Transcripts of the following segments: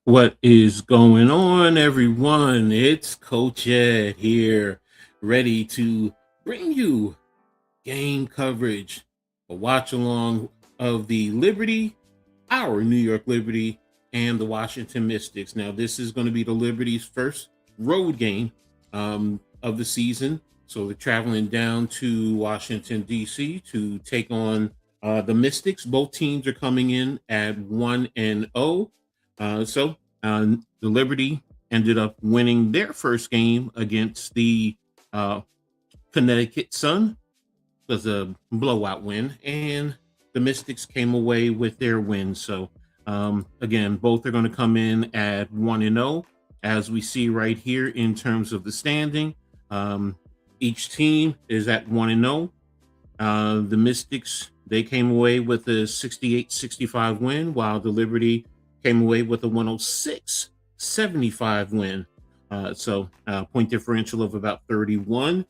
What is going on, everyone? It's Coach Ed here, ready to bring you game coverage, a watch along of the Liberty, our New York Liberty, and the Washington Mystics. Now, this is going to be the Liberty's first road game of the season. So they're traveling down to Washington, D.C. to take on the Mystics. Both teams are coming in at 1-0. So the Liberty ended up winning their first game against the uh, Connecticut Sun. It was a blowout win, and the Mystics came away with their win. So again, both are going to come in at 1-0, as we see right here in terms of the standing. Um, each team is at 1-0. The Mystics, they came away with a 68-65 win, while the Liberty came away with a 106-75 win. So point differential of about 31.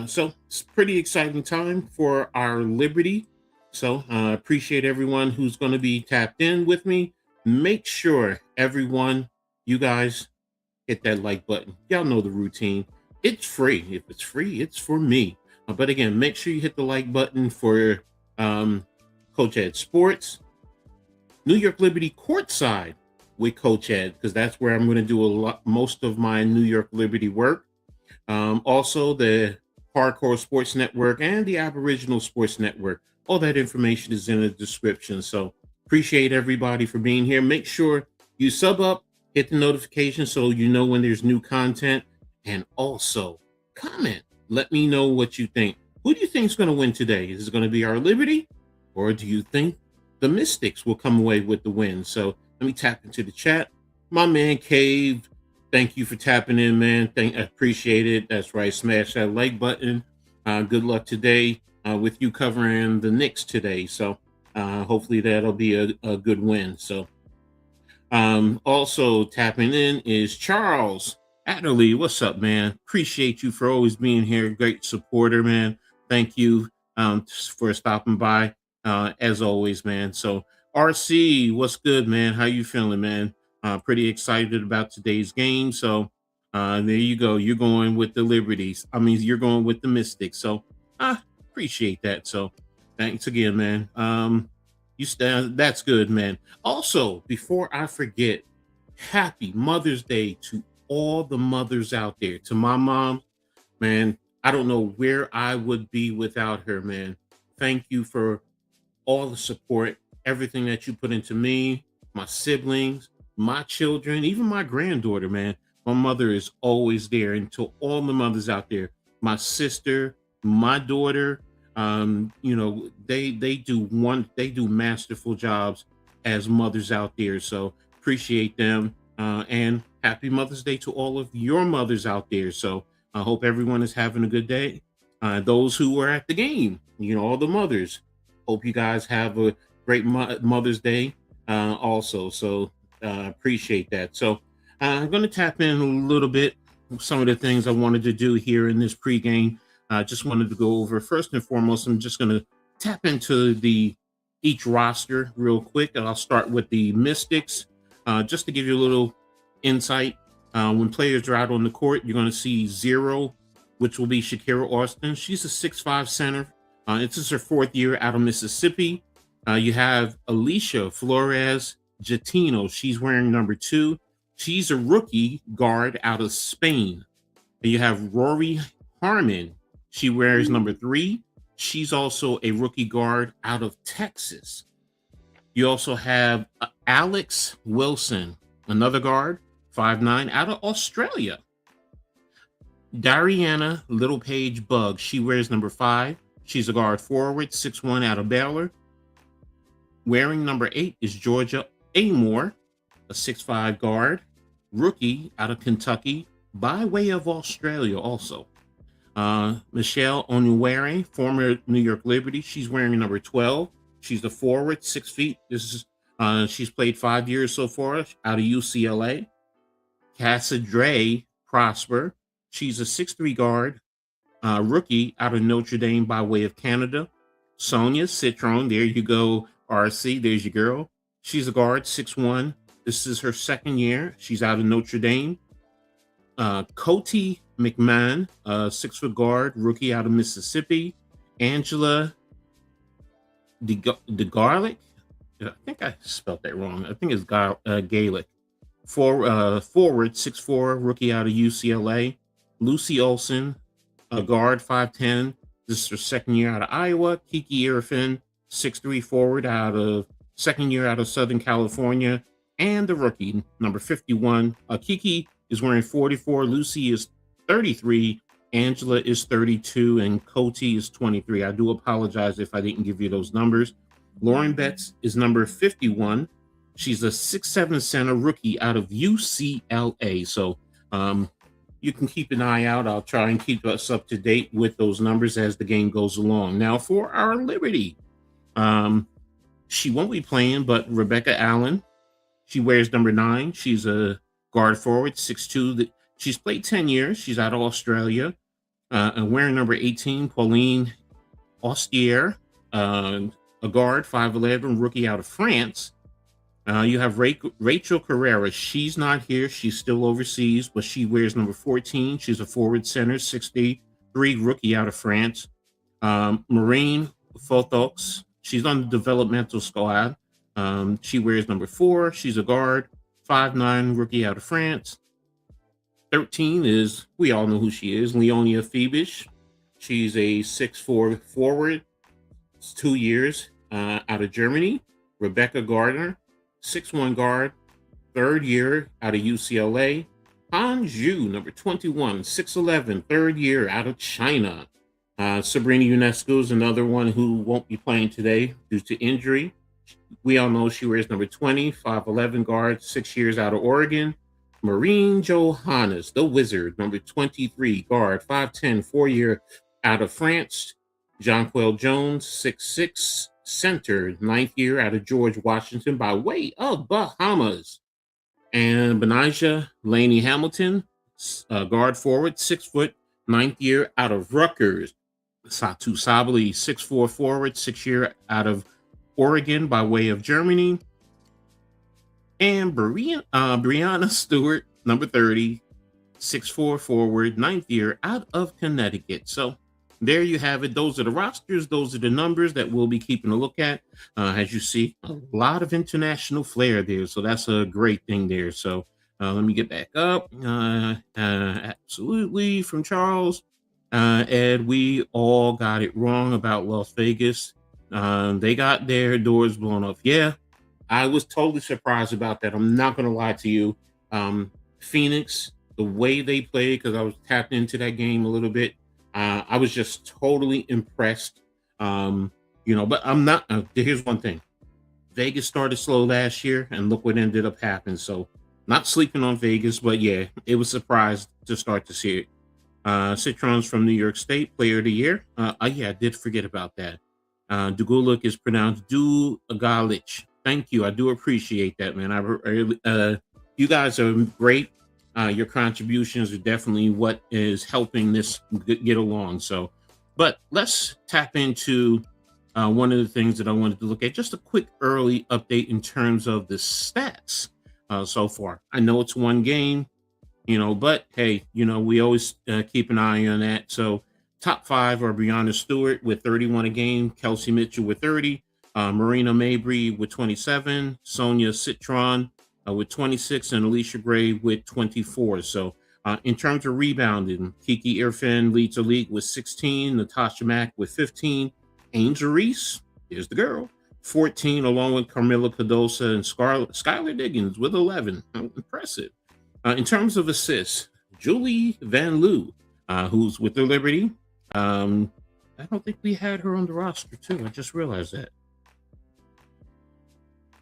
So it's a pretty exciting time for our Liberty. So appreciate everyone who's going to be tapped in with me. Make sure everyone, you guys, hit that like button. Y'all know the routine. It's free. If it's free, it's for me. But again, make sure you hit the like button for Coach Ed Sports, New York Liberty Courtside with Coach Ed, because that's where I'm going to do most of my New York Liberty work. Also, the Hardcore Sports Network and the Aboriginal Sports Network. All that information is in the description. So appreciate everybody for being here. Make sure you sub up, hit the notification so you know when there's new content, and also comment. Let me know what you think. Who do you think is going to win today? Is it going to be our Liberty, or do you think the Mystics will come away with the win? So let me tap into the chat. My man Cave, thank you for tapping in, man. I appreciate it. That's right. Smash that like button. Good luck today with you covering the Knicks today. So hopefully that'll be a good win. So also tapping in is Charles Adderley. What's up, man? Appreciate you for always being here. Great supporter, man. Thank you for stopping by as always, man. So RC, what's good, man? How you feeling, man? Pretty excited about today's game. So there you go. You're going with the Liberties. I mean, you're going with the Mystics. So I appreciate that. So thanks again, man. You stand. That's good, man. Also, before I forget, happy Mother's Day to all the mothers out there. To my mom, man, I don't know where I would be without her, man. Thank you for all the support, everything that you put into me, my siblings, my children, even my granddaughter, man. My mother is always there. And to all the mothers out there, my sister, my daughter, they do masterful jobs as mothers out there. So appreciate them. And happy Mother's Day to all of your mothers out there. So I hope everyone is having a good day. Those who were at the game, all the mothers, hope you guys have a great Mother's Day also. So appreciate that. So I'm going to tap in a little bit some of the things I wanted to do here in this pregame. I just wanted to go over first and foremost. I'm just going to tap into each roster real quick, and I'll start with the Mystics just to give you a little insight. When players are out on the court, you're going to see 0, which will be Shakira Austin. She's a 6'5" center. This is her 4th year out of Mississippi. You have Alicia Flores Jatino. She's wearing number 2. She's a rookie guard out of Spain. And you have Rory Harmon. She wears number 3. She's also a rookie guard out of Texas. You also have Alex Wilson, another guard, 5'9", out of Australia. Dariana Littlepage Bug. She wears number 5. She's a guard forward, 6'1", out of Baylor. Wearing number 8 is Georgia Amore, a 6'5" guard, rookie out of Kentucky, by way of Australia also. Michelle Onuwere, former New York Liberty. She's wearing number 12. She's a forward, 6 feet. She's played 5 years so far out of UCLA. Cassadre Prosper. She's a 6'3" guard, rookie out of Notre Dame by way of Canada. Sonia Citron, there you go, RC, there's your girl. She's a guard, 6'1", This is her second year. She's out of Notre Dame. Coty McMahon, 6-foot guard, rookie out of Mississippi. Angela DeGarlic. I think I spelled that wrong. I think it's Gaelic. Forward, 6'4", rookie out of UCLA. Lucy Olson, a guard, 5'10". This is her second year out of Iowa. Kiki Irfin, 6'3", forward out of second year out of Southern California. And the rookie, number 51. Kiki is wearing 44. Lucy is 33. Angela is 32. And Coty is 23. I do apologize if I didn't give you those numbers. Lauren Betts is number 51. She's a 6'7" center, rookie out of UCLA. So you can keep an eye out. I'll try and keep us up to date with those numbers as the game goes along. Now for our Liberty. She won't be playing, but Rebecca Allen, she wears number 9. She's a guard forward, 6'2". She's played 10 years. She's out of Australia. And wearing number 18, Pauline Austier, a guard, 5'11", rookie out of France. You have Rachel Carrera. She's not here. She's still overseas, but she wears number 14. She's a forward center, 6'3", rookie out of France. Maureen Fotox. She's on the developmental squad. She wears number 4. She's a guard, 5'9", rookie out of France. 13 is, we all know who she is, Leonia Phoebish. She's a 6'4" forward. It's 2 years out of Germany. Rebecca Gardner, 6'1" guard, 3rd year out of UCLA. Han Zhu, number 21, 6'11", 3rd year out of China. Sabrina Ionescu is another one who won't be playing today due to injury. We all know she wears number 20, 5'11" guard, 6 years out of Oregon. Maureen Johannes, the Wizard, number 23, guard, 5'10", 4-year out of France. Jonquel Jones, 6'6", center, 9th year out of George Washington by way of Bahamas. And Benijah Laney Hamilton, guard forward, 6 foot, 9th year out of Rutgers. Satu Sabali, 6'4" forward, 6 year out of Oregon by way of Germany. And Brianna Stewart, number 30, 6'4" forward, 9th year out of Connecticut. So there you have it. Those are the rosters. Those are the numbers that we'll be keeping a look at. As you see, a lot of international flair there. So that's a great thing there. So let me get back up. Absolutely, from Charles. Ed, we all got it wrong about Las Vegas. They got their doors blown off. Yeah, I was totally surprised about that. I'm not going to lie to you. Phoenix, the way they played, because I was tapped into that game a little bit. I was just totally impressed. But I'm not. Here's one thing. Vegas started slow last year, and look what ended up happening. So not sleeping on Vegas, but yeah, it was a surprise to start to see it. Citron's from New York State, Player of the Year. Yeah, I did forget about that. Dugulik is pronounced Dugalich. Thank you. I do appreciate that, man. You guys are great. Your contributions are definitely what is helping this get along. So, but let's tap into one of the things that I wanted to look at. Just a quick early update in terms of the stats so far. I know it's one game, but hey, we always keep an eye on that. So top 5 are Brianna Stewart with 31 a game, Kelsey Mitchell with 30, Marina Mabry with 27, Sonia Citron with 26, and Alicia Gray with 24. So in terms of rebounding, Kiki Irfin leads the league with 16, Natasha Mack with 15, Angel Reese, here's the girl, 14, along with Carmilla Cardosa and Skylar Diggins with 11. Impressive. In terms of assists, Julie Van Loo, who's with the Liberty. I don't think we had her on the roster, too. I just realized that.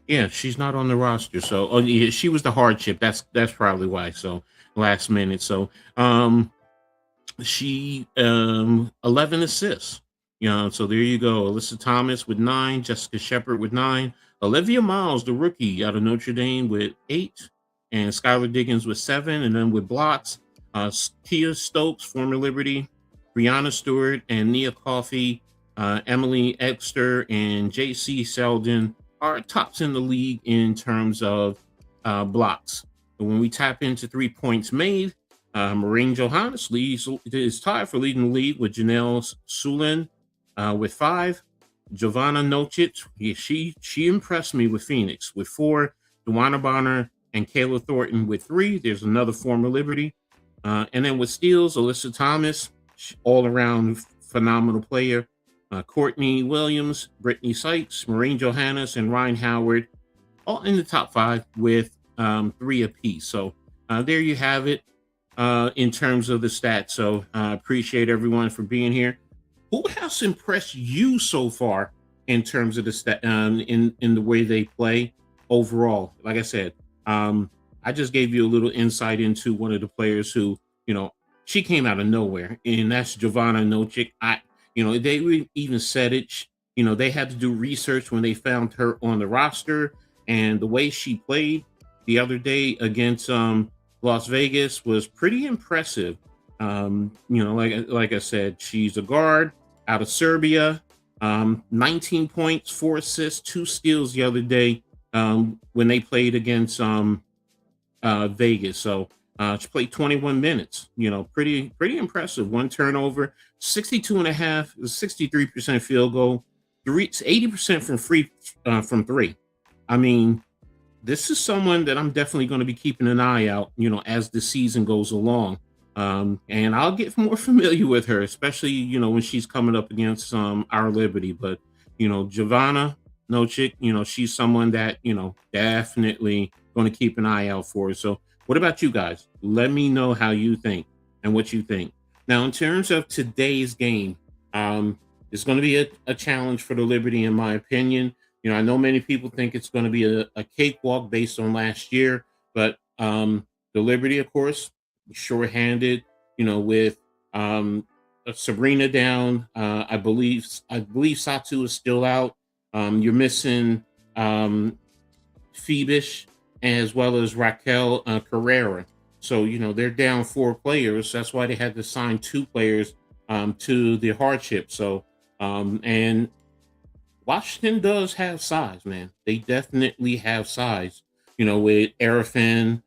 Yeah, she's not on the roster. So, yeah, she was the hardship. That's probably why. So, last minute. So, she 11 assists. So there you go. Alyssa Thomas with 9, Jessica Shepard with 9, Olivia Miles, the rookie out of Notre Dame, with 8, and Skylar Diggins with 7, and then with blocks, Kia Stokes, former Liberty, Brianna Stewart, and Nia Coffey, Emily Exter, and J.C. Selden are tops in the league in terms of blocks. And when we tap into 3 points made, Maureen Johannes is tied for leading the lead with Janelle Sulin with 5. Giovanna Nocic, she impressed me with Phoenix with 4. Dewana Bonner and Kayla Thornton with 3. There's another former Liberty. And then with steals, Alyssa Thomas, all around phenomenal player. Courtney Williams, Brittany Sykes, Maureen Johannes, and Ryan Howard, all in the top 5 with 3 apiece. So there you have it in terms of the stats. So I appreciate everyone for being here. Who has impressed you so far in terms of the stat in the way they play overall? Like I said, I just gave you a little insight into one of the players who, she came out of nowhere, and that's Giovanna Nocic. They even said it. They had to do research when they found her on the roster, and the way she played the other day against Las Vegas was pretty impressive. Like I said, she's a guard out of Serbia. 19 points, 4 assists, 2 steals the other day when they played against Vegas. So she played 21 minutes. Pretty impressive. 1 turnover, 62.5, 63% field goal, 80% from 3. I mean, this is someone that I'm definitely going to be keeping an eye out, as the season goes along. And I'll get more familiar with her, especially, when she's coming up against our Liberty. But, Giovanna Nocic, she's someone that, definitely going to keep an eye out for. So what about you guys? Let me know how you think and what you think. Now, in terms of today's game, it's going to be a challenge for the Liberty, in my opinion. I know many people think it's going to be a cakewalk based on last year, but the Liberty, of course, shorthanded, with Sabrina down. I believe Satu is still out. You're missing Phoebish as well as Raquel Carrera. So, they're down 4 players. That's why they had to sign 2 players to the hardship. So, and Washington does have size, man. They definitely have size, with Arafin,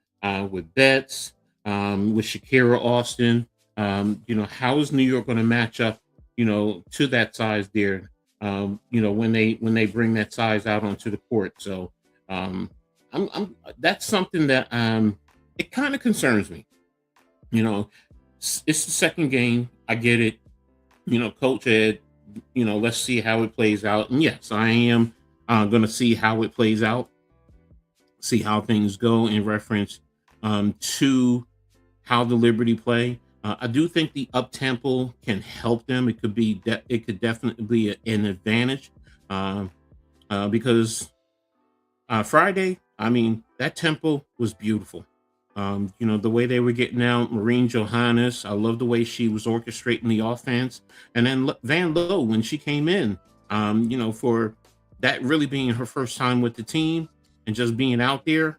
with Betts, with Shakira Austin. How is New York going to match up, to that size there, when they bring that size out onto the court. So that's something that it kind of concerns me. It's the second game. I get it. Coach Ed, let's see how it plays out. And yes, I am going to see how it plays out, see how things go in reference to how the Liberty play. I do think the up tempo can help them. It could definitely be an advantage because Friday, I mean, that tempo was beautiful. The way they were getting out, Maureen Johannes, I love the way she was orchestrating the offense. And then Van Lowe, when she came in, for that really being her first time with the team and just being out there,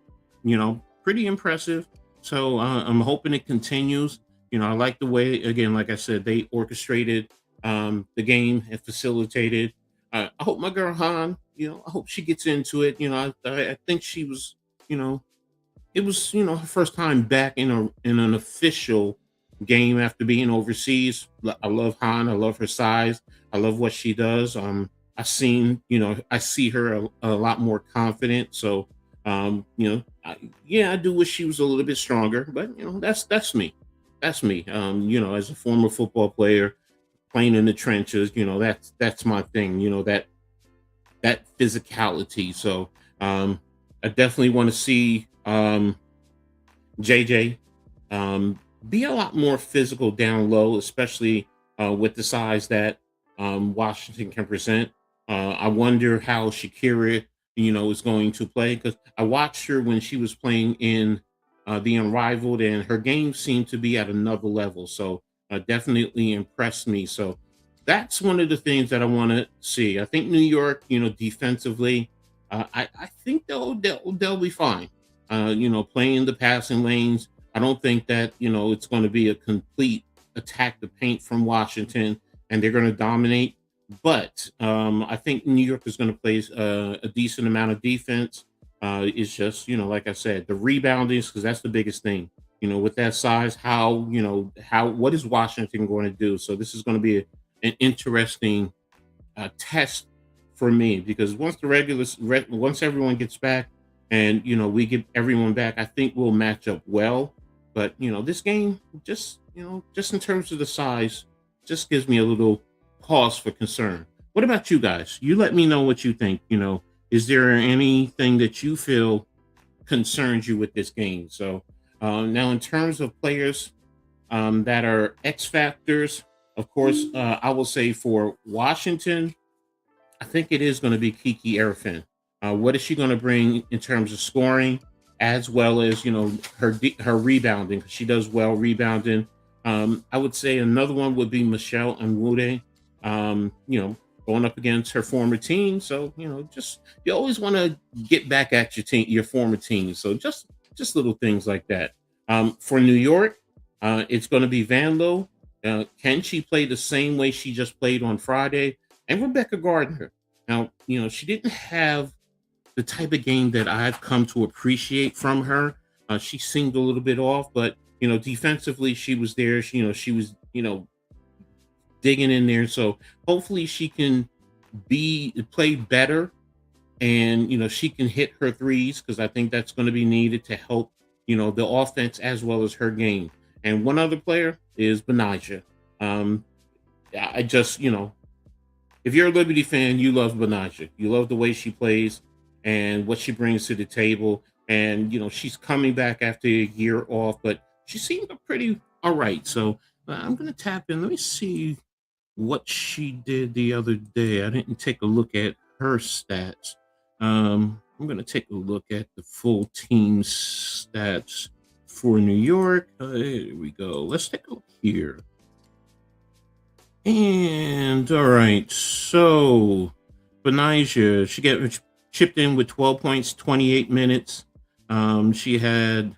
pretty impressive. So I'm hoping it continues. I like the way, again, like I said, they orchestrated the game and facilitated. I hope my girl Han, I hope she gets into it. I think she was, it was, her first time back in an official game after being overseas. I love Han. I love her size. I love what she does. I see her a lot more confident. So, I do wish she was a little bit stronger, but that's me. That's me. As a former football player playing in the trenches, that's my thing. That physicality. So, I definitely want to see JJ be a lot more physical down low, especially with the size that Washington can present. I wonder how Shakira, is going to play, because I watched her when she was playing in the Unrivaled, and her game seemed to be at another level. So definitely impressed me. So that's one of the things that I want to see. I think New York, defensively, I think they'll be fine. Playing the passing lanes. I don't think that it's going to be a complete attack the paint from Washington, and they're going to dominate. But I think New York is going to play a decent amount of defense. It's just, like I said, the rebounding, because that's the biggest thing. With that size, what is Washington going to do? So this is going to be an interesting test for me, because once everyone gets back and we get everyone back, I think we'll match up well. But this game, just in terms of the size, just gives me a little pause for concern. What about you guys? You let me know what you think. Is there anything that you feel concerns you with this game? So now, in terms of players that are X factors, of course, I will say for Washington, I think it is going to be Kiki Erfin. What is she going to bring in terms of scoring, as well as her rebounding? 'Cause she does well rebounding. I would say another one would be Michelle Nwude. Going up against her former team. So just you always want to get back at your former team. So just little things like that. For New York, it's going to be Van Loo. Can she play the same way she just played on Friday? And Rebecca Gardner. Now, she didn't have the type of game that I've come to appreciate from her. She seemed a little bit off, but defensively she was there. She was digging in there. So hopefully she can play better, and she can hit her threes, because I think that's going to be needed to help the offense as well as her game. And one other player is Benija. I just if you're a Liberty fan, you love Benija. You love the way she plays and what she brings to the table. And she's coming back after a year off, but she seemed pretty all right. So I'm gonna tap in. Let me see what she did the other day. I didn't take a look at her stats. I'm going to take a look at the full team stats for New York. Here we go. Let's take a look here. And all right, so Benija, she chipped in with 12 points, 28 minutes. She had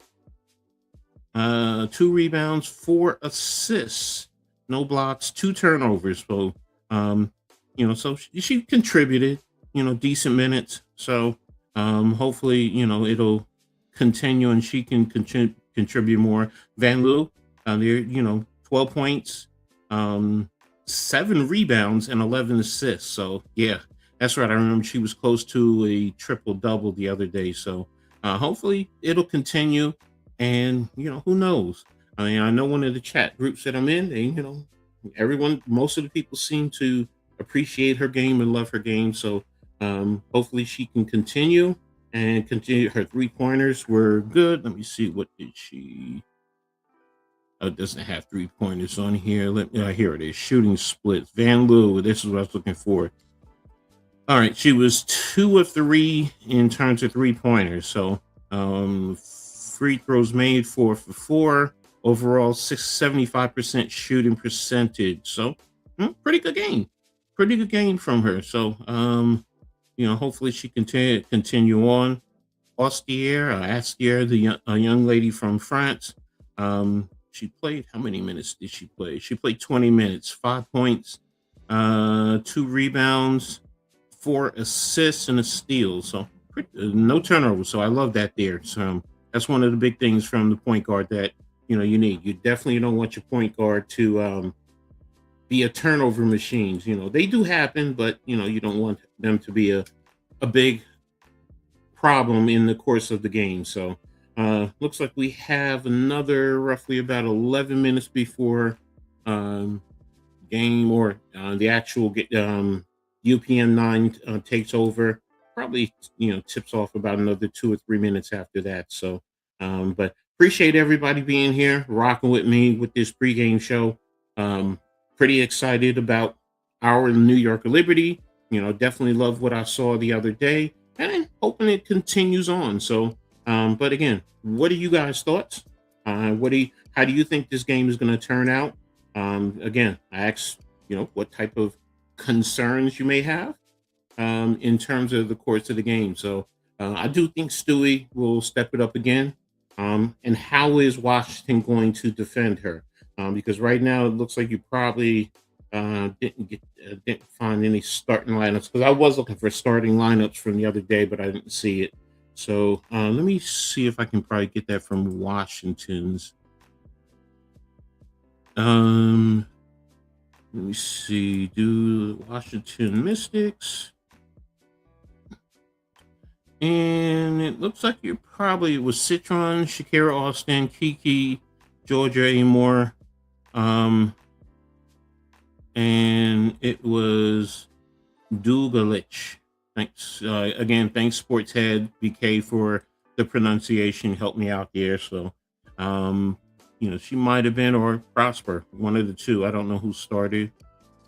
2 rebounds, 4 assists, no blocks, 2 turnovers. So, so she contributed, decent minutes. So, hopefully, it'll continue and she can contribute more. Van Loo, there, 12 points, 7 rebounds and 11 assists. So, yeah, that's right. I remember she was close to a triple double the other day. So, hopefully, it'll continue. And who knows? I mean, I know one of the chat groups that I'm in, most of the people seem to appreciate her game and love her game. So hopefully she can continue and continue. Her 3-pointers were good. Let me see, what did she? Oh, it doesn't have 3-pointers on here. Here it is. Shooting splits. Van Loo. This is what I was looking for. All right, she was 2 of 3 in terms of 3-pointers. So free throws made 4 for 4. Overall, 75% shooting percentage. So, pretty good game. Pretty good game from her. So, hopefully she can continue on. Astier, the young lady from France. She played, how many minutes did she play? She played 20 minutes, 5 points, 2 rebounds, 4 assists, and a steal. So, no turnovers. So, I love that there. So, that's one of the big things from the point guard that you need. You definitely don't want your point guard to be a turnover machine. They do happen, but you don't want them to be a big problem in the course of the game. So looks like we have another roughly about 11 minutes before game or the actual UPN 9 takes over. Probably tips off about another 2 or 3 minutes after that. So but appreciate everybody being here, rocking with me with this pregame show. Pretty excited about our New York Liberty. Definitely love what I saw the other day, and I'm hoping it continues on. So, but again, what are you guys' thoughts? How do you think this game is going to turn out? Again, I asked, what type of concerns you may have in terms of the course of the game. So, I do think Stewie will step it up again. And how is Washington going to defend her? Because right now it looks like you probably didn't find any starting lineups. Because I was looking for starting lineups from the other day, but I didn't see it. So let me see if I can probably get that from Washington's. Um, Let me see. Do Washington Mystics. And it looks like you probably it was Citron, Shakira Austin, Kiki, Georgia Amore, and it was Dugalich. Thanks again. Thanks, Sports Head BK, for the pronunciation. Helped me out there. So, she might have been or Prosper, one of the two. I don't know who started.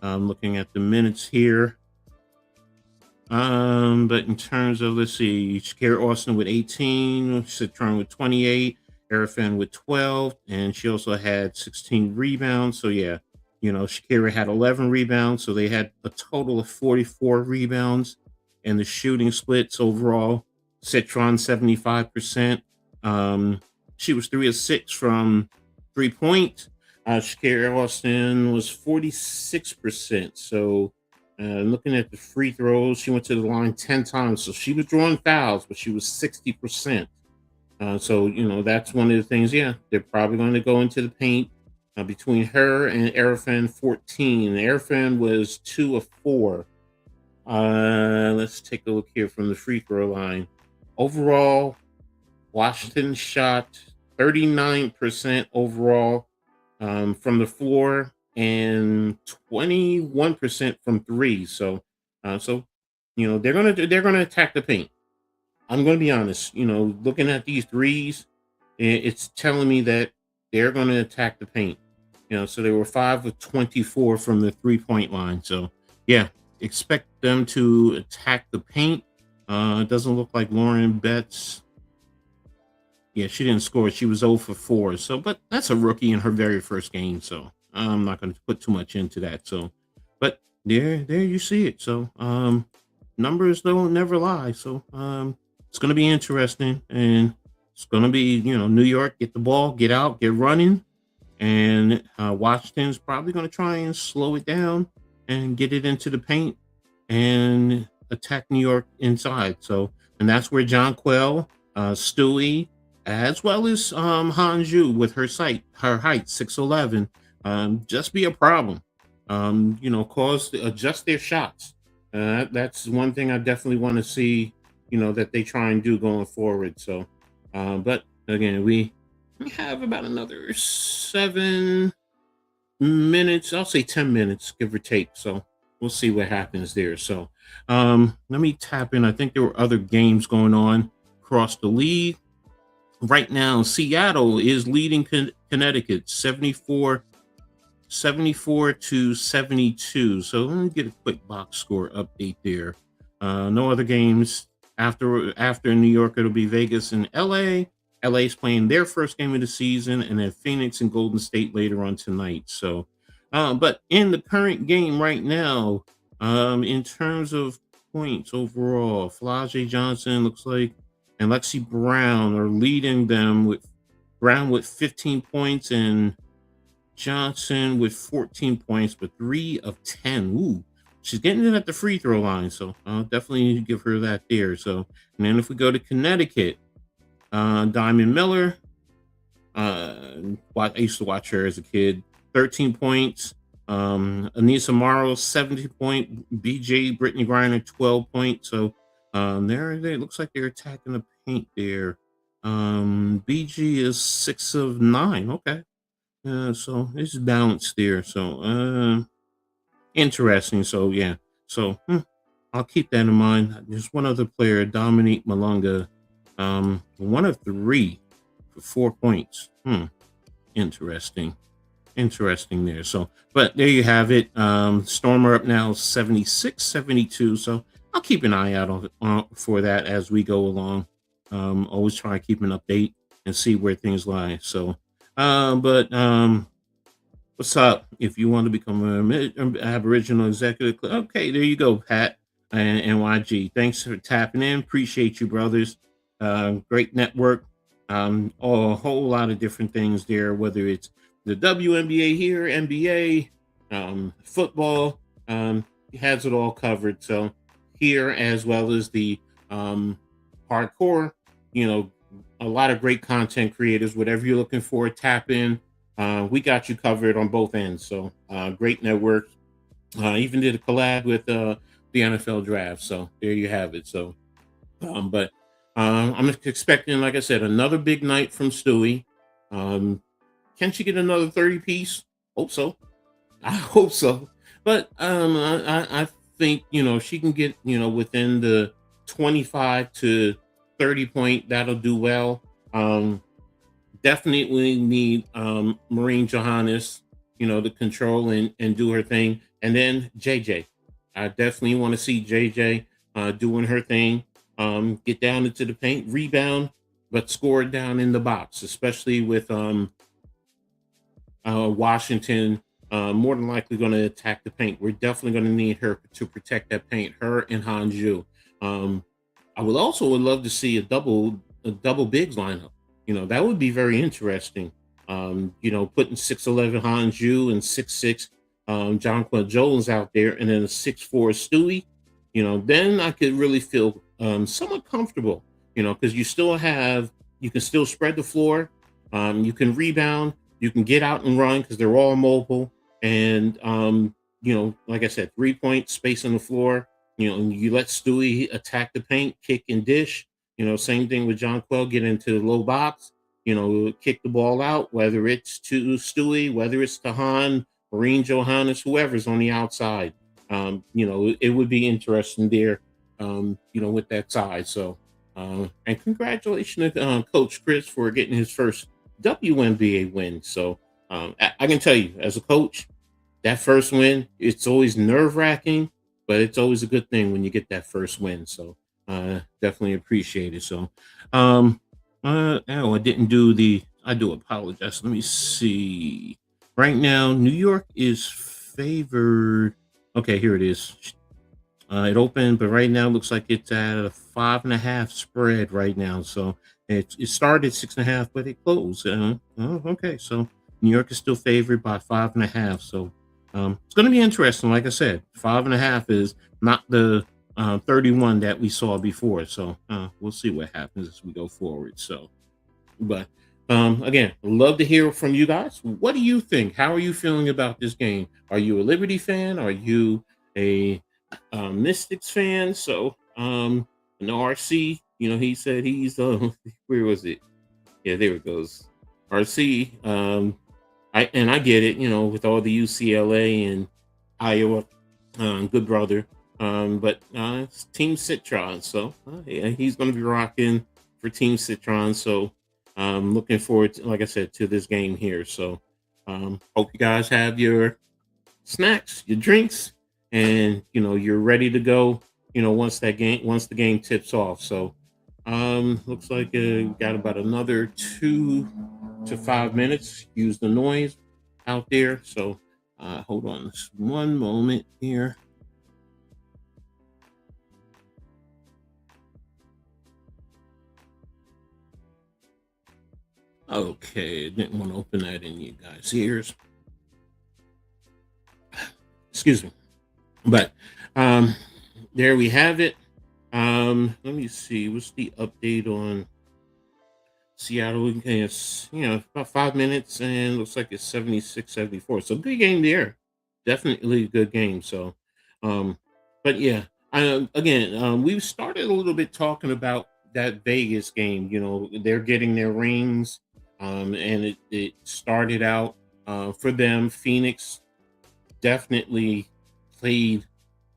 I'm looking at the minutes here. But in terms of, let's see, Shakira Austin with 18, Citron with 28, Arafan with 12, and she also had 16 rebounds. So yeah, Shakira had 11 rebounds, so they had a total of 44 rebounds. And the shooting splits overall, Citron 75%. She was 3 of 6 from 3-point. Shakira Austin was 46%. So looking at the free throws, she went to the line 10 times. So she was drawing fouls, but she was 60%. So, that's one of the things. Yeah, they're probably going to go into the paint between her and Arafan 14. Arafan was 2 of 4. Let's take a look here from the free throw line. Overall, Washington shot 39% overall from the floor and 21% from 3. So, they're gonna attack the paint. I'm gonna be honest. Looking at these threes, it's telling me that they're gonna attack the paint. So they were 5 of 24 from the 3-point line. So yeah, expect them to attack the paint. It doesn't look like Lauren Betts. Yeah, she didn't score. She was 0 for 4. So, but that's a rookie in her very first game. So I'm not going to put too much into that. So, but there you see it. So, numbers don't never lie. So, it's going to be interesting, and it's going to be, New York, get the ball, get out, get running, and Washington's probably going to try and slow it down and get it into the paint and attack New York inside. So, and that's where John Quell, Stewie, as well as Hanju with her height 6'11", just be a problem. Adjust their shots. That's one thing I definitely want to see. That they try and do going forward. So, but again, we have about another 7 minutes. I'll say 10 minutes, give or take. So we'll see what happens there. So, let me tap in. I think there were other games going on across the league. Right now, Seattle is leading Connecticut 74 to 72. So let me get a quick box score update there. No other games after New York. It'll be Vegas and LA. LA's playing their first game of the season, and then Phoenix and Golden State later on tonight. So, but in the current game right now, in terms of points overall, Flage Johnson looks like and Lexi Brown are leading them with Brown with 15 points and Johnson with 14 points, but 3 of 10. Ooh, she's getting it at the free throw line, so I'll definitely give her that there. So, and then if we go to Connecticut, Diamond Miller, I used to watch her as a kid, 13 points. Anissa Morrow, 17 point. BJ Brittany Griner, 12 points. So, it looks like they're attacking the paint there. BG is 6 of 9. Okay. So it's balanced there. So, interesting. So yeah. So I'll keep that in mind. There's one other player, Dominique Malunga, 1 of 3 for 4 points. Interesting there. So, but there you have it. Stormer up now 76-72. So I'll keep an eye out for that as we go along. Always try to keep an update and see where things lie. So, what's up? If you want to become an Aboriginal executive, okay, there you go, Pat and NYG. Thanks for tapping in. Appreciate you, brothers. Great network. A whole lot of different things there, whether it's the WNBA here, NBA, football, has it all covered. So here, as well as the hardcore you know, a lot of great content creators. Whatever you're looking for, tap in. We got you covered on both ends. So great network. Even did a collab with the NFL draft. So there you have it. So, but I'm expecting, like I said, another big night from Stewie. Um, can she get another 30 piece? Hope so. I hope so. But I think, she can get, within the 25 to 30 point. That'll do well. Um, Definitely need Marine Johannes, to control and do her thing. And then JJ. I definitely want to see JJ doing her thing. Get down into the paint, rebound, but score down in the box, especially with Washington more than likely going to attack the paint. We're definitely going to need her to protect that paint, her and Hanju. Um, I would love to see a double bigs lineup. That would be very interesting. Putting 6'11" Hanju and 6'6" Jonquil Jones out there, and then a 6'4" Stewie. Then I could really feel somewhat comfortable. Because you can still spread the floor. You can rebound. You can get out and run because they're all mobile. And like I said, 3 point space on the floor. And you let Stewie attack the paint, kick and dish. Same thing with John Quell, get into the low box, kick the ball out, whether it's to Stewie, whether it's to Han, Marine Johannes, whoever's on the outside. It would be interesting there, with that side. So, and congratulations to Coach Chris for getting his first WNBA win. So, I can tell you, as a coach, that first win, it's always nerve wracking, but it's always a good thing when you get that first win. So definitely appreciate it. So oh, I do apologize. Let me see. Right now, New York is favored. Okay, here it is. It opened, but right now it looks like it's at a 5.5 spread right now. So it started 6.5, but it closed. Okay, so New York is still favored by 5.5. So it's going to be interesting. Like I said, 5.5 is not the 31 that we saw before. So we'll see what happens as we go forward. So, but again, love to hear from you guys. What do you think? How are you feeling about this game? Are you a Liberty fan? Are you a Mystics fan? So, an RC, he said he's where was it? Yeah, there it goes. RC. I get it, with all the UCLA and Iowa, good brother. But it's Team Citron, so yeah, he's going to be rocking for Team Citron. So looking forward, like I said, to this game here. So hope you guys have your snacks, your drinks, and you're ready to go. Once the game tips off. So looks like got about another 2 to 5 minutes. Use the noise out there. So hold on just one moment here. Okay, didn't want to open that in you guys' ears. Excuse me. But there we have it. Let me see. What's the update on Seattle? It's, about 5 minutes and looks like it's 76-74. So good game there. Definitely a good game. So, um, but yeah, again, we've started a little bit talking about that Vegas game. They're getting their rings, and it started out for them. Phoenix definitely played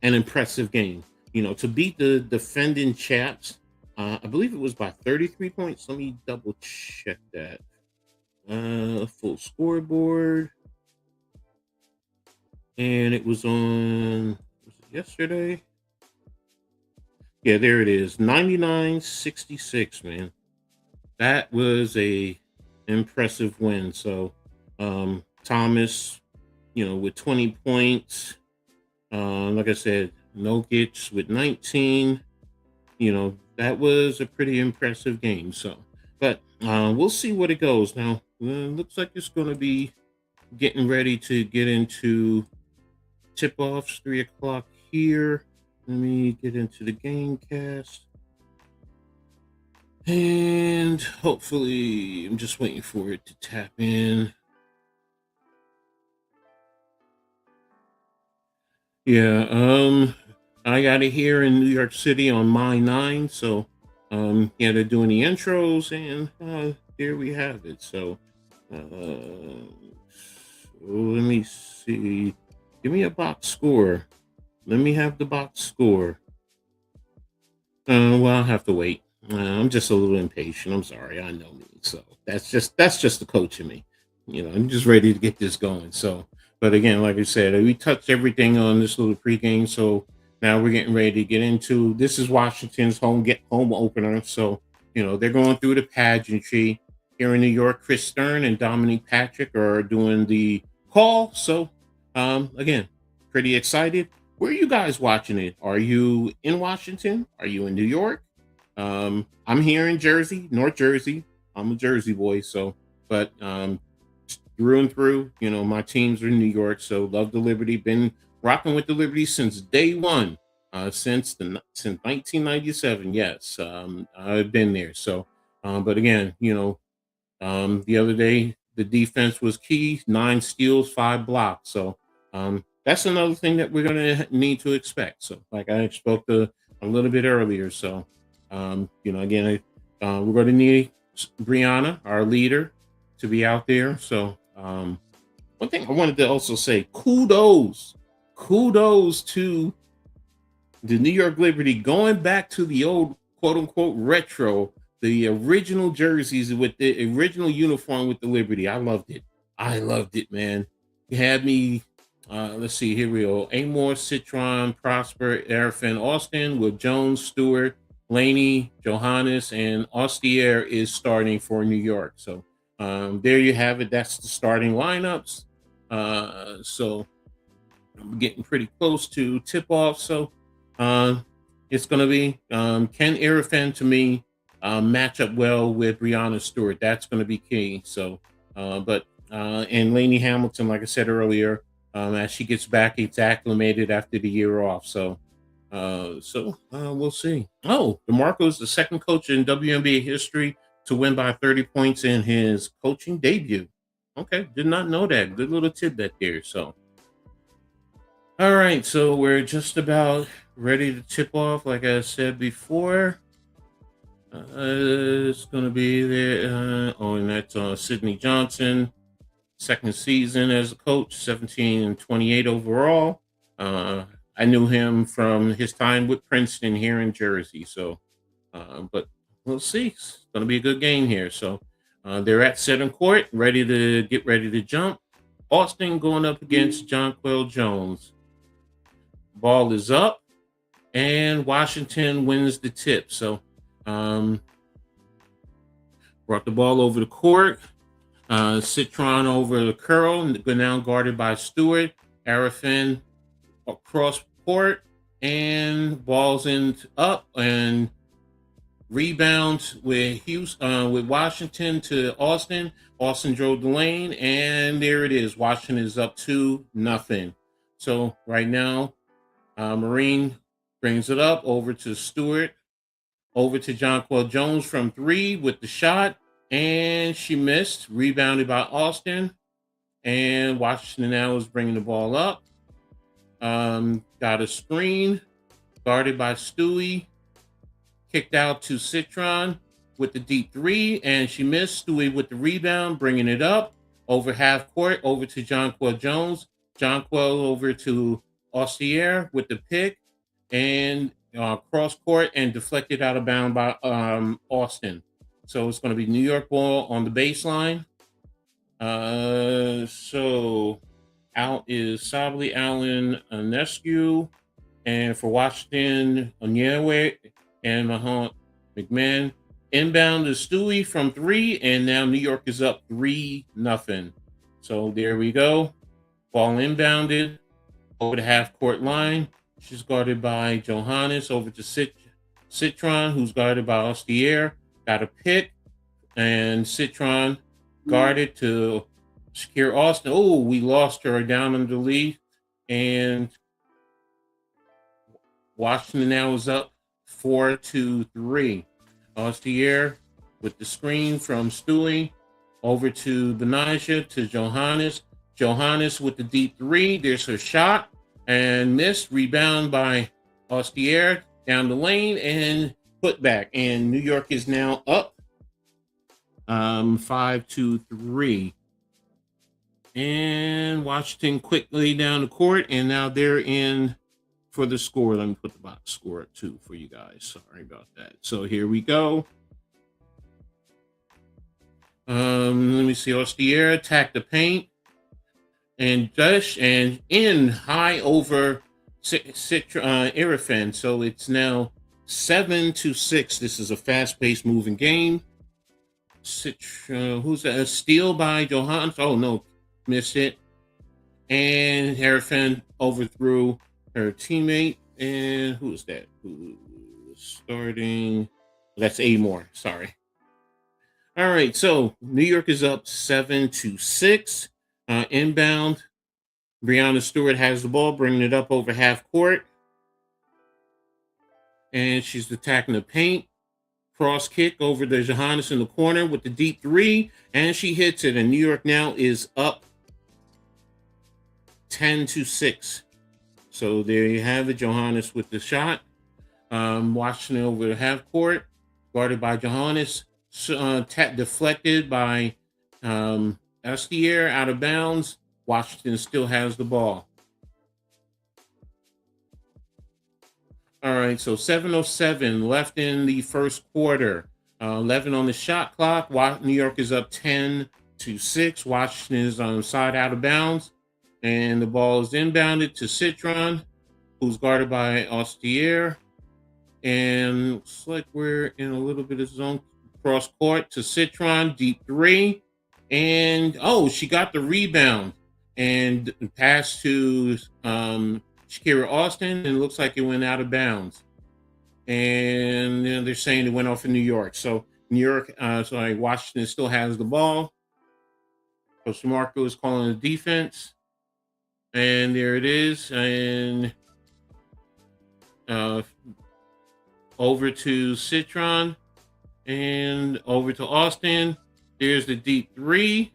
an impressive game. To beat the defending champs, I believe it was by 33 points. Let me double check that. Full scoreboard, and it was was it yesterday? Yeah, there it is. 99-66, man. That was a impressive win. So, Thomas, with 20 points. Like I said, Nokic with 19. That was a pretty impressive game. So, but we'll see what it goes. Now, looks like it's going to be getting ready to get into tip offs, 3 o'clock here. Let me get into the game cast. And hopefully, I'm just waiting for it to tap in. Yeah, I got it here in New York City on my 9, so yeah, they're doing the intros, and there we have it. So, let me see. Give me a box score. Let me have the box score. Well, I'll have to wait. I'm just a little impatient. I'm sorry. I know me. So that's just the coach in me. I'm just ready to get this going. So, but again, like I said, we touched everything on this little pregame. So now we're getting ready to get into this is Washington's home opener. So they're going through the pageantry here in New York. Chris Stern and Dominique Patrick are doing the call. So again, pretty excited. Where are you guys watching it? Are you in Washington? Are you in New York? I'm here in Jersey, North Jersey. I'm a Jersey boy, so but through and through, my teams are in New York. So love the Liberty. Been rocking with the Liberty since day one, since 1997. Yes, I've been there. So, but again, the other day, the defense was key 9 steals, 5 blocks. So that's another thing that we're going to need to expect. So, like I spoke to a little bit earlier. So, again, we're going to need Brianna, our leader, to be out there. So, one thing I wanted to also say kudos to the New York Liberty going back to the old quote unquote retro, the original jerseys with the original uniform with the Liberty. I loved it. Man. You had me, let's see, here we go. Amor, Citron, Prosper, Arafin, Austin with Jones, Stewart, Laney, Johannes, and Ostier is starting for New York. So there you have it. That's the starting lineups. So I'm getting pretty close to tip off. So uh, it's going to be Ken Arafin to me match up well with Brianna Stewart. That's going to be key. So, and Lainey Hamilton, like I said earlier, as she gets back, it's acclimated after the year off. So, we'll see. Oh, DeMarco is the second coach in WNBA history to win by 30 points in his coaching debut. Okay, did not know that. Good little tidbit there. So, all right, so we're just about ready to tip off. Like I said before, it's going to be there. And that's Sydney Johnson, second season as a coach, 17 and 28 overall. I knew him from his time with Princeton here in Jersey. So, but we'll see. It's going to be a good game here. So, they're at center court, ready to jump. Austin going up against Jonquel Jones. Ball is up, and Washington wins the tip. So, brought the ball over the court. Citron over the curl, now guarded by Stewart. Arafin across court, and balls in up and rebounds with with Washington to Austin. Austin drove the lane, and there it is. Washington is up 2-0. So right now, Marine brings it up over to Stewart, over to Jonquel Jones from 3 with the shot, and she missed. Rebounded by Austin, and Washington now is bringing the ball up. Got a screen, guarded by Stewie, kicked out to Citron with the deep 3, and she missed. Stewie with the rebound, bringing it up over half court, over to Jonquel Jones. Jonquel over to Ostier with the pick, and cross court and deflected out of bound by Austin. So it's going to be New York ball on the baseline. So out is Sably, Allen, Nescu, and for Washington, Onyewe and McMahon. Inbound is Stewie from 3, and now New York is up 3-0. So there we go. Ball inbounded over the half court line. She's guarded by Johannes over to Citron, who's guarded by Ostier. Got a pick, and Citron guarded to secure Austin. Oh, we lost her down under the lead, and Washington now is up 4-3. Ostier with the screen from Stewie over to Benaja to Johannes. Johannes with the deep three. There's her shot and missed. Rebound by Ostier down the lane and put back. And New York is now up 5-3. And Washington quickly down the court, and now they're in for the score. Let me put the box score at 2 for you guys. Sorry about that. So here we go. Let me see. Ostier attack the paint and dash and in high over Irifan. So it's now 7-6. This is a fast-paced moving game. Who's that? A steal by Johannes. Oh no, missed it. And Irifan overthrew her teammate. And who is that? Who is starting? That's Amore. Sorry. All right, so New York is up 7-6. Inbound, Breanna Stewart has the ball, bringing it up over half court. And she's attacking the paint. Cross kick over to Johannes in the corner with the deep three. And she hits it. And New York now is up 10-6. So there you have it. Johannes with the shot. Washington over the half court. Guarded by Johannes. Deflected by Ostier out of bounds. Washington still has the ball. All right, so 7:07 left in the first quarter. 11 on the shot clock. New York is up 10-6. Washington is on the side out of bounds. And the ball is inbounded to Citron, who's guarded by Ostier. And looks like we're in a little bit of zone. Cross court to Citron, deep three. And, she got the rebound. And pass to Shakira Austin, and it looks like it went out of bounds. And they're saying it went off in New York. So New York, Washington still has the ball. Coach Marco is calling the defense. And there it is. And over to Citron. And over to Austin. There's the deep three.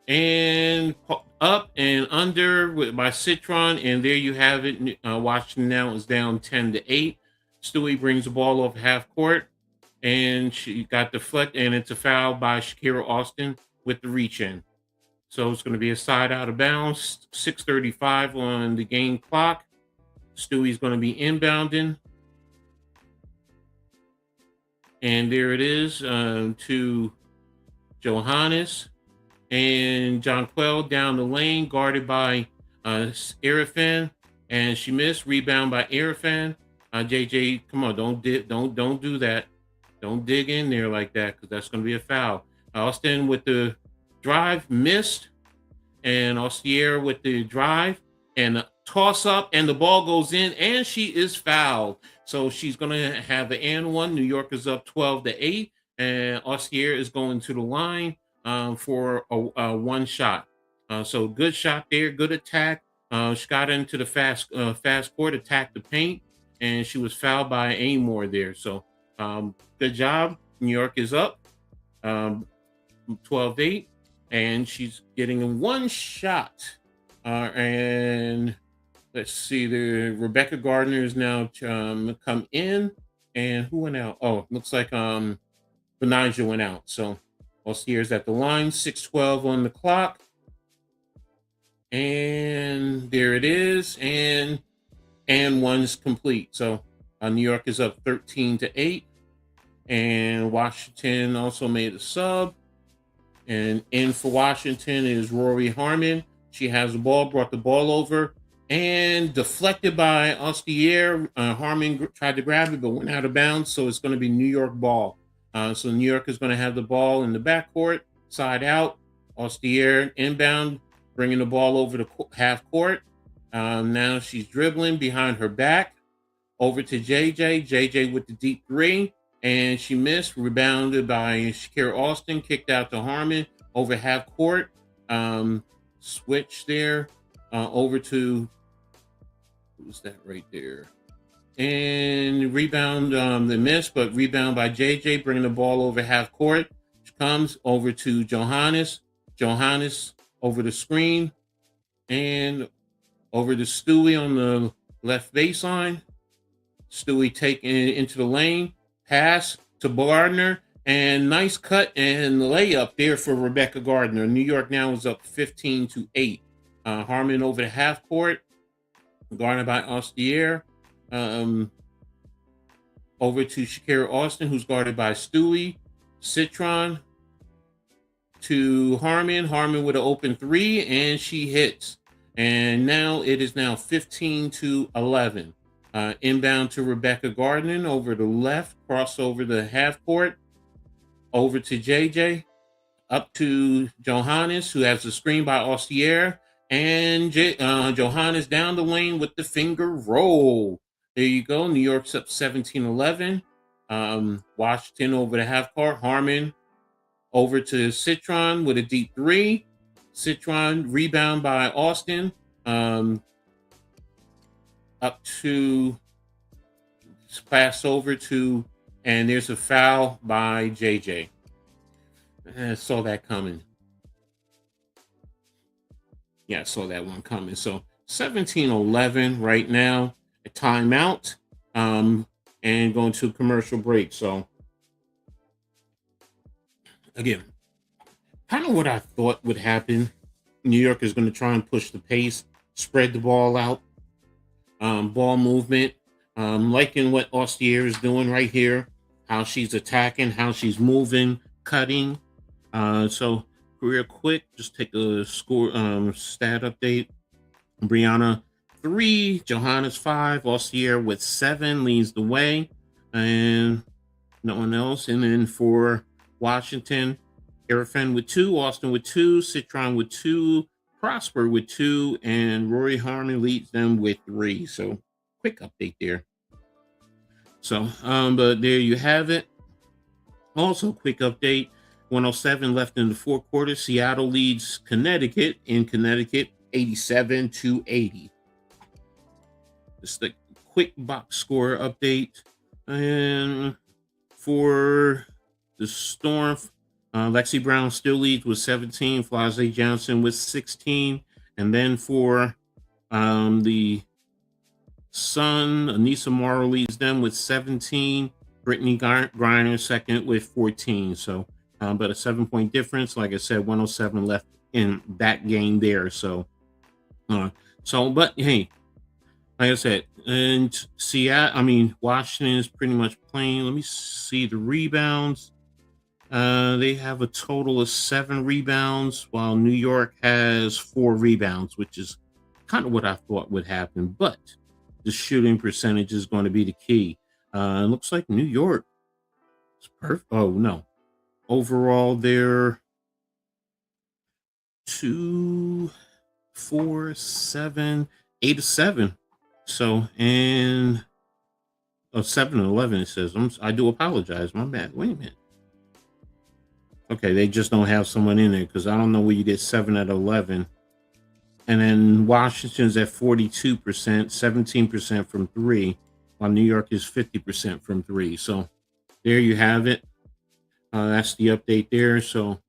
And up and under by Citron. And there you have it. Washington now is down 10-8. Stewie brings the ball off half court. And she got deflected. And it's a foul by Shakira Austin with the reach in. So it's going to be a side out of bounds. 6:35 on the game clock. Stewie's going to be inbounding. And there it is to Johannes. And Jonquel down the lane, guarded by Irifan. And she missed. Rebound by Irifan. JJ, come on, don't do that. Don't dig in there like that, because that's going to be a foul. Austin with the drive, missed. And Ostier with the drive. And the toss up, and the ball goes in, and she is fouled. So she's going to have the and one. New York is up 12-8. And Ostier is going to the line for a one shot. So good shot there, good attack. She got into the fast court, attacked the paint, and she was fouled by Amore there. So good job. New York is up 12-8, and she's getting one shot. And let's see, the Rebecca Gardner is now come in, and who went out? Oh, looks like Benaja went out. So Ostier's at the line, 6:12 on the clock. And there it is. And one's complete. So New York is up 13-8. And Washington also made a sub. And in for Washington is Rory Harmon. She has the ball, brought the ball over, and deflected by Ostier. Harmon tried to grab it, but went out of bounds. So it's going to be New York ball. So New York is going to have the ball in the backcourt, side out. Ostier inbound, bringing the ball over to half court. Now she's dribbling behind her back. Over to JJ. JJ with the deep three. And she missed. Rebounded by Shakira Austin. Kicked out to Harmon over half court. Switch there. Over to, who's that right there? And rebound, the miss, but rebound by JJ, bringing the ball over half court. Comes over to Johannes. Johannes over the screen and over to Stewie on the left baseline. Stewie taking it into the lane. Pass to Gardner. And nice cut and layup there for Rebecca Gardner. New York now is up 15-8. Harmon over the half court. Guarded by Ostier. Over to Shakira Austin, who's guarded by Stewie. Citron to Harmon. Harmon with an open three, and she hits. And now it is now 15-11. Inbound to Rebecca Gardner over the left, crossover the half court, over to JJ, up to Johannes, who has the screen by Ostier, and Johannes down the lane with the finger roll. There you go. New York's up 17-11. Washington over the half court. Harmon over to Citron with a deep three. Citron rebound by Austin. Up to pass over to, and there's a foul by JJ. I saw that coming. Yeah, I saw that one coming. So 17-11 right now. A timeout. And going to commercial break. So again, kind of what I thought would happen. New York is going to try and push the pace, spread the ball out, ball movement, liking what Ostier is doing right here, how she's attacking, how she's moving, cutting. So real quick, just take a score stat update. Brianna 3, Johannes 5, Ostier with 7 leads the way, and no one else. And then for Washington, Erifen with 2, Austin with 2, Citron with 2, Prosper with 2, and Rory Harmon leads them with 3. So quick update there. So, but there you have it. Also, quick update. 107 left in the fourth quarter. Seattle leads Connecticut in Connecticut 87-80. Just a quick box score update. And for the Storm, Lexi Brown still leads with 17, Flazé Johnson with 16. And then for the Sun, Anissa Morrow leads them with 17. Brittany Griner second with 14. So, but a 7-point difference. Like I said, 107 left in that game there. So, but hey, like I said, and Washington is pretty much playing. Let me see the rebounds. They have a total of 7 rebounds, while New York has 4 rebounds, which is kind of what I thought would happen. But the shooting percentage is going to be the key. It looks like New York is perfect. Oh, no. Overall, they're 2, 4, 7, 8-7. So, and 7-11, it says. I do apologize. My bad. Wait a minute. Okay, they just don't have someone in there because I don't know where you get 7 out of 11. And then Washington's at 42%, 17% from 3, while New York is 50% from 3. So there you have it. That's the update there. So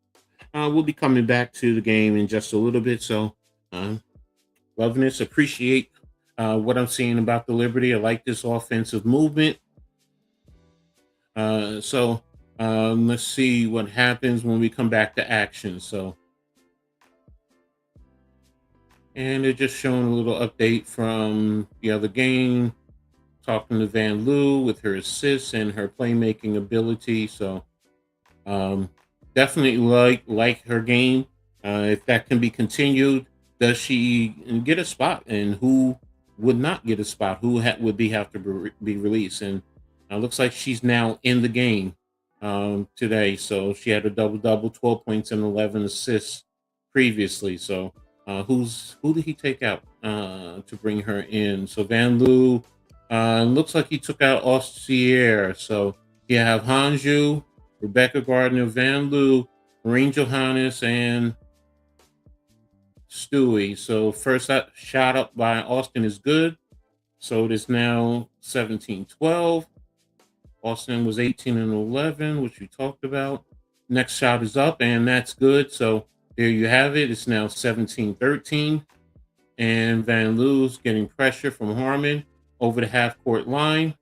we'll be coming back to the game in just a little bit. So loving this. Appreciate what I'm seeing about the Liberty. I like this offensive movement. So let's see what happens when we come back to action. So, and they're just showing a little update from the other game, talking to Van Loo with her assists and her playmaking ability. So, definitely like her game. If that can be continued, does she get a spot? And who would not get a spot? Who have to be released? And looks like she's now in the game today. So she had a double-double, 12 points and 11 assists previously. So who did he take out to bring her in? So Van Loo looks like he took out Ostier. So you have Hanju, Rebecca Gardner, Van Loo, Maureen Johannes, and Stewie. So first shot up by Austin is good. So it is now 17-12. Austin was 18-11, which we talked about. Next shot is up, and that's good. So there you have it. It's now 17-13. And Van Loo's getting pressure from Harmon over the half court line.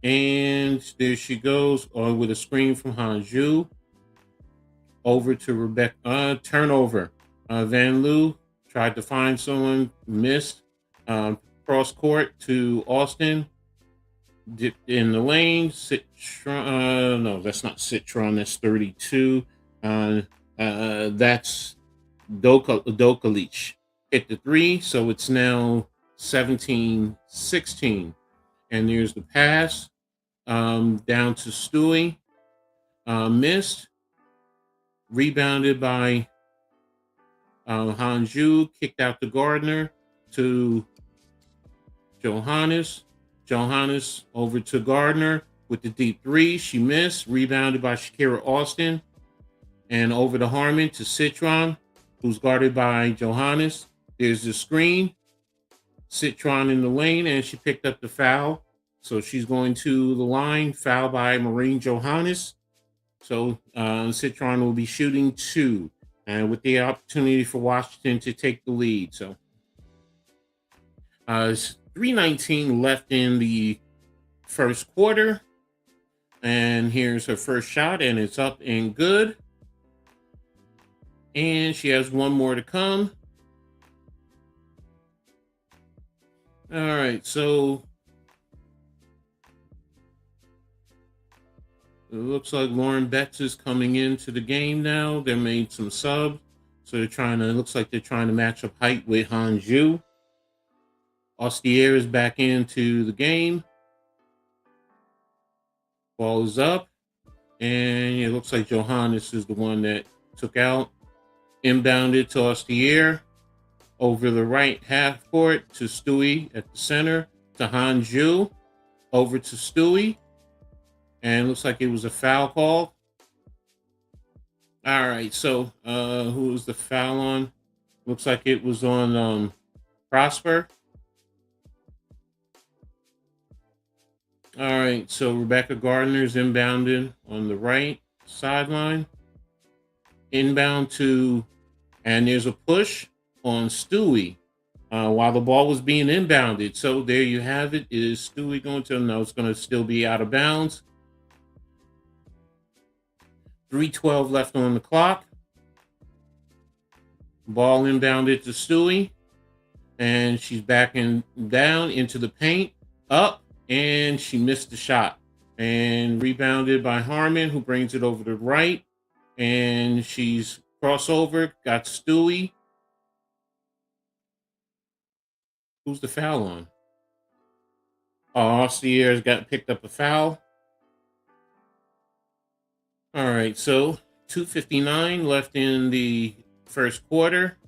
And there she goes with a screen from Hanju over to Rebecca. Turnover. Van Loo tried to find someone, missed. Cross court to Austin. Dipped in the lane. Citron. No, that's not Citron. That's 32. That's Dokalic. Hit the three. So it's now 17-16. And there's the pass down to Stewie. Missed. Rebounded by Hanju. Kicked out to Gardner to Johannes. Johannes over to Gardner with the deep three. She missed. Rebounded by Shakira Austin. And over to Harmon to Citron, who's guarded by Johannes. There's the screen. Citron in the lane, and she picked up the foul. So she's going to the line. Foul by Maureen Johannes. So Citron will be shooting 2. And with the opportunity for Washington to take the lead. So 3:19 left in the first quarter. And here's her first shot, and it's up and good. And she has one more to come. All right, so it looks like Lauren Betts is coming into the game now. They made some subs. So it looks like they're trying to match up height with Hanju. Ostier is back into the game. Ball is up. And it looks like Johannes is the one that took out. Inbounded to Ostier. Over the right half court to Stewie at the center. To Hanju. Over to Stewie. And looks like it was a foul call. All right, so who was the foul on? Looks like it was on Prosper. All right, so Rebecca Gardner's inbounded on the right sideline. Inbound to, and there's a push on Stewie while the ball was being inbounded. So there you have it. Is Stewie going to? No, it's going to still be out of bounds. 3:12 left on the clock. Ball inbounded to Stewie. And she's backing down into the paint. Up. And she missed the shot. And rebounded by Harmon, who brings it over to the right. And she's crossover. Got Stewie. Who's the foul on? Ostier's got picked up a foul. All right, so 2:59 left in the first quarter.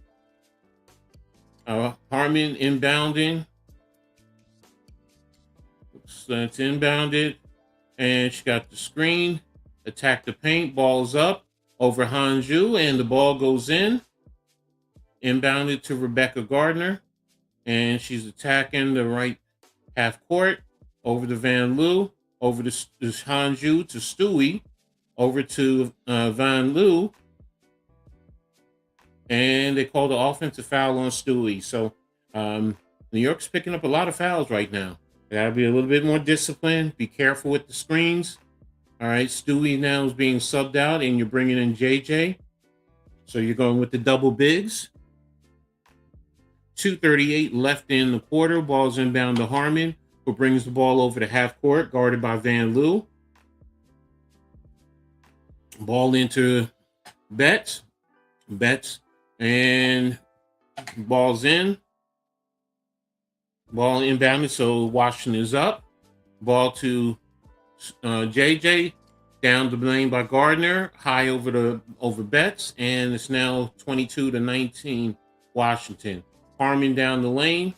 Harmon inbounding. So it's inbounded. And she got the screen. Attack the paint. Ball's up over Hanju. And the ball goes in. Inbounded to Rebecca Gardner. And she's attacking the right half court. Over to Van Loo. Over to Hanju to Stewie. Over to Van Loo. And they called the offensive foul on Stewie. So New York's picking up a lot of fouls right now. They got to be a little bit more disciplined. Be careful with the screens. All right, Stewie now is being subbed out, and you're bringing in JJ. So you're going with the double bigs. 2:38 left in the quarter. Ball's inbound to Harmon, who brings the ball over to half court, guarded by Van Loo. Ball into Betts. And ball's in. Ball inbounded, so Washington is up. Ball to JJ. Down the lane by Gardner. High over Betts. And it's now 22-19 Washington. Harmon down the lane.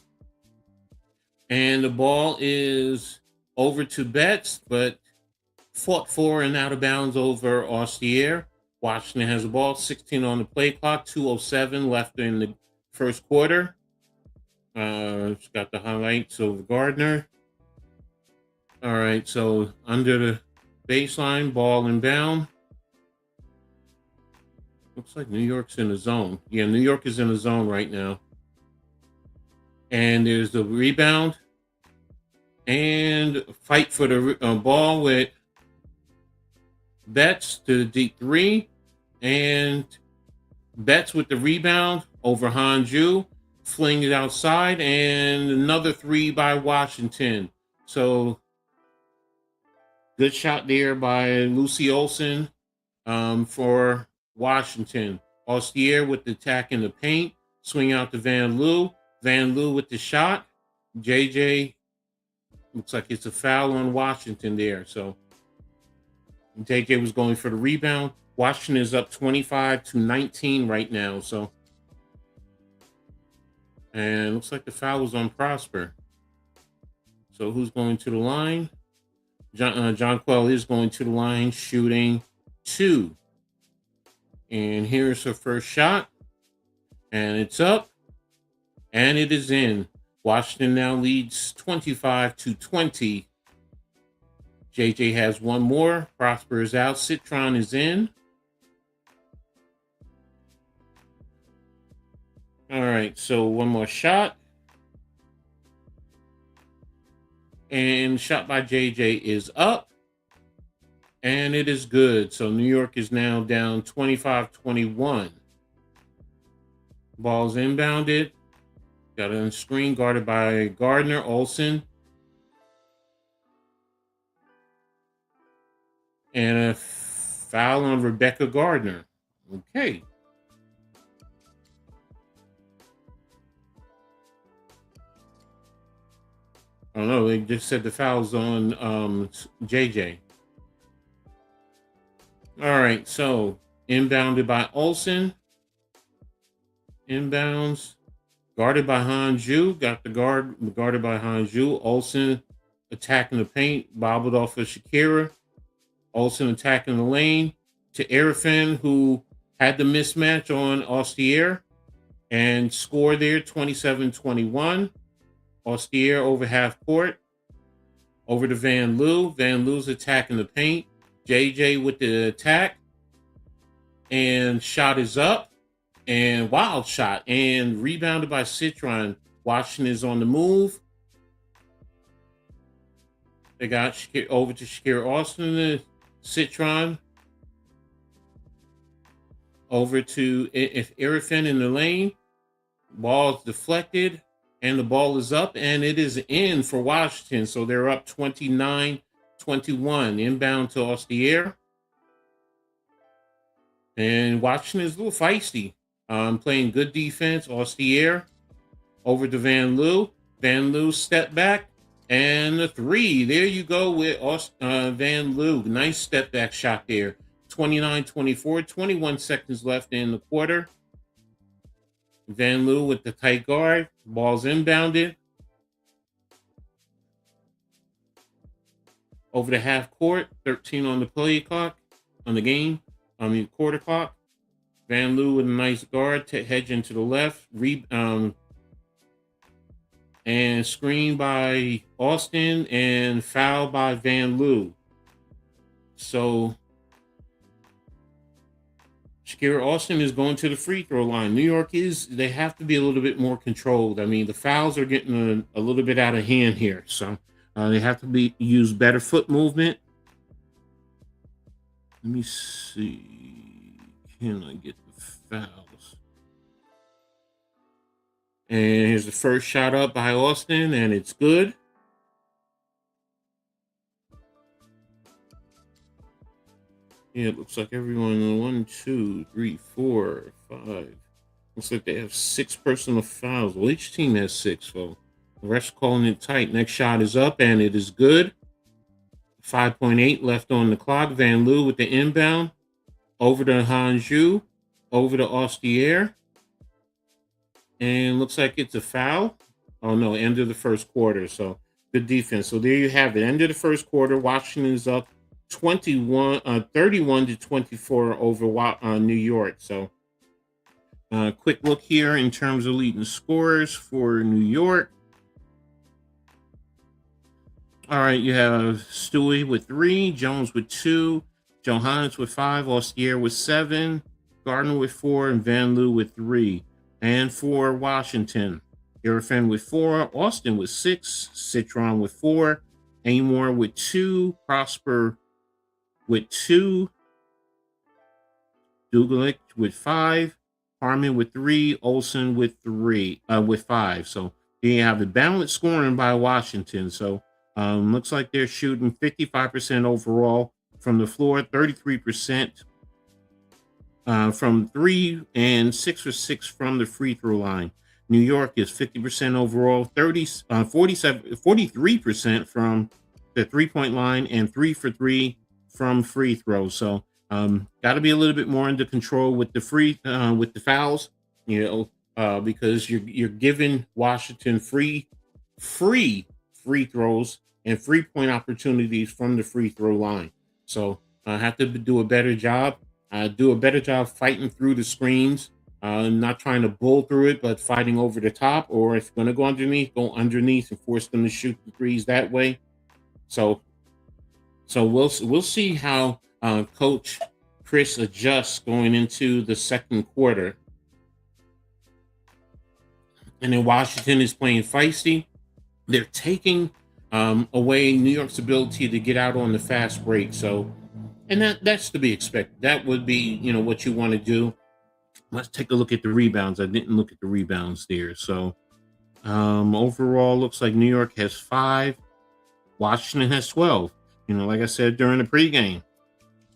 And the ball is over to Betts, but fought for and out of bounds over Ostier. Washington has the ball. 16 on the play clock. 2:07 left in the first quarter. It's got the highlights of Gardner. All right, so under the baseline, ball inbound. Looks like New York's in the zone. Yeah, New York is in the zone right now. And there's the rebound. And fight for the ball with Betts to the deep three. And Betts with the rebound over Hanju. Fling it outside. And another three by Washington. So good shot there by Lucy Olson for Washington. Austier with the attack in the paint. Swing out to Van Loo. Van Loo with the shot. JJ, looks like it's a foul on Washington there. So JJ was going for the rebound. Washington is up 25-19 right now. So, and looks like the foul was on Prosper. So who's going to the line? Jonquel is going to the line, shooting 2. And here's her first shot. And it's up. And it is in. Washington now leads 25-20. JJ has one more. Prosper is out. Citron is in. All right, so one more shot. And shot by JJ is up. And it is good. So New York is now down 25-21. Ball's inbounded. Got it on screen, guarded by Gardner, Olsen. And a foul on Rebecca Gardner. Okay. I don't know. They just said the foul's on JJ. All right. So inbounded by Olsen. Inbounds. Guarded by Hanju. Got the guarded by Hanju. Olsen attacking the paint. Bobbled off of Shakira. Olsen attacking the lane to Arifin, who had the mismatch on Austier and scored there 27-21. Austier over half court. Over to Van Loo. Van Loo's attacking the paint. JJ with the attack. And shot is up. And wild shot. And rebounded by Citron. Washington is on the move. They got over to Shakira Austin. Citron. Over to Arifin in the lane. Ball's deflected. And the ball is up. And it is in for Washington. So they're up 29-21. Inbound to Austier. And Washington is a little feisty. Playing good defense. Austier over to Van Loo. Van Loo step back. And the three. There you go with Van Loo. Nice step back shot there. 29-24. 21 seconds left in the quarter. Van Loo with the tight guard. Ball's inbounded. Over the half court. 13 on the play clock. On the game. Quarter clock. Van Loo with a nice guard to hedge into the left. And screen by Austin and foul by Van Loo. So Shakira Austin is going to the free throw line. New York they have to be a little bit more controlled. I mean, the fouls are getting a little bit out of hand here. So they have to use better foot movement. Let me see. Can I get the fouls? And here's the first shot up by Austin, and it's good. Yeah, it looks like everyone 1, 2, 3, 4, 5. Looks like they have 6 personal fouls. Well, each team has 6, so the rest calling it tight. Next shot is up, and it is good. 5.8 left on the clock. Van Loo with the inbound. Over to Hanju. Over to Austier. And looks like it's a foul. Oh, no, end of the first quarter. So good defense. So there you have it. End of the first quarter. Washington is up 31-24 over New York. So Quick look here in terms of leading scorers for New York. All right, you have Stewie with 3, Jones with 2, Johannes with 5, Ostier with 7, Gardner with 4, and Van Loo with 3. And for Washington, Irfan with 4, Austin with 6, Citron with 4, Amor with 2, Prosper with 2, Dugalik with 5, Harmon with 3, Olsen with 5. So you have the balanced scoring by Washington. So looks like they're shooting 55% overall from the floor, 33% from 3, and 6 for 6 from the free throw line. New York is 50% overall, 43% from the 3-point line, and 3 for 3 from free throws. So got to be a little bit more under control with the fouls, because you're giving Washington free free throws and 3-point opportunities from the free throw line. So I have to do a better job. Do a better job fighting through the screens, not trying to bull through it, but fighting over the top. Or if you're going to go underneath and force them to shoot the threes that way. So we'll see how Coach Chris adjusts going into the second quarter. And then Washington is playing feisty. They're taking away New York's ability to get out on the fast break. So, and that's to be expected. That would be, what you want to do. Let's take a look at the rebounds. I didn't look at the rebounds there. So overall, looks like New York has 5. Washington has 12. Like I said during the pregame,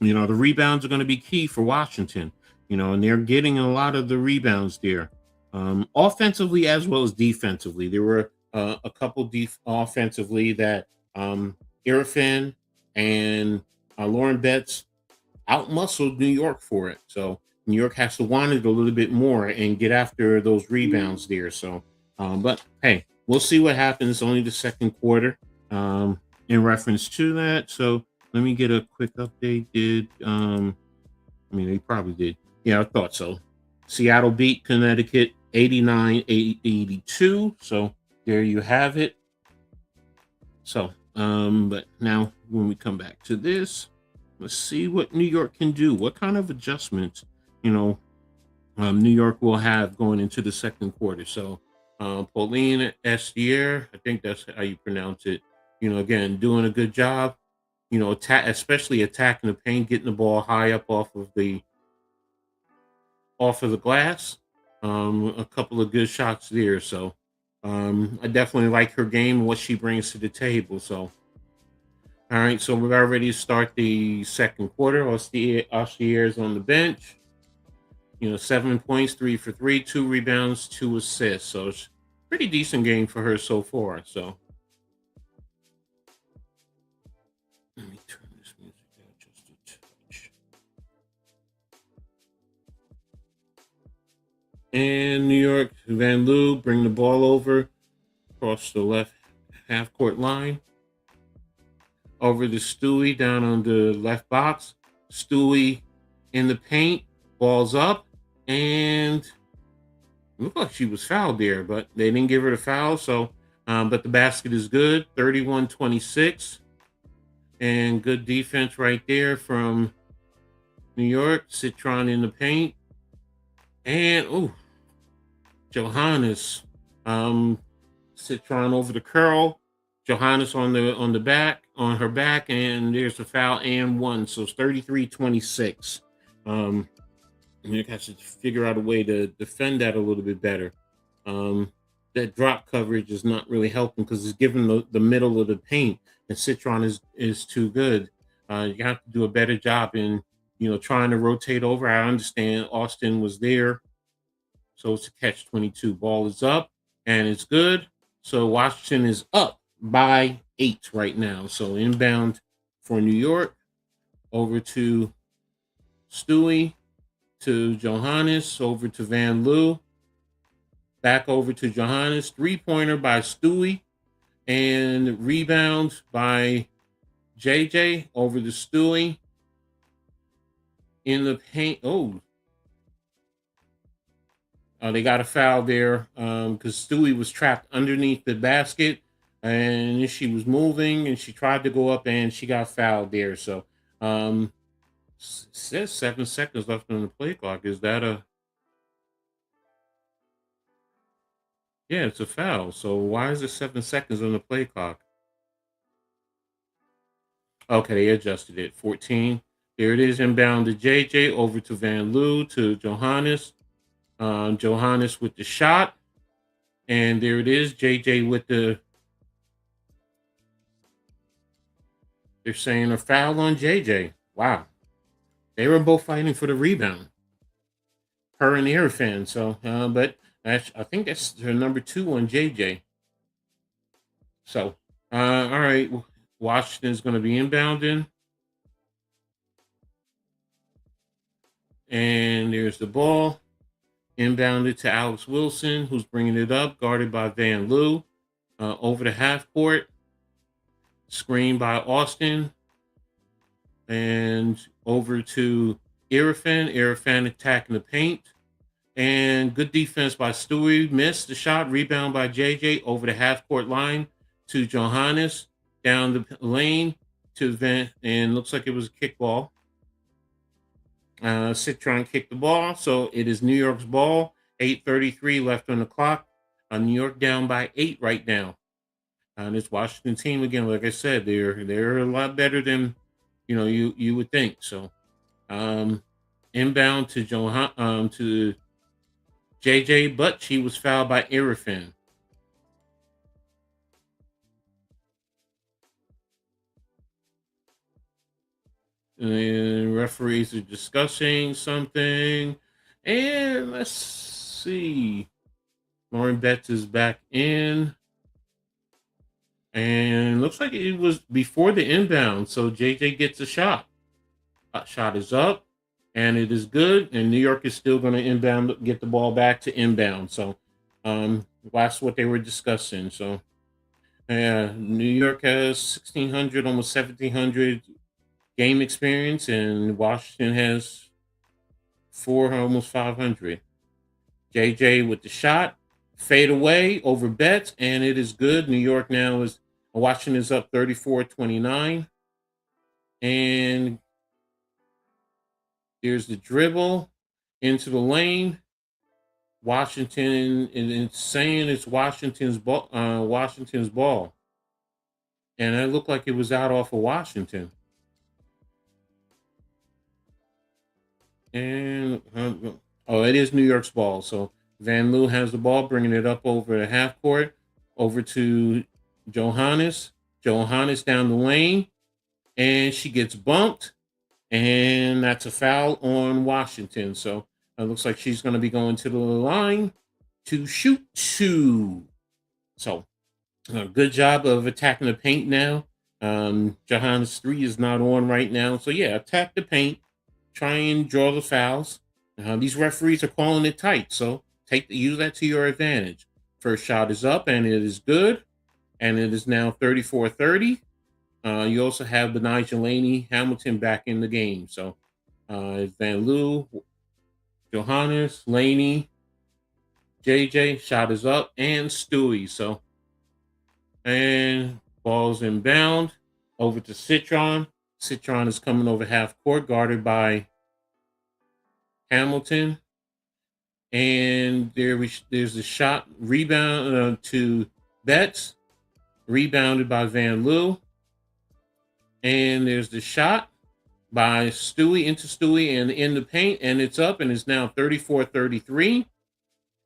the rebounds are going to be key for Washington, and they're getting a lot of the rebounds there, offensively as well as defensively. There were a couple offensively that Irfan and Lauren Betts outmuscled New York for it. So New York has to want it a little bit more and get after those rebounds there. So, but hey, we'll see what happens. Only the second quarter in reference to that. So let me get a quick update. They probably did. Yeah, I thought so. Seattle beat Connecticut 89-82. So there you have it. So, but now when we come back to this, let's see what New York can do. What kind of adjustments, New York will have going into the second quarter. So, Pauline Estier, I think that's how you pronounce it. Again, doing a good job. Especially attacking the paint, getting the ball high up off of the glass. A couple of good shots there. So, I definitely like her game and what she brings to the table. So, all right, so we're about ready to start the second quarter. Ostier is on the bench. 7 points, 3 for 3, 2 rebounds, 2 assists. So it's pretty decent game for her so far. So let me turn this music down just a touch. And New York, Van Loo bring the ball over across the left half court line. Over to Stewie down on the left box. Stewie in the paint, balls up, and it looked like she was fouled there, but they didn't give her the foul. So, but the basket is good, 31-26, and good defense right there from New York. Citron in the paint, and Johannes, Citron over the curl. Johannes on her back, and there's a foul and 1. So it's 33-26. You have to figure out a way to defend that a little bit better. That drop coverage is not really helping because it's giving the middle of the paint, and Citron is too good. You have to do a better job in trying to rotate over. I understand Austin was there, so it's a catch-22. Ball is up, and it's good. So Washington is up by 8 right now. So inbound for New York, over to Stewie, to Johannes, over to Van Loo, back over to Johannes, 3-pointer by Stewie, and rebound by JJ, over to Stewie, in the paint. They got a foul there because Stewie was trapped underneath the basket, and she was moving, and she tried to go up, and she got fouled there. So um, says 7 seconds left on the play clock. Is that a Yeah, it's a foul. So why is it 7 seconds on the play clock? Okay, they adjusted it. 14. There it is, inbound to JJ, over to Van Loo, to Johannes. Johannes with the shot. And there it is, JJ with they're saying a foul on JJ. Wow. They were both fighting for the rebound, her and Irfan. So, but I think that's her number two on JJ. So, all right. Washington's going to be inbounding. And there's the ball. Inbounded to Alex Wilson, who's bringing it up, guarded by Van Loo. Over the half court, screen by Austin, and over to Irfan. Irfan attacking the paint, and good defense by Stewie. Missed the shot. Rebound by JJ over the half court line to Johannes, down the lane to Van, and looks like it was a kickball. Citron kicked the ball, so it is New York's ball. 8:33 left on the clock. New York down by 8 right now. This Washington team, again, like I said, they're a lot better than you would think. So inbound to to JJ, but she was fouled by Irfan. And referees are discussing something. And let's see. Lauren Betts is back in. And looks like it was before the inbound. So JJ gets a shot. Shot is up. And it is good. And New York is still going to inbound, get the ball back to inbound. So that's what they were discussing. So New York has 1,600, almost 1,700 game experience, and Washington has almost 500. JJ with the shot, fade away over Betts, and it is good. New York now is Washington is up 34-29, and there's the dribble into the lane. Washington, and it's saying it's Washington's ball. Washington's ball, and it looked like it was out off of Washington. And it is New York's ball. So Van Loo has the ball, bringing it up over the half court, over to Johannes. Johannes down the lane, and she gets bumped, and that's a foul on Washington. So it looks like she's going to be going to the line to shoot two. So good job of attacking the paint now. Johannes' three is not on right now. So yeah, attack the paint. Try and draw the fouls. These referees are calling it tight, so use that to your advantage. First shot is up, and it is good, and it is now 34-30. You also have Benijah Laney Hamilton back in the game. So Van Loo, Johannes, Laney, JJ, shot is up, and Stewie. So, and ball's inbound over to Citron. Citron is coming over half court, guarded by Hamilton. And there's a shot rebound to Betts, rebounded by Van Loo. And there's the shot by Stewie into Stewie and in the paint, and it's up, and it's now 34-33.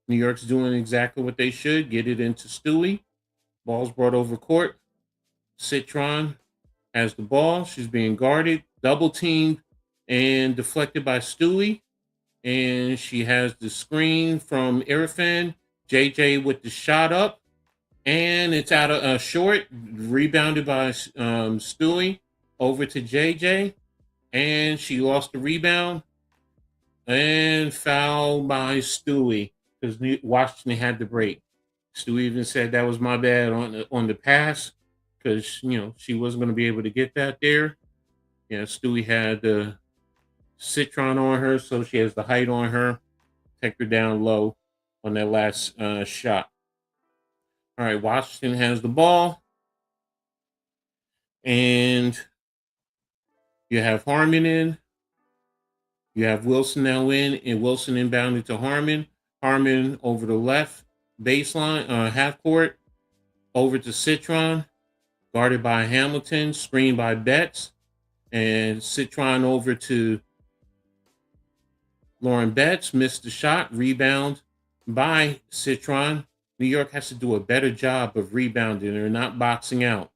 New York's doing exactly what they should, get it into Stewie. Ball's brought over court. Citron has the ball. She's being guarded, double teamed, and deflected by Stewie. And she has the screen from Irfan. JJ with the shot up, and it's out of short, rebounded by Stewie over to JJ, and she lost the rebound, and fouled by Stewie because Washington had the break. Stewie even said that was my bad on the pass because she wasn't going to be able to get that there. Yeah, Stewie had the Citron on her, so she has the height on her, take her down low. on that last shot. All right, Washington has the ball, and you have Harmon in. You have Wilson now in, and Wilson inbounded to Harmon. Harmon over the left baseline, half court, over to Citron, guarded by Hamilton, screened by Betts, and Citron over to Lauren Betts, missed the shot, rebound by Citron. New York has to do a better job of rebounding. They're not boxing out.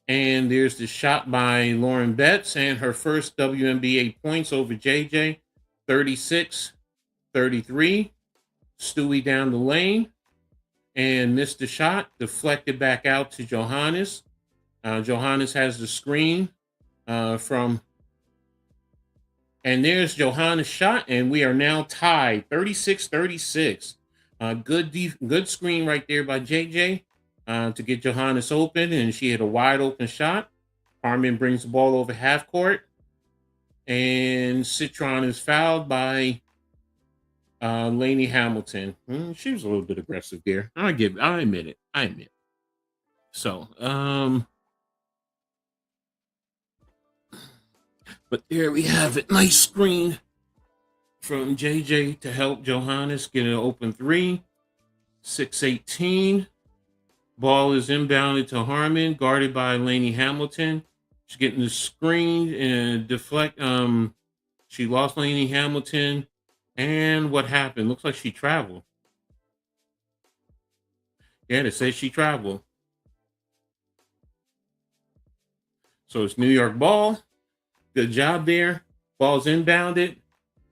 And there's the shot by Lauren Betts and her first WNBA points over JJ, 36-33. Stewie down the lane and missed the shot, deflected back out to Johannes. Johannes has the screen from, and there's Johannes' shot, and we are now tied, 36-36. Good screen right there by JJ. To get Johannes open, and she had a wide open shot. Harmon brings the ball over half court, and Citron is fouled by Lainey Hamilton. She was a little bit aggressive there. I admit it. So, but there we have it. Nice screen from JJ to help Johannes get an open three. 6:18. Ball is inbounded to Harmon, guarded by Lainey Hamilton. She's getting the screen and deflect. She lost Lainey Hamilton. And what happened? Looks like she traveled. Yeah, it says she traveled. So it's New York ball. Good job there. Ball's inbounded.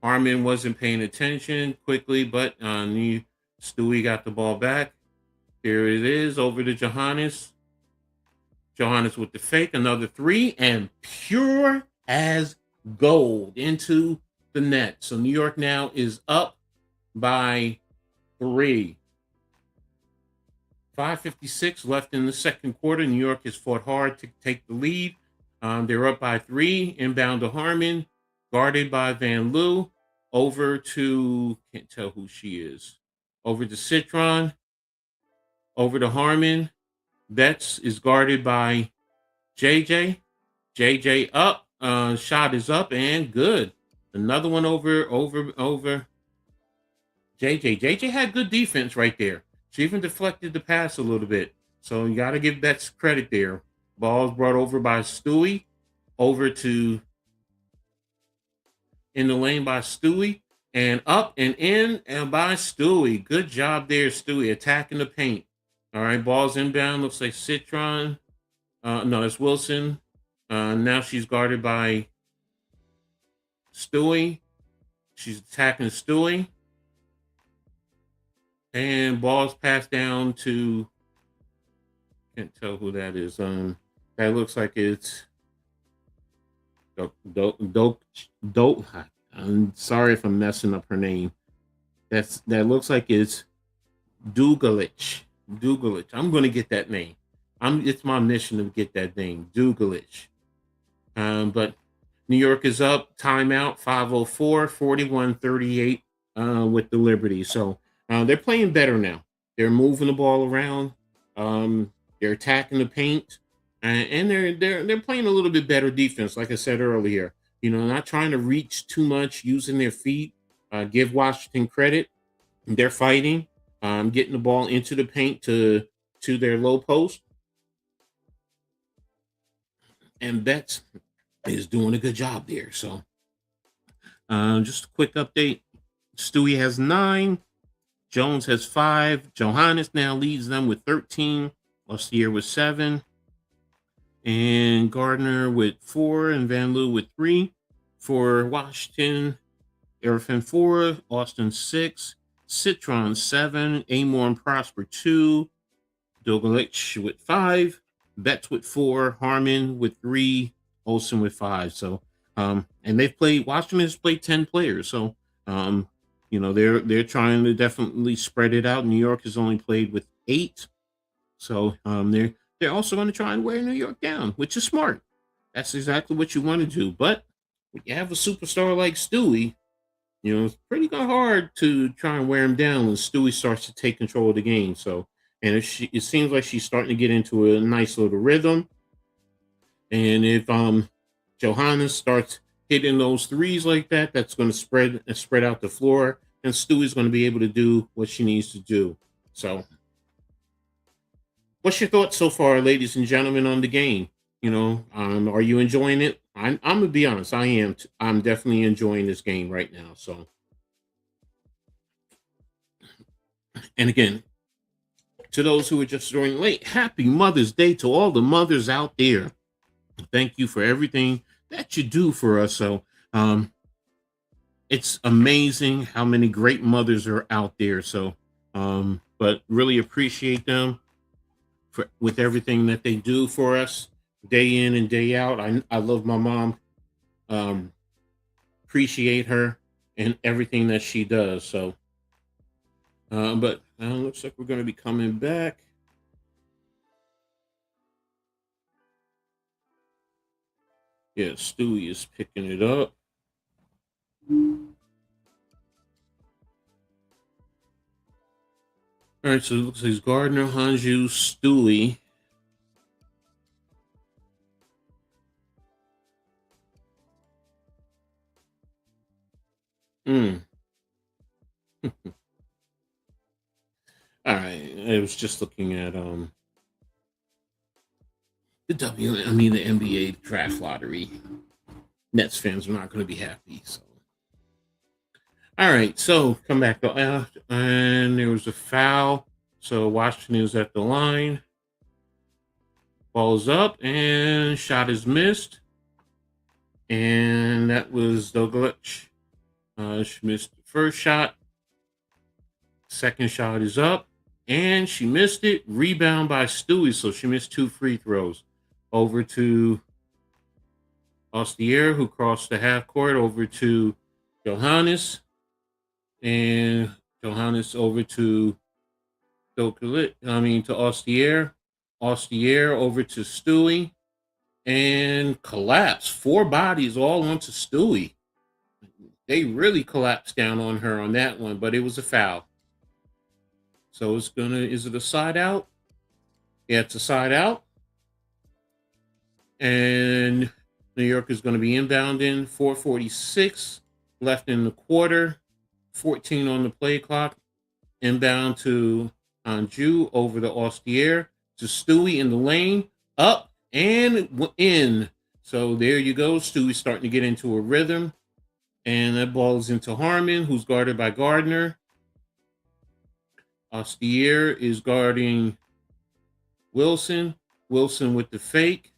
Harmon wasn't paying attention quickly, but Stewie got the ball back. Here it is, over to Johannes. Johannes with the fake, another three, and pure as gold into the net. So New York now is up by 3. 5:56 left in the second quarter. New York has fought hard to take the lead. They're up by 3. Inbound to Harmon, guarded by Van Loo. Over to, can't tell who she is. Over to Citron. Over to Harmon. Betts is guarded by JJ. JJ up. Shot is up and good. Another one over JJ. JJ had good defense right there. She even deflected the pass a little bit. So you got to give Betts credit there. Ball's brought over by Stewie. Over to in the lane by Stewie. And up and in and by Stewie. Good job there, Stewie, attacking the paint. All right, ball's inbound. Looks like Citron. No, it's Wilson. Now she's guarded by Stewie. She's attacking Stewie. And ball's passed down to, can't tell who that is. That looks like it's Dope. I'm sorry if I'm messing up her name. That looks like it's Dugalich. I'm going to get that name. It's my mission to get that name, Dugalich. But New York is up. Timeout. 5:04, 41-38 with the Liberty. So they're playing better now. They're moving the ball around. They're attacking the paint, and they're playing a little bit better defense. Like I said earlier, not trying to reach too much, using their feet. Give Washington credit. They're fighting. Getting the ball into the paint to their low post. And Betts is doing a good job there. So just a quick update. Stewie has 9. Jones has 5. Johannes now leads them with 13. Lustier with 7. And Gardner with 4. And Van Loo with 3. For Washington, Erfin 4. Austin 6. Citron 7, Amor and Prosper 2, Dogalich with 5, Betts with 4, Harmon with 3, Olsen with 5. So, and Washington has played 10 players. So, they're trying to definitely spread it out. New York has only played with 8. So, they're also going to try and wear New York down, which is smart. That's exactly what you want to do. But when you have a superstar like Stewie, It's pretty hard to try and wear him down when Stewie starts to take control of the game. So, and if it seems like she's starting to get into a nice little rhythm. And if Johannes starts hitting those threes like that, that's going to spread out the floor, and Stewie's going to be able to do what she needs to do. So, what's your thoughts so far, ladies and gentlemen, on the game? Are you enjoying it? I'm gonna be honest. I am. I'm definitely enjoying this game right now. So, and again, to those who are just joining late, happy Mother's Day to all the mothers out there. Thank you for everything that you do for us. So, um, it's amazing how many great mothers are out there. So, but really appreciate them for with everything that they do for us day in and day out. I love my mom. Um, Appreciate her and everything that she does. So, but looks like we're going to be coming back. Yeah, Stewie is picking it up. All right, so it looks like it's Gardner, Hanju, Stewie. Mm. All right, I was just looking at the NBA draft lottery. Nets fans are not going to be happy. So, all right, so come back and there was a foul. So Washington is at the line. Ball's up and shot is missed. And that was the glitch. She missed the first shot. Second shot is up. And she missed it. Rebound by Stewie. So she missed 2 free throws. Over to Ostier, who crossed the half court over to Johannes. And Johannes over to Ostier. Ostier over to Stewie. And collapse. 4 bodies all onto Stewie. They really collapsed down on her on that one, but it was a foul. So is it a side out? Yeah, it's a side out. And New York is going to be inbounding. 4:46 left in the quarter. 14 on the play clock. Inbound to Anju over the Ostier to Stewie in the lane. Up and in. So there you go. Stewie's starting to get into a rhythm. And that ball is into Harmon, who's guarded by Gardner. Ostier is guarding Wilson. Wilson with the fake.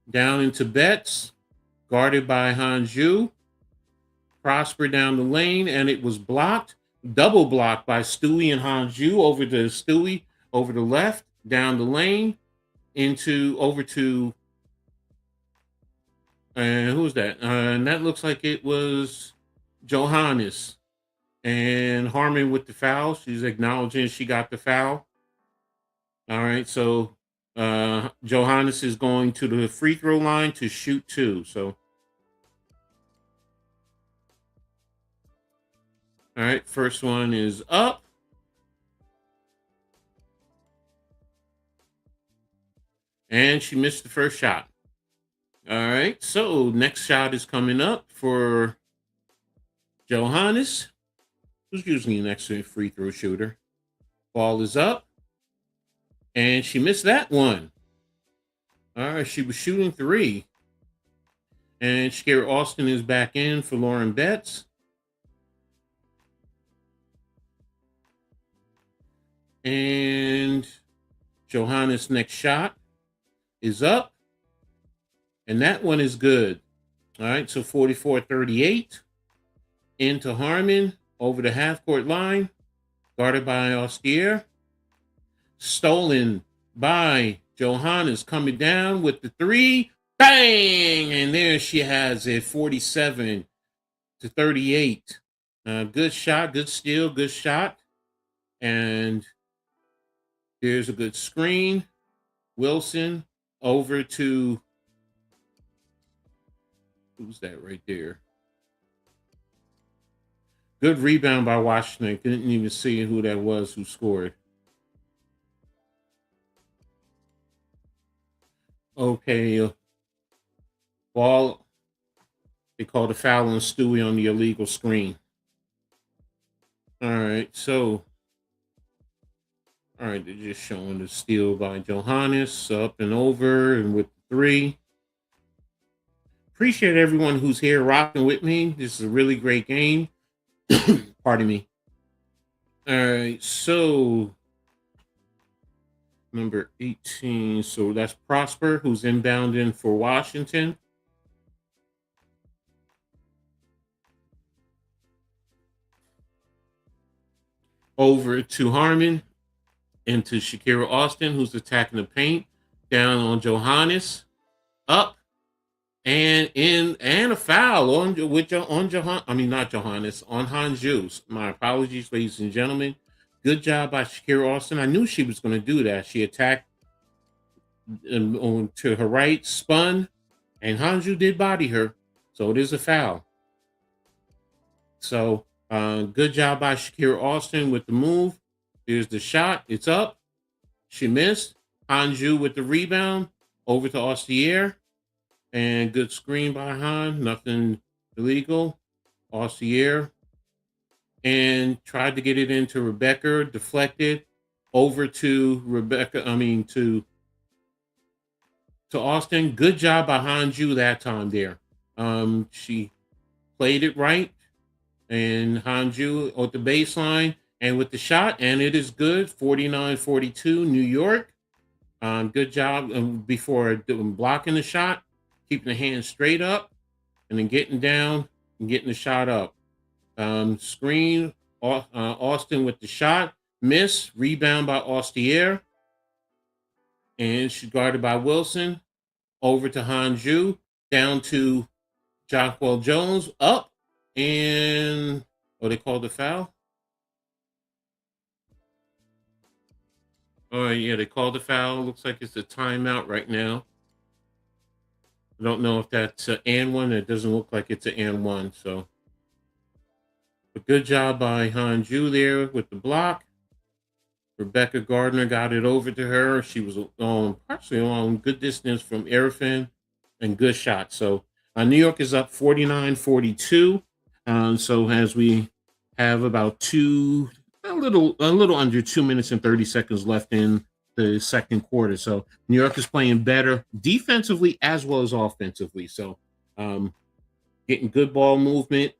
Down into Betts, guarded by Hanju. Prosper down the lane, and it was blocked. Double blocked by Stewie and Hanju over to Stewie, over the left, down the lane, over to and who was that? And that looks like it was Johannes. And Harmon with the foul. She's acknowledging she got the foul. All right, so Johannes is going to the free throw line to shoot 2. So, all right, first one is up. And she missed the first shot. All right, so next shot is coming up for Johannes, who's usually an excellent free throw shooter. Ball is up. And she missed that one. All right, she was shooting 3. And Shakira Austin is back in for Lauren Betts. And Johannes' next shot is up. And that one is good. All right, so 44-38. Into Harmon, over the half-court line. Guarded by Ostier. Stolen by Johannes, coming down with the 3. Bang! And there she has it, 47-38. Good shot, good steal, good shot. And here's a good screen. Wilson over to, who's that right there? Good rebound by Washington. Couldn't even see who that was who scored. Okay, ball. They called a foul on Stewie on the illegal screen. All right, so all right, they're just showing the steal by Johannes up and over and with three. Appreciate everyone who's here rocking with me. This is a really great game. Pardon me. All right, so number 18. So that's Prosper, who's inbounding for Washington. Over to Harmon and to Shakira Austin, who's attacking the paint. Down on Johannes. Up and in and a foul on Johan. I mean not Johannes, on Hanju. My apologies, ladies and gentlemen. Good job by Shakira Austin. I knew she was going to do that. She attacked on to her right, spun, and Hanju did body her. So it is a foul. So good job by Shakira Austin with the move. Here's the shot. It's up. She missed. Hanju with the rebound. Over to Ostier. And good screen by Han. Nothing illegal. Ostier. And tried to get it into Rebecca. Deflected. Over to Rebecca. To Austin. Good job by Hanju that time there. She played it right. And Hanju at the baseline and with the shot. And it is good. 49-42 New York. Good job before blocking the shot, keeping the hands straight up, and then getting down and getting the shot up. Screen, Austin with the shot, miss, rebound by Ostier, and she's guarded by Wilson. Over to Hanju, down to Jonquel Jones, up, and they called the foul? Oh, yeah, they called the foul. Looks like it's a timeout right now. I don't know if that's an and one. It doesn't look like it's an and one. So, a good job by Hanju there with the block. Rebecca Gardner got it over to her. She was partially on good distance from Arifin and good shot. So, New York is up 49-42. So, as we have about a little under 2 minutes and 30 seconds left in the second quarter. So New York is playing better defensively as well as offensively. So getting good ball movement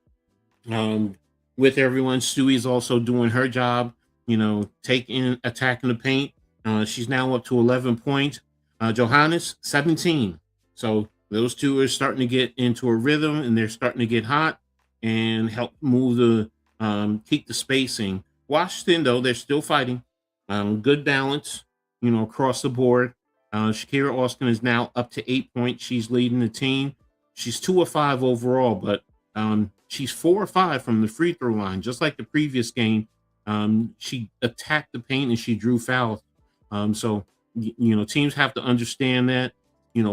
with everyone. Stewie's also doing her job, attacking the paint. She's now up to 11 points. Johannes, 17. So those two are starting to get into a rhythm and they're starting to get hot and help move keep the spacing. Washington, though, they're still fighting. Good balance, across the board. Shakira Austin is now up to 8 points. She's leading the team. She's 2 of 5 overall, but she's 4 or 5 from the free throw line. Just like the previous game, she attacked the paint and she drew fouls. So teams have to understand that.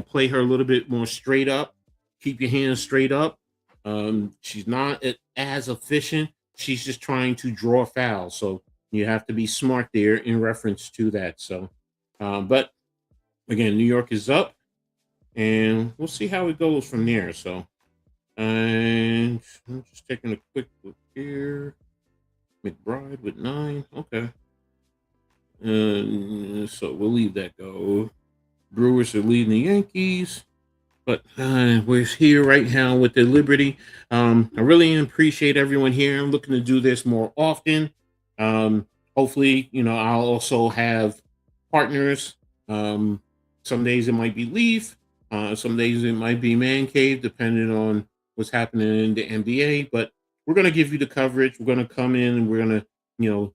Play her a little bit more straight up. Keep your hands straight up. She's not as efficient. She's just trying to draw fouls. So you have to be smart there in reference to that. So, but again, New York is up and we'll see how it goes from there. So, and I'm just taking a quick look here. McBride with 9. Okay. So we'll leave that go. Brewers are leading the Yankees. But we're here right now with the Liberty. I really appreciate everyone here. I'm looking to do this more often. Hopefully, I'll also have partners. Some days it might be Leaf. Some days it might be Man Cave, depending on what's happening in the NBA. But we're going to give you the coverage. We're going to come in and we're going to,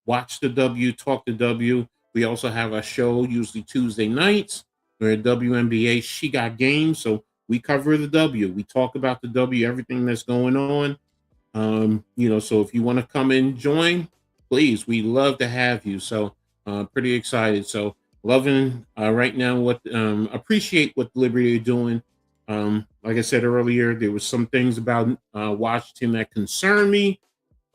watch the W, talk the W. We also have a show usually Tuesday nights. We're at WNBA. She got games, so we cover the W. We talk about the W, everything that's going on. So if you want to come and join, please, we love to have you. So pretty excited. So loving right now appreciate what Liberty are doing. Like I said earlier, there was some things about Washington that concern me.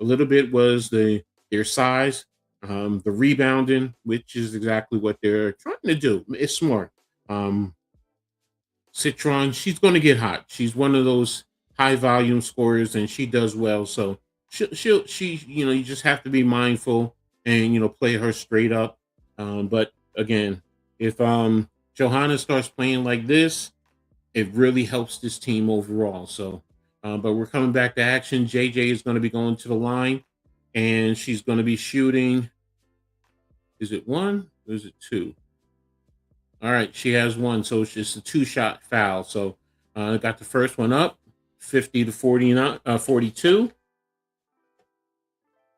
A little bit was their size, the rebounding, which is exactly what they're trying to do. It's smart. Um, Citron, she's going to get hot. She's one of those high volume scorers, and she does well. So you just have to be mindful and play her straight up. But again, if Johanna starts playing like this, it really helps this team overall. So, but we're coming back to action. JJ is going to be going to the line, and she's going to be shooting. Is it one or is it two? All right, she has one, so it's just a two-shot foul. So I got the first one up, 50 to 49, 42,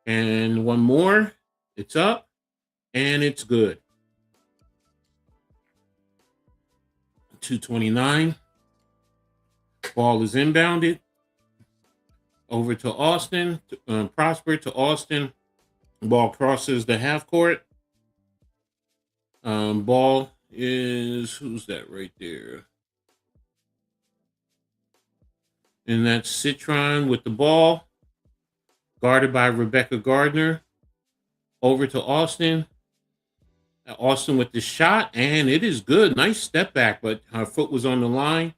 and one more. It's up, and it's good. 229. Ball is inbounded over to Austin. Prosper to Austin. Ball crosses the half court. Ball is, who's that right there? And that's Citron with the ball, guarded by Rebecca Gardner. Over to Austin. Austin with the shot, and it is good. Nice step back, but her foot was on the line.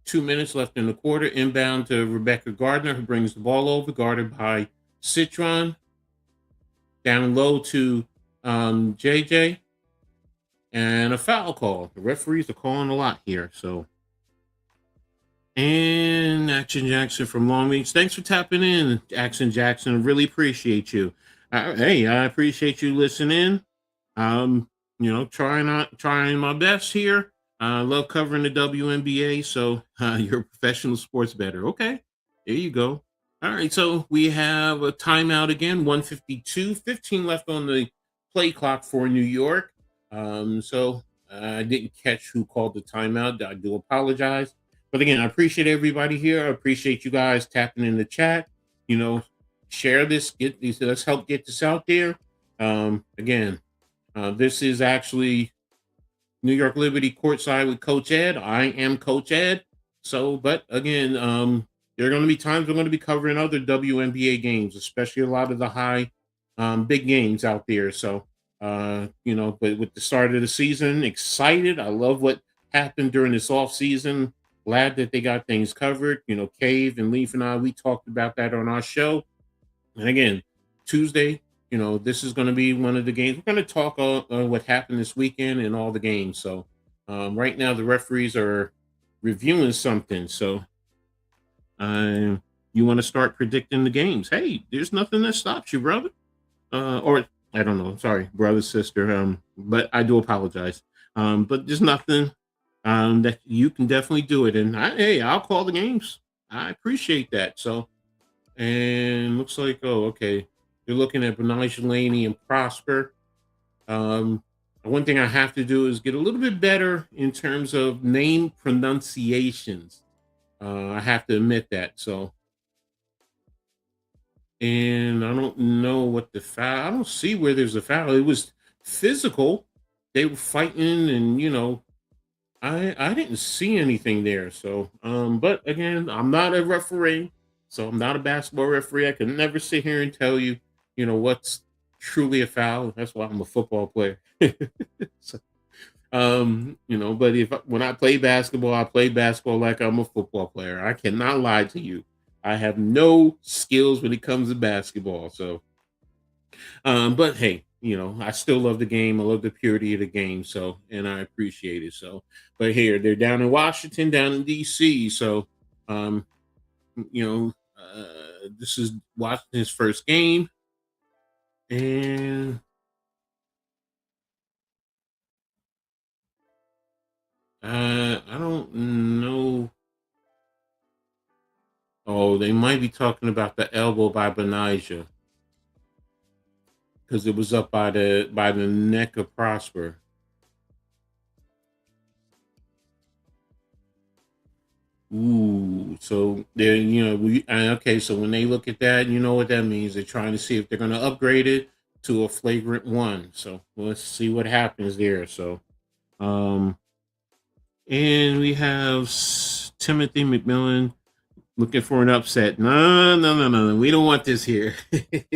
2 minutes left in the quarter. Inbound to Rebecca Gardner, who brings the ball over, guarded by Citron. Down low to JJ. And a foul call. The referees are calling a lot here. So, and Action Jackson from Long Beach. Thanks for tapping in, Action Jackson. Really appreciate you. Hey, I appreciate you listening. Trying my best here. I love covering the WNBA, so you're a professional sports bettor. Okay, there you go. All right, so we have a timeout again, 152, 15 left on the play clock for New York. So I didn't catch who called the timeout. I do apologize. But again, I appreciate everybody here. I appreciate you guys tapping in the chat. Share this, let's help get this out there. Again, this is actually New York Liberty Courtside with Coach Ed. I am Coach Ed. So, but again, there are going to be times we're going to be covering other WNBA games, especially a lot of the high, big games out there. So, but with the start of the season, excited. I love what happened during this off season. Glad that they got things covered. Cave and Leaf and I, we talked about that on our show. And again, Tuesday, this is going to be one of the games. We're going to talk what happened this weekend and all the games. So right now, the referees are reviewing something. So you want to start predicting the games. Hey, there's nothing that stops you, brother. Or I don't know. Sorry, brother, sister. But I do apologize. But there's nothing that you can definitely do it. And I'll call the games. I appreciate that. So, and looks like, okay. They're looking at Benija Laney and Prosper. One thing I have to do is get a little bit better in terms of name pronunciations. I have to admit that. So, and I don't know what the foul. I don't see where there's a foul. It was physical. They were fighting, and I didn't see anything there. So, but again, I'm not a referee, so I'm not a basketball referee. I can never sit here and tell you, what's truly a foul. That's why I'm a football player. So, but when I play basketball, I play basketball like I'm a football player. I cannot lie to you. I have no skills when it comes to basketball. So, but hey, I still love the game. I love the purity of the game. So, and I appreciate it. So, but here they're down in Washington, down in DC. So, this is Washington's first game. And I don't know. Oh, they might be talking about the elbow by Benija because it was up by the neck of Prosper. Ooh, so they're okay. So when they look at that, you know what that means. They're trying to see if they're going to upgrade it to a flagrant one. So let's see what happens there. So, and we have Timothy McMillan Looking for an upset. No, no, no, no, no. We don't want this here.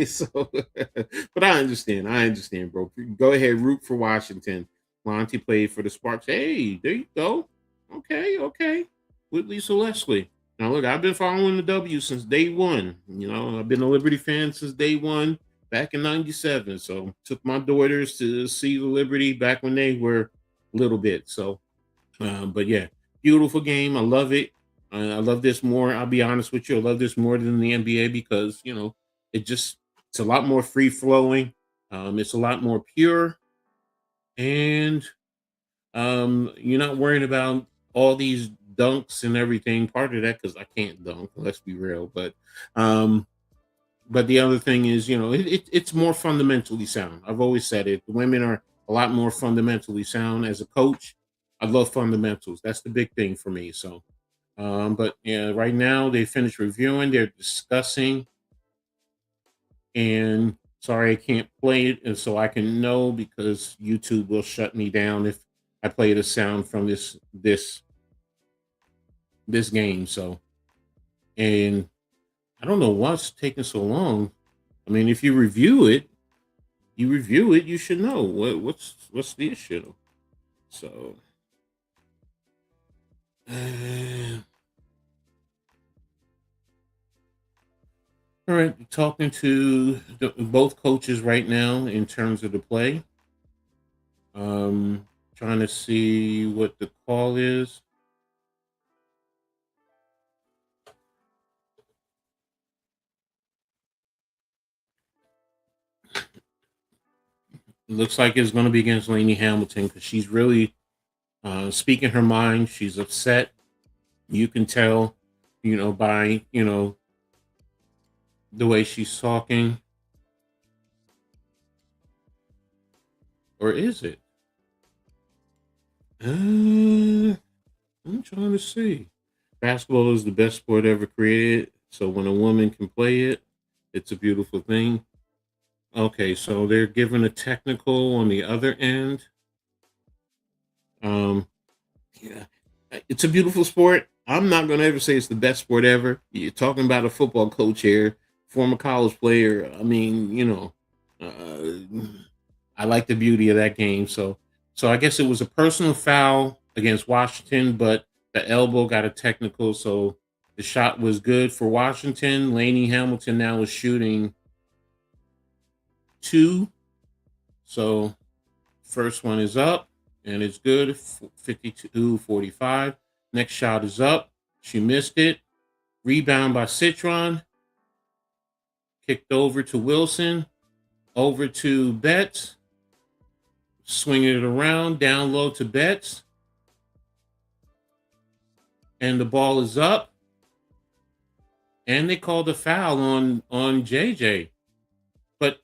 So, but I understand. I understand, bro. Go ahead, root for Washington. Monty played for the Sparks. Hey, there you go. Okay, okay. With Lisa Leslie. Now, look, I've been following the W since day one. You know, I've been a Liberty fan since day one back in '97. So, took my daughters to see the Liberty back when they were little bit. So, but yeah, beautiful game. I love it. I love this more. I'll be honest with you. I love this more than the NBA because it's a lot more free flowing. It's a lot more pure, and you're not worrying about all these dunks and everything. Part of that because I can't dunk. Let's be real. Um, but the other thing is, it's more fundamentally sound. I've always said it. The women are a lot more fundamentally sound. As a coach, I love fundamentals. That's the big thing for me. So, but yeah, right now they finished reviewing. They're discussing, and sorry, I can't play it, and so I can know because YouTube will shut me down if I play the sound from this game. So, and I don't know what's taking so long. I mean, if you review it, you should know what's the issue. So, uh, all right, talking to both coaches right now in terms of the play. Trying to see what the call is. It looks like it's going to be against Lainey Hamilton because she's really speaking her mind. She's upset. You can tell, by the way she's talking. Or is it? I'm trying to see. Basketball is the best sport ever created. So when a woman can play it, it's a beautiful thing. Okay, so they're given a technical on the other end. Um, yeah, it's a beautiful sport. I'm not going to ever say it's the best sport ever. You're talking about a football coach here, former college player. I mean, I like the beauty of that game. So I guess it was a personal foul against Washington, but the elbow got a technical, so the shot was good for Washington. Lainey Hamilton now is shooting two. So first one is up and it's good. 52-45. Next shot is up. She missed it. Rebound by Citron. Kicked over to Wilson. Over to Betts. Swinging it around. Down low to Betts. And the ball is up. And they called a foul on JJ. But,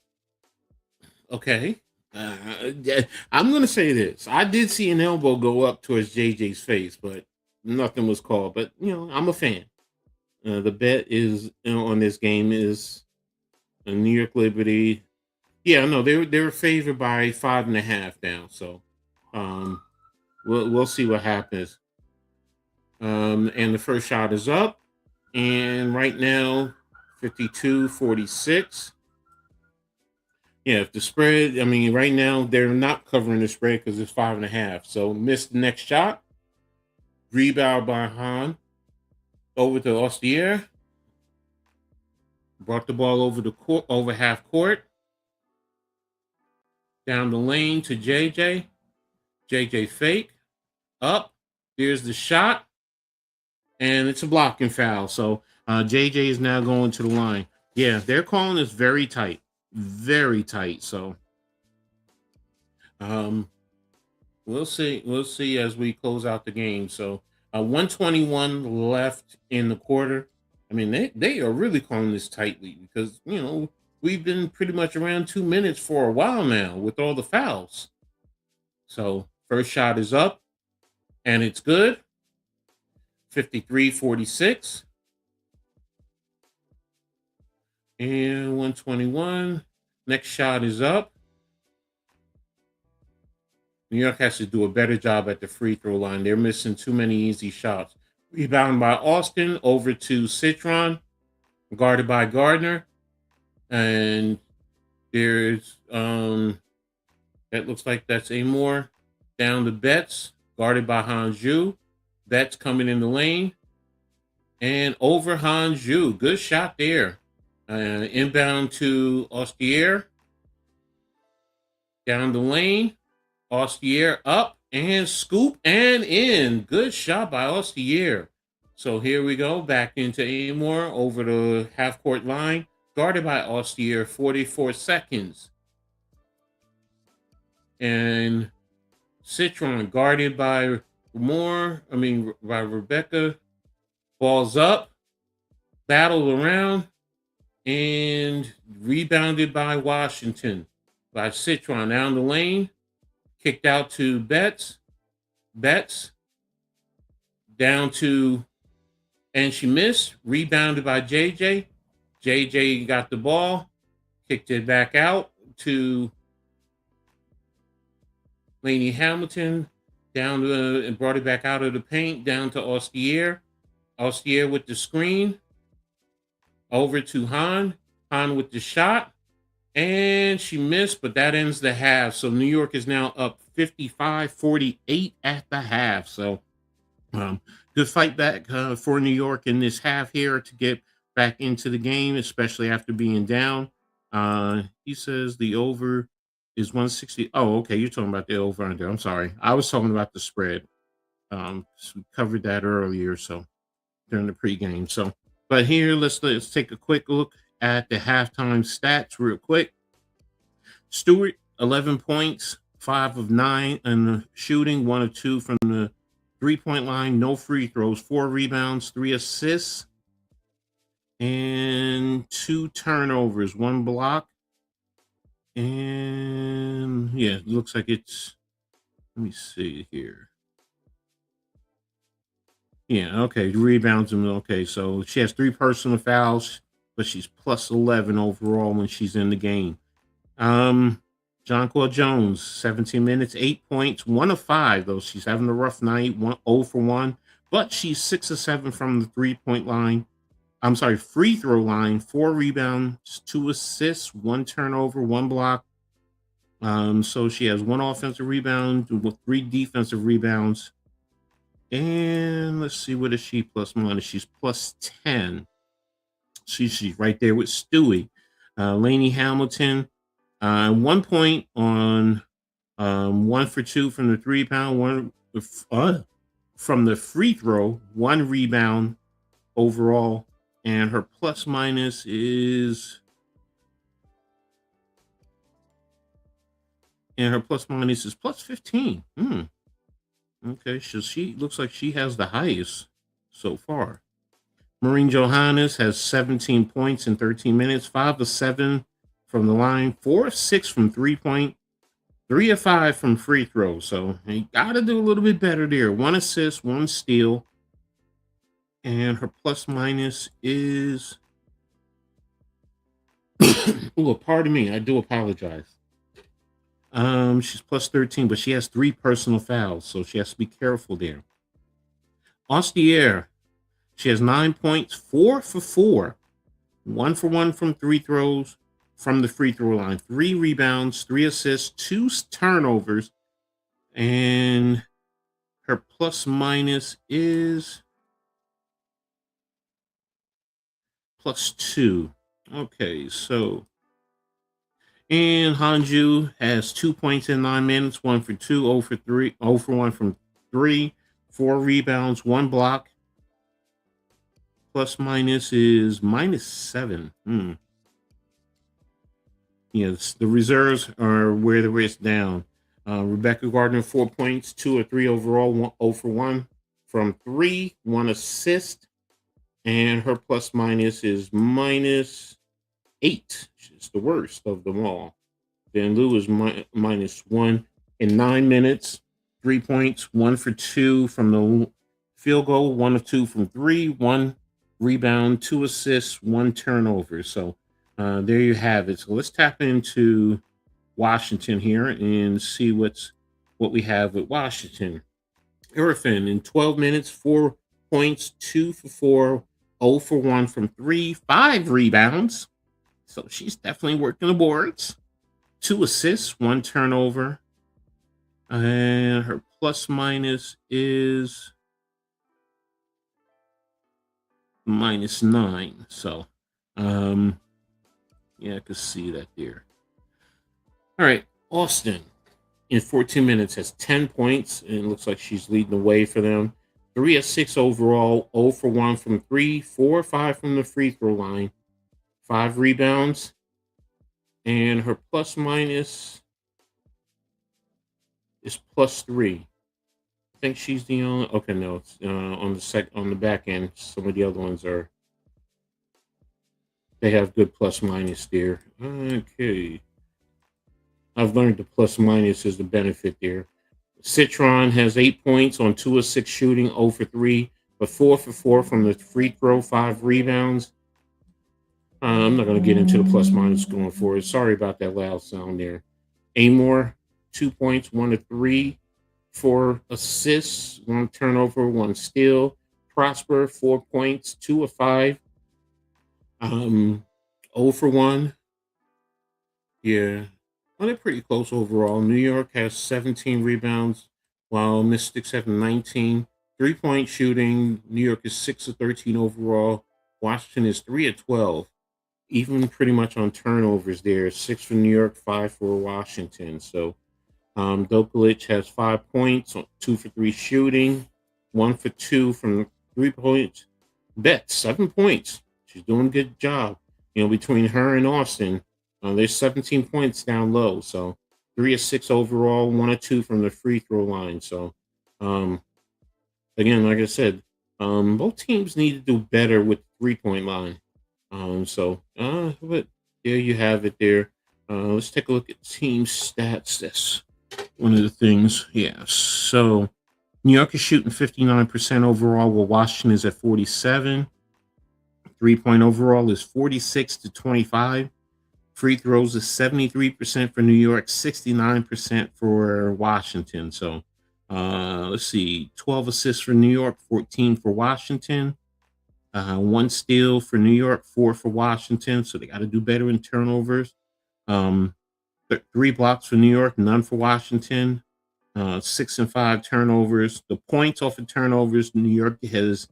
okay. I'm going to say this. I did see an elbow go up towards JJ's face, but nothing was called. But, I'm a fan. The bet is on this game is New York Liberty. Yeah, no, they were favored by 5.5 now. So we'll see what happens. And the first shot is up. And right now, 52-46. Yeah, if the spread, I mean, right now they're not covering the spread because it's 5.5. So missed the next shot. Rebound by Han. Over to Ostier. Brought the ball over the court, over half court. Down the lane to JJ. JJ fake. Up. Here's the shot. And it's a blocking foul. So JJ is now going to the line. Yeah, they're calling this very tight. Very tight. So we'll see. We'll see as we close out the game. So 121 left in the quarter. I mean, they are really calling this tightly because, we've been pretty much around 2 minutes for a while now with all the fouls. So first shot is up and it's good. 53-46. And 121. Next shot is up. New York has to do a better job at the free throw line. They're missing too many easy shots. Rebound by Austin over to Citron, guarded by Gardner. And there's that looks like that's Amore. Down to Betts, guarded by Hanju. Betts coming in the lane. And over Hanju. Good shot there. Inbound to Ostier. Down the lane. Ostier up and scoop and in. Good shot by Ostier. So here we go. Back into Amore over the half court line. Guarded by Ostier, 44 seconds. And Citron guarded by by Rebecca. Balls up, battled around, and rebounded by Washington. By Citron down the lane, kicked out to Betts. Betts down to, and she missed. Rebounded by JJ. JJ got the ball, kicked it back out to Lainey Hamilton, and brought it back out of the paint, down to Ostier. Ostier with the screen, over to Han. Han with the shot, and she missed, but that ends the half. So New York is now up 55-48 at the half. So good fight back for New York in this half here to get back into the game, especially after being down. He says the over is 160. Oh, okay. You're talking about the over under. I'm sorry. I was talking about the spread. So we covered that earlier, so during the pregame. So, but here, let's take a quick look at the halftime stats real quick. Stewart, 11 points, 5 of 9 in the shooting, 1 of 2 from the 3-point line, no free throws, 4 rebounds, 3 assists, and 2 turnovers, 1 block. And yeah, it looks like it's, let me see here. Yeah, okay, rebounds. Okay, so she has 3 personal fouls, but she's plus 11 overall when she's in the game. Jonquil Jones, 17 minutes, 8 points, 1 of 5, though. She's having a rough night, 0 for 1, but she's 6 of 7 from the 3-point line. I'm sorry, free throw line, 4 rebounds, 2 assists, 1 turnover, 1 block. So she has 1 offensive rebound with 3 defensive rebounds. And let's see, what is she plus minus? She's plus 10. She's right there with Stewie. Lainey Hamilton, 1 point on 1 for 2 from the 3-pound, 1 from the free throw, 1 rebound overall, and her plus minus is plus 15. Okay, so she looks like she has the highest so far. Maureen Johannes has 17 points in 13 minutes, 5 of 7 from the line, 4 of 6 from 3-point, 3 of 5 from free throw. So you got to do a little bit better there. 1 assist, 1 steal. And her plus minus is, oh, pardon me, I do apologize. She's plus 13, but she has 3 personal fouls, so she has to be careful there. Ostier, she has 9 points, 4 for 4, 1 for 1 from 3 throws from the free throw line, 3 rebounds, 3 assists, 2 turnovers, and her plus minus is plus 2. Okay, so. And Hanju has 2 points in 9 minutes, 1 for 2, 0 for 3, 0 for 1 from 3, 4 rebounds, 1 block. Plus minus is -7. Yes, the reserves are where the risk down. Rebecca Gardner, 4 points, 2 or 3 overall, 0 for 1 from 3, 1 assist, and her plus minus is -8. She's the worst of them all. Then Lou is -1 in 9 minutes, 3 points, 1 for 2 from the field goal, 1 of 2 from 3, 1 rebound, 2 assists, 1 turnover. So there you have it. So let's tap into Washington here and see what we have with Washington. Irfin in 12 minutes, 4 points, 2 for 4, 0 for 1 from 3, 5 rebounds. So she's definitely working the boards. 2 assists, 1 turnover. And her plus minus is -9. So, um, yeah, I could see that there. All right, Austin in 14 minutes has 10 points, and it looks like she's leading the way for them. 3 of 6 overall, 0 for 1 from 3, 4 or 5 from the free throw line, 5 rebounds, and her plus minus is +3. I think she's the only. Okay, no, it's on the back end. Some of the other ones they have good plus minus there. Okay, I've learned the plus minus is the benefit there. Citron has 8 points on 2 of 6 shooting, 0 for 3, but 4 for 4 from the free throw, 5 rebounds. I'm not going to get into the plus minus going forward. Sorry about that loud sound there. Amor, 2 points, 1 of 3, 4 assists, 1 turnover, 1 steal. Prosper, 4 points, 2 of 5, 0 for 1. Yeah. Well, they're pretty close overall. New York has 17 rebounds, while Mystics have 19. 3-point shooting. New York is 6 of 13 overall. Washington is 3 of 12. Even pretty much on turnovers there. 6 for New York, 5 for Washington. So Dokalic has 5 points, 2 for 3 shooting, 1 for 2 from 3 points. Bet 7 points. She's doing a good job. Between her and Austin, there's 17 points down low. So 3 of 6 overall, 1 of 2 from the free throw line. So again, like I said, both teams need to do better with the 3-point line. But there you have it there. Let's take a look at team stats. That's one of the things. Yeah. So New York is shooting 59% overall, while Washington is at 47. 3-point overall is 46 to 25. Free throws is 73% for New York, 69% for Washington. So let's see, 12 assists for New York, 14 for Washington. 1 steal for New York, 4 for Washington. So they got to do better in turnovers. 3 blocks for New York, none for Washington. 6 and 5 turnovers. The points off of turnovers, New York has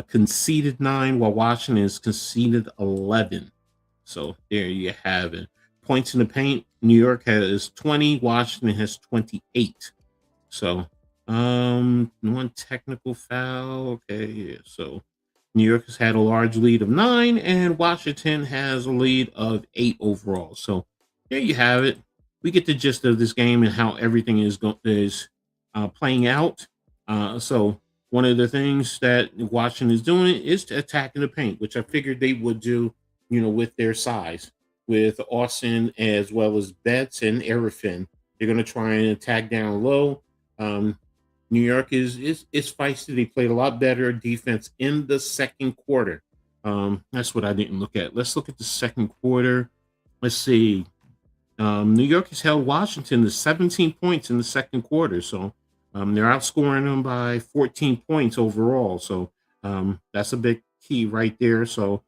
conceded 9, while Washington has conceded 11. So there you have it. Points in the paint, New York has 20, Washington has 28. So 1 technical foul. Okay, yeah. So New York has had a large lead of 9, and Washington has a lead of 8 overall. So there you have it. We get the gist of this game and how everything is playing out. So one of the things that Washington is doing is attacking the paint, which I figured they would do, with their size, with Austin as well as Betts and Arifin. They're going to try and attack down low. New York is feisty. They played a lot better defense in the second quarter. That's what I didn't look at. Let's look at the second quarter. Let's see. New York has held Washington to 17 points in the second quarter. So they're outscoring them by 14 points overall. So that's a big key right there. So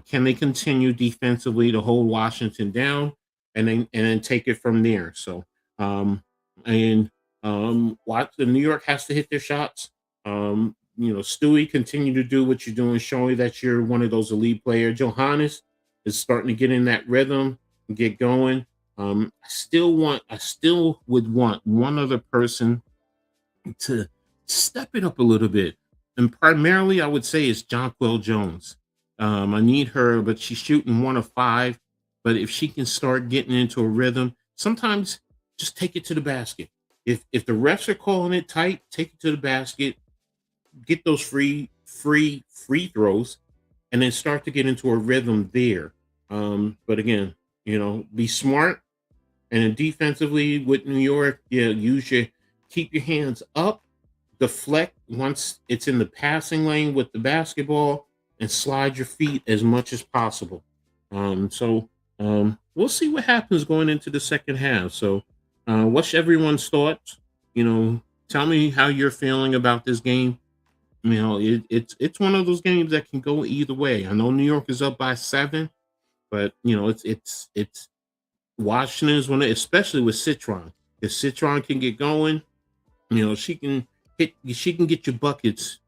can they continue defensively to hold Washington down and then take it from there? So what the New York has to hit their shots. Stewie, continue to do what you're doing, showing that you're one of those elite players. Johannes is starting to get in that rhythm and get going. I still would want one other person to step it up a little bit. And primarily I would say it's Jonquel Jones. I need her, but she's shooting 1 of 5. But if she can start getting into a rhythm, sometimes just take it to the basket. If the refs are calling it tight, take it to the basket, get those free throws, and then start to get into a rhythm there. But again, be smart. And defensively with New York, keep your hands up, deflect once it's in the passing lane with the basketball, and slide your feet as much as possible. We'll see what happens going into the second half. So what's everyone's thoughts? Tell me how you're feeling about this game. It's one of those games that can go either way. I know New York is up by 7, but it's Washington is one of, especially with Citron. If Citron can get going, she can get you buckets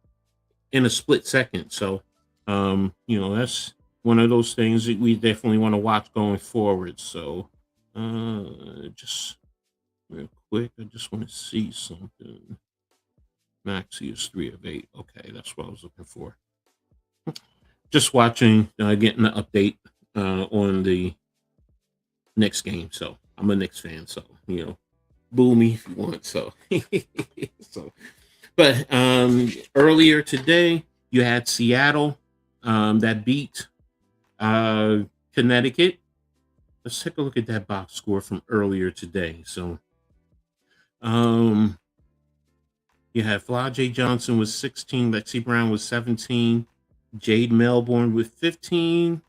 in a split second. So, that's one of those things that we definitely want to watch going forward. So, just real quick, I just want to see something. Maxi is 3 of 8. Okay, that's what I was looking for. Just watching, getting an update on the Knicks game. So I'm a Knicks fan. So boo me if you want. So, so, but earlier today you had Seattle that beat Connecticut. Let's take a look at that box score from earlier today. So, you had Fly J Johnson with 16, Lexi Brown with 17, Jade Melbourne with 15,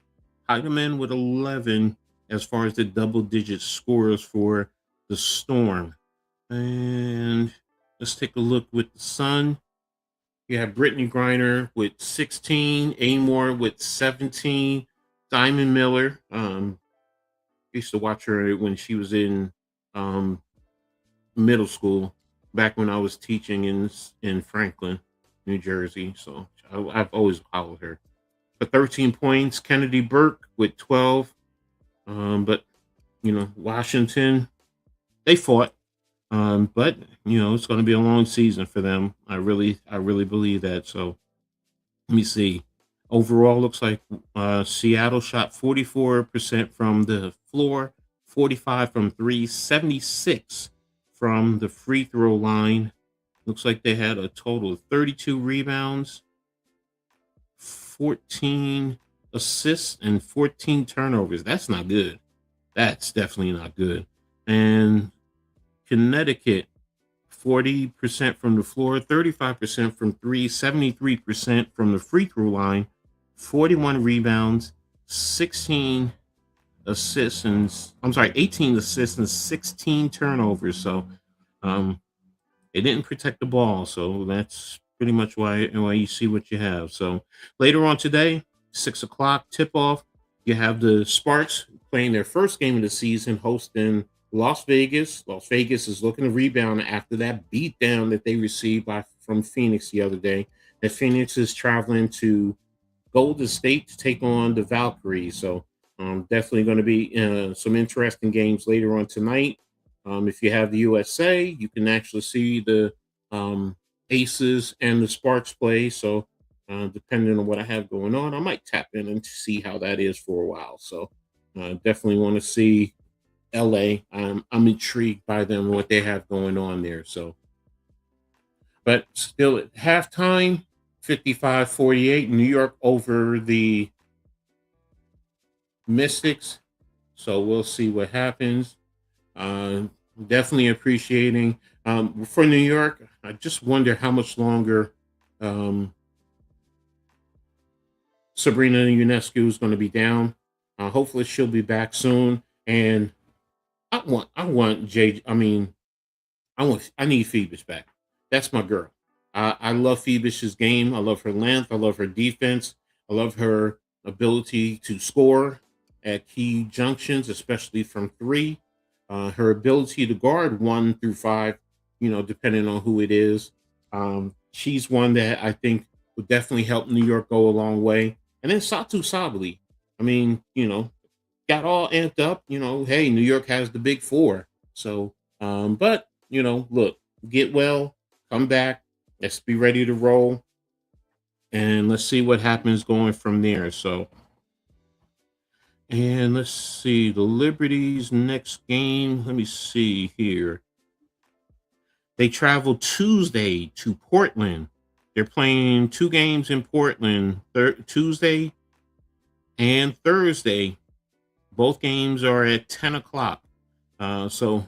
Heidemann with 11 as far as the double-digit scores for the Storm. And let's take a look with the Sun. You have Brittany Griner with 16, Amore with 17, Diamond Miller. Used to watch her when she was in middle school, back when I was teaching in Franklin, New Jersey. So I've always followed her. For 13 points, Kennedy Burke with 12. But Washington, they fought. But it's going to be a long season for them. I really believe that. So let me see. Overall, looks like Seattle shot 44% from the floor, 45 from 3, 76 from the free throw line. Looks like they had a total of 32 rebounds, 14 assists, and 14 turnovers. That's not good. That's definitely not good. And Connecticut, 40% from the floor, 35% from 3, 73% from the free throw line, 41 rebounds, 16 assists, and 18 assists and 16 turnovers. So they didn't protect the ball. So that's pretty much why you see what you have. So later on today, 6 o'clock tip off, you have the Sparks playing their first game of the season, hosting Las Vegas. Las Vegas is looking to rebound after that beatdown that they received from Phoenix the other day. That Phoenix is traveling to Golden State to take on the Valkyries. So definitely going to be some interesting games later on tonight. If you have the USA, you can actually see the Aces and the Sparks play. So depending on what I have going on, I might tap in and see how that is for a while. So definitely want to see LA. I'm intrigued by them and what they have going on there. So, but still at halftime, 55-48, New York over the Mystics. So we'll see what happens. Definitely appreciating for New York. I just wonder how much longer Sabrina Ionescu is going to be down. Hopefully she'll be back soon. And I need Phoebus back. That's my girl. I love Phoebus's game. I love her length. I love her defense. I love her ability to score at key junctions, especially from 3. Her ability to guard 1 through 5, depending on who it is. She's one that I think would definitely help New York go a long way. And then Satu Sabali. Got all amped up. Hey, New York has the big 4. So, but look, get well, come back. Let's be ready to roll, and let's see what happens going from there. So, and let's see the Liberty's next game. Let me see here. They travel Tuesday to Portland. They're playing 2 games in Portland, Tuesday and Thursday. Both games are at 10 o'clock. So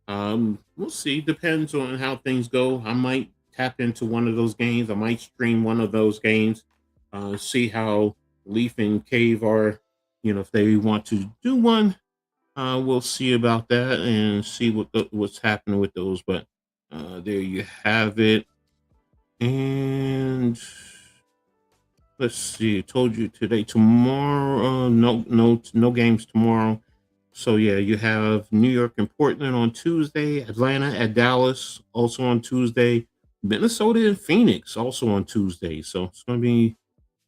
we'll see. Depends on how things go. I might tap into one of those games. I might stream one of those games. See how Leaf and Cave are. If they want to do one, we'll see about that and see what's happening with those. But there you have it. And let's see. I told you today, tomorrow. No games tomorrow. So yeah, you have New York and Portland on Tuesday, Atlanta at Dallas also on Tuesday, Minnesota and Phoenix also on Tuesday. So it's going to be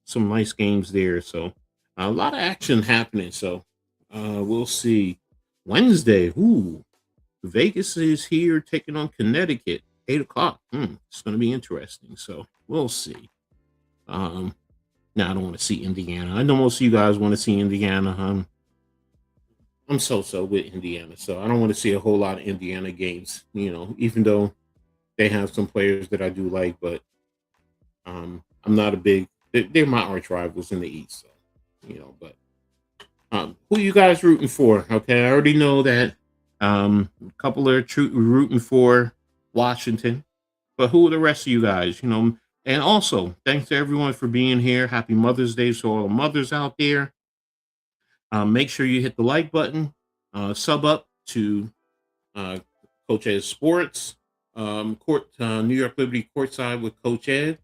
some nice games there. So a lot of action happening. So we'll see. Wednesday, ooh, Vegas is here taking on Connecticut, 8 o'clock. It's going to be interesting. So we'll see. Um, now I don't want to see Indiana. I know most of you guys want to see Indiana. I'm so with Indiana, so I don't want to see a whole lot of Indiana games. Even though they have some players that I do like, but I'm not a big. They're my arch rivals in the East, so But who you guys rooting for? Okay, I already know that a couple are rooting for Washington, but who are the rest of you guys? And also thanks to everyone for being here. Happy Mother's Day to all the mothers out there. Make sure you hit the like button, sub up to Coach Ed Sports, New York Liberty Courtside with Coach Ed.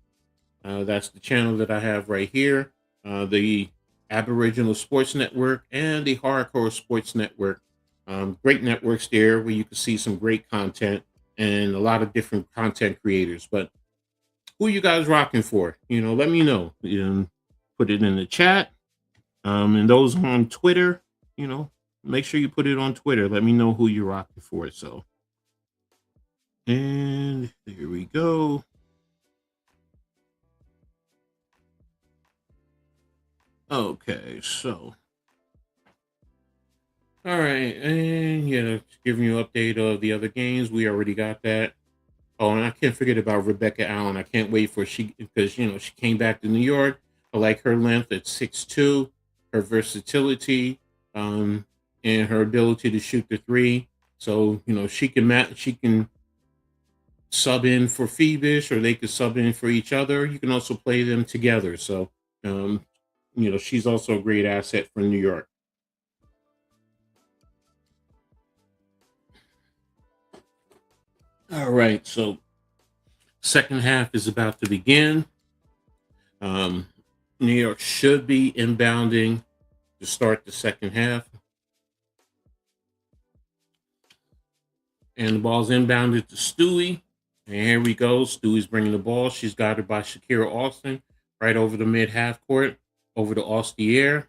That's the channel that I have right here. The Aboriginal Sports Network and the Hardcore Sports Network. Great networks there where you can see some great content and a lot of different content creators. But who you guys rocking for? Let me know. Put it in the chat. And those on Twitter, make sure you put it on Twitter. Let me know who you're rocking for. So, and there we go. Okay, so all right, and giving you an update of the other games. We already got that. Oh, and I can't forget about Rebecca Allen. I can't wait for because she came back to New York. I like her length at 6'2", her versatility, and her ability to shoot the three. So she can sub in for Phoebus, or they could sub in for each other. You can also play them together. So she's also a great asset for New York. All right, so second half is about to begin. New York should be inbounding to start the second half. And the ball's inbounded to Stewie. And here we go. Stewie's bringing the ball. She's guarded by Shakira Austin right over the mid-half court, over to Ostier,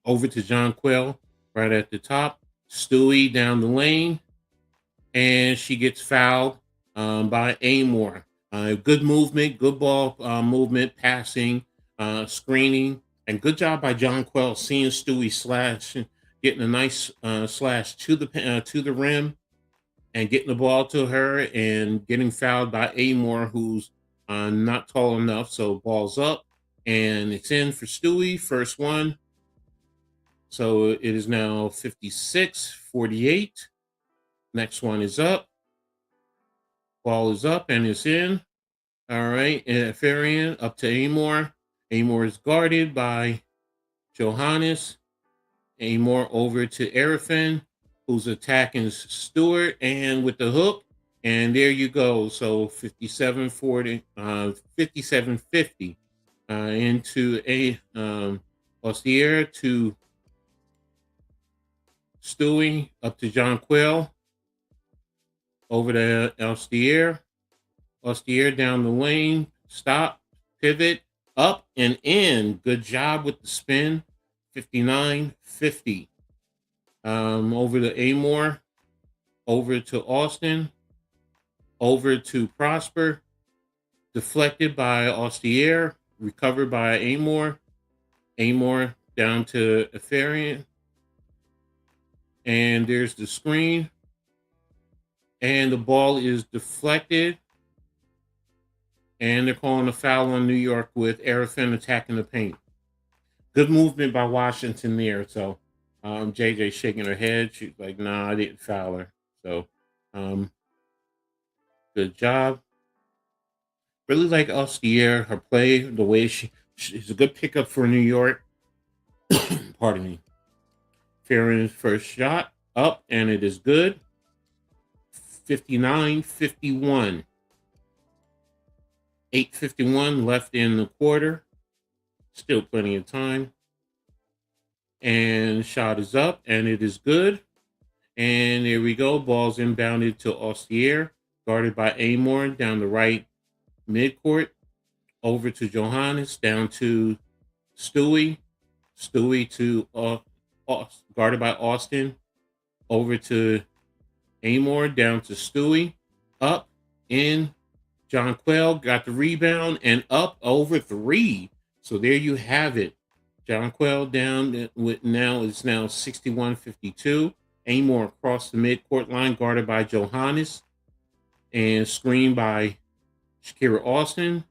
over to Jonquel right at the top. Stewie down the lane, and she gets fouled by Amore. Good movement, good ball movement, passing, screening, and good job by Jonquel seeing Stewie slash, getting a nice slash to the rim, and getting the ball to her and getting fouled by Amore, who's not tall enough. So ball's up, and it's in for Stewie, first one. So it is now 56-48. Next one is up. Ball is up and it's in. All right, and Farian up to Amore. Amore is guarded by Johannes. Amore over to Arifin, who's attacking Stewart, and with the hook. And there you go. So 57-40, 57-50 into a Ostier to Stewie, up to Jonquel, over to Ostier. Ostier down the lane, stop, pivot, up and in. Good job with the spin. 59-50. Over to Amore, over to Austin, over to Prosper, deflected by Ostier, recovered by Amore. Amore down to Efarian. And there's the screen. And the ball is deflected. And they're calling a foul on New York with Arifin attacking the paint. Good movement by Washington there. So JJ shaking her head. She's like, nah, I didn't foul her. So good job. Really like Ostier, her play, the way she's a good pickup for New York. Pardon me. Farron's first shot up, and it is good. 59-51. 8:51 left in the quarter. Still plenty of time. And shot is up, and it is good. And there we go. Ball's inbounded to Ostier, guarded by Amor down the right midcourt. Over to Johannes, down to Stewie. Stewie to guarded by Austin. Over to Amor, down to Stewie. Up, in. John Quell got the rebound and up over three. So there you have it. John Quell down with now 61-52. Amor across the midcourt line, guarded by Johannes and screened by Shakira Austin.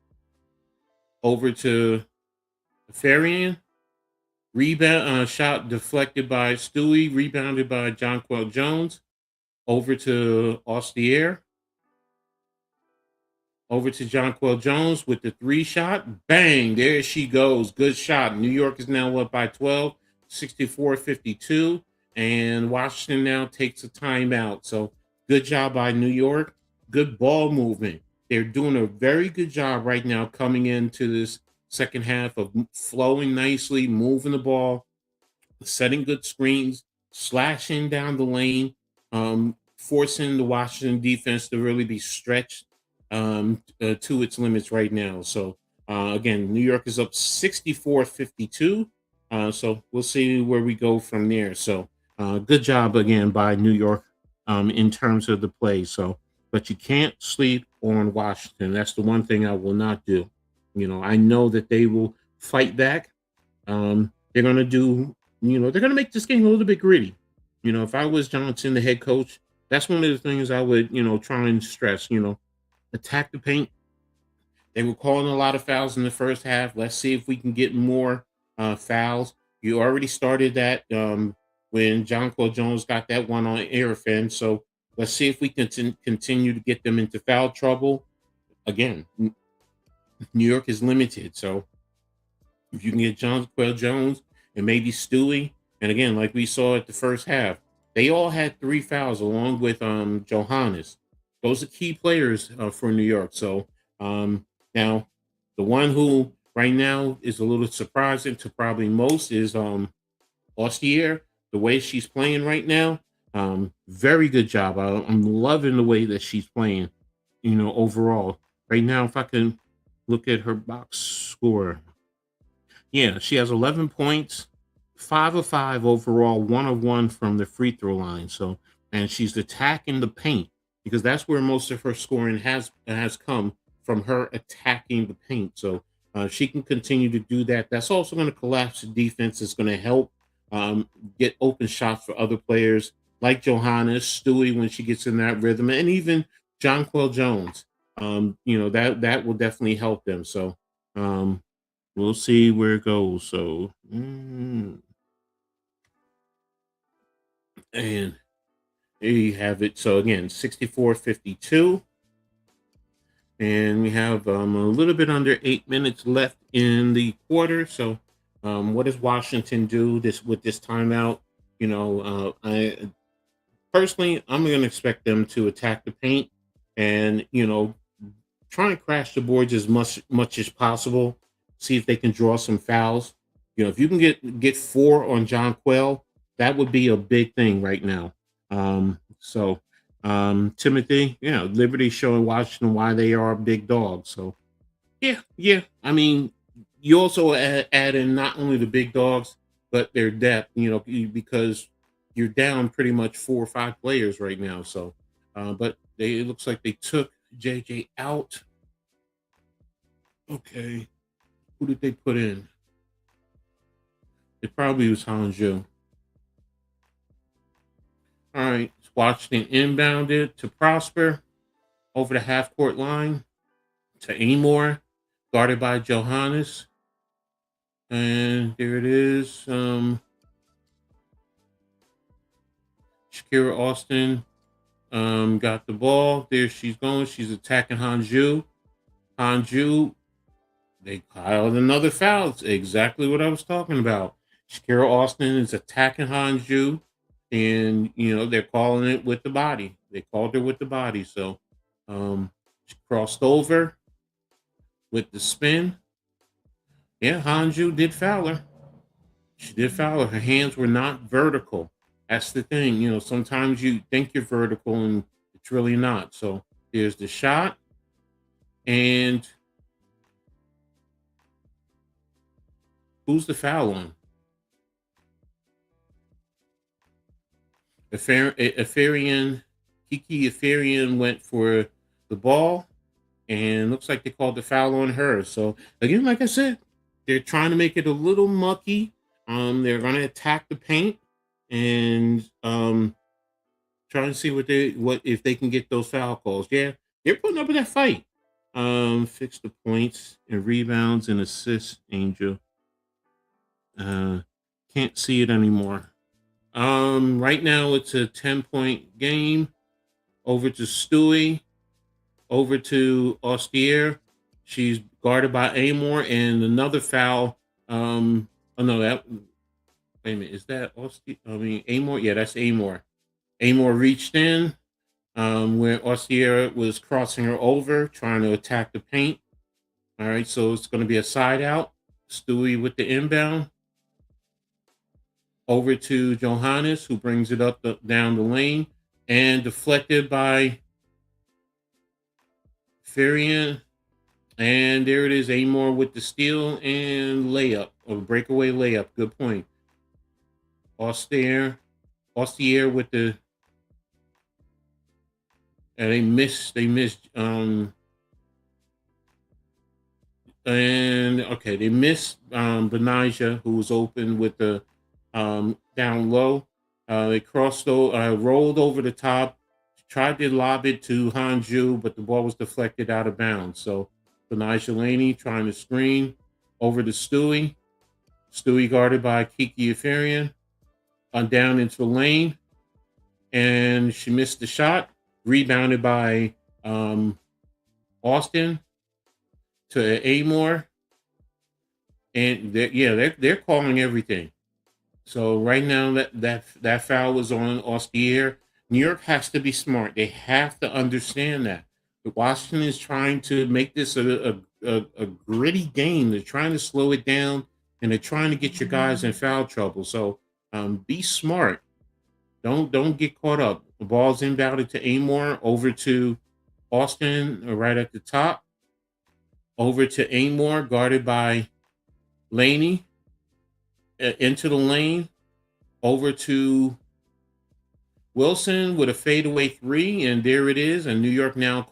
Over to Farian. Rebound shot deflected by Stewie, rebounded by John Quell Jones. Over to Ostier. Over to Jonquel Jones with the three shot. Bang, there she goes. Good shot. New York is now up by 12, 64-52. And Washington now takes a timeout. So good job by New York. Good ball movement. They're doing a very good job right now coming into this second half of flowing nicely, moving the ball, setting good screens, slashing down the lane, forcing the Washington defense to really be stretched to its limits right now. So again, New York is up 64-52. So we'll see where we go from there. So good job again by New York in terms of the play. So, but you can't sleep on Washington. That's the one thing I will not do. You know, I know that they will fight back. They're going to do, they're going to make this game a little bit gritty. You know, if I was Johnson, the head coach, that's one of the things I would, try and stress, attack the paint. They were calling a lot of fouls in the first half. Let's see if we can get more fouls. You already started that when Jonquel Jones got that one on Arafin. So let's see if we can continue to get them into foul trouble. Again, New York is limited. So if you can get Jonquel Jones and maybe Stewie, and again, like we saw at the first half, they all had 3 fouls along with Johannes. Those are key players for New York. So now the one who right now is a little surprising to probably most is Ostier. The way she's playing right now, very good job. I'm loving the way that she's playing, overall. Right now, if I can look at her box score. Yeah, she has 11 points, 5 of 5 overall, 1 of 1 from the free throw line. So, and she's attacking the paint because that's where most of her scoring has come from, her attacking the paint. So she can continue to do that. That's also going to collapse the defense. It's going to help get open shots for other players like Johannes, Stewie when she gets in that rhythm, and even Jonquel Jones. That will definitely help them. So we'll see where it goes. So and there you have it. So again, 64-52. And we have a little bit under 8 minutes left in the quarter. So what does Washington do with this timeout? I personally, I'm going to expect them to attack the paint and, try and crash the boards as much as possible. See if they can draw some fouls. If you can get 4 on John Quell, that would be a big thing right now. Timothy, Liberty showing Washington why they are a big dog. So yeah. I mean, you also add in not only the big dogs, but their depth, because you're down pretty much 4 or 5 players right now. So, but it looks like they took JJ out. Okay. Who did they put in? It probably was Hanju. All right. Washington inbounded to Prosper over the half court line to Amor, guarded by Johannes. And there it is. Shakira Austin got the ball. There she's going. She's attacking Hanju. Hanju, they called another foul. It's exactly what I was talking about. Shakira Austin is attacking Hanju, and they're calling it with the body. They called her with the body. So she crossed over, with the spin. Yeah, Hanju did foul her. She did foul her. Her hands were not vertical. That's the thing. Sometimes you think you're vertical and it's really not. So there's the shot. And who's the foul on? Afarian, Kiki Afarian went for the ball, and looks like they called the foul on her. So again, like I said, they're trying to make it a little mucky. They're going to attack the paint and try to see what if they can get those foul calls. Yeah, they're putting up in that fight. Fix the points and rebounds and assists, Angel. Can't see it anymore. Right now it's a 10-point game. Over to Stewie, over to Austier. She's guarded by Amor, and another foul. Oh no, that wait a minute, is that Austier? I mean Amor? Yeah, that's Amor. Amor reached in, where Austier was crossing her over, trying to attack the paint. All right, so it's going to be a side out. Stewie with the inbound. Over to Johannes, who brings it up down the lane, and deflected by Farian. And there it is, Amor with the steal and layup, or breakaway layup. Good point. Austier with the, and they missed. And okay, they missed Benijah, who was open with the down low. They rolled over the top, tried to lob it to Hanju, but the ball was deflected out of bounds. So Benijah Laney trying to screen over to Stewie. Stewie guarded by Kiki Afarian down into the lane, and she missed the shot. Rebounded by Austin to Amor, and they're calling everything. So right now that foul was on Austier. New York has to be smart. They have to understand that. But Washington is trying to make this a gritty game. They're trying to slow it down, and they're trying to get your guys in foul trouble. So be smart. Don't get caught up. The ball's inbounded to Amor, over to Austin, right at the top. Over to Amor, guarded by Laney. Into the lane, over to Wilson with a fadeaway three, and there it is. And New York now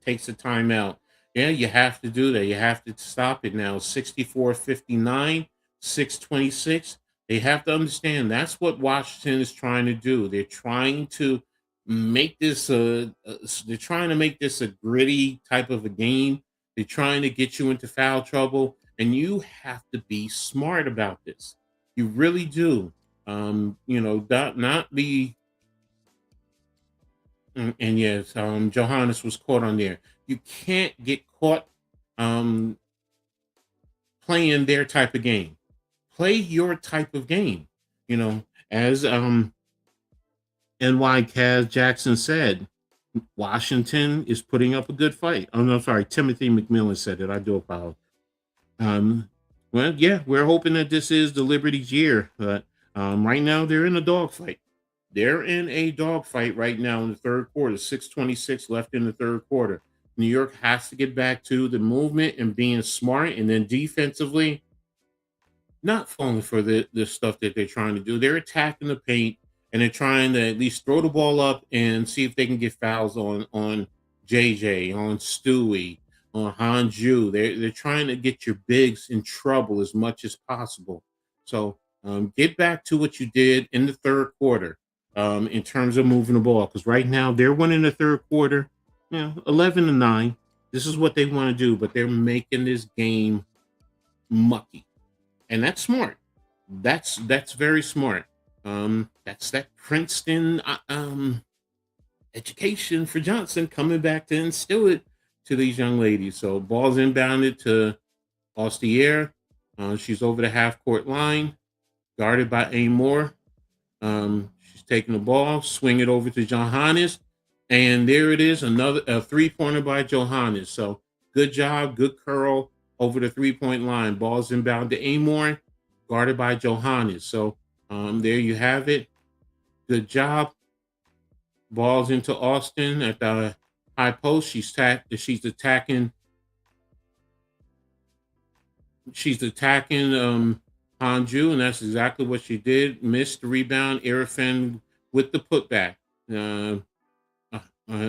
takes a timeout. Yeah, you have to do that. You have to stop it now. 64-59, 6:26. They have to understand that's what Washington is trying to do. They're trying to make this they're trying to make this a gritty type of a game. They're trying to get you into foul trouble, and you have to be smart about this. You really do. Not be. And yes, Johannes was caught on there. You can't get caught playing their type of game. Play your type of game. As NY Kaz Jackson said, Washington is putting up a good fight. Oh no, sorry, Timothy McMillan said it. I do apologize. Well, yeah, we're hoping that this is the Liberty's year, but right now they're in a dogfight. They're in a dogfight right now in the third quarter. 6:26 left in the third quarter. New York has to get back to the movement and being smart, and then defensively, not falling for the stuff that they're trying to do. They're attacking the paint, and they're trying to at least throw the ball up and see if they can get fouls on JJ, on Stewie, on Hanju. They're trying to get your bigs in trouble as much as possible. So get back to what you did in the third quarter in terms of moving the ball, because right now they're winning the third quarter, 11-9. This is what they want to do, but they're making this game mucky, and that's smart. That's very smart. That's that Princeton education for Johnson coming back to instill it to these young ladies. So ball's inbounded to Austier. She's over the half court line, guarded by Amor. She's taking the ball, swing it over to Johannes, and there it is, another 3-pointer by Johannes. So Good job. Good curl over the 3-point line. Ball's inbound to Amore, guarded by Johannes. So there you have it. Good job. Ball's into Austin at the high post. She's attacking. She's attacking Hanju, and that's exactly what she did. Missed the rebound. Arafin with the putback. Uh,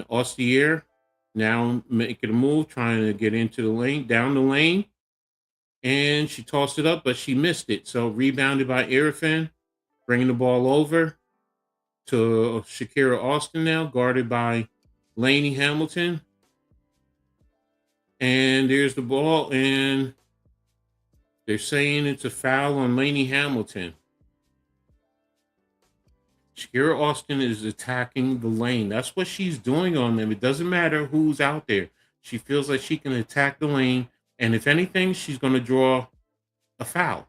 Ostier now making a move, trying to get into the lane, down the lane, and she tossed it up, but she missed it. So rebounded by Arafin, bringing the ball over to Shakira Austin now, guarded by Lainey Hamilton. And there's the ball, and they're saying it's a foul on Lainey Hamilton. Shakira Austin is attacking the lane. That's what she's doing on them. It doesn't matter who's out there. She feels like she can attack the lane, and if anything, she's going to draw a foul.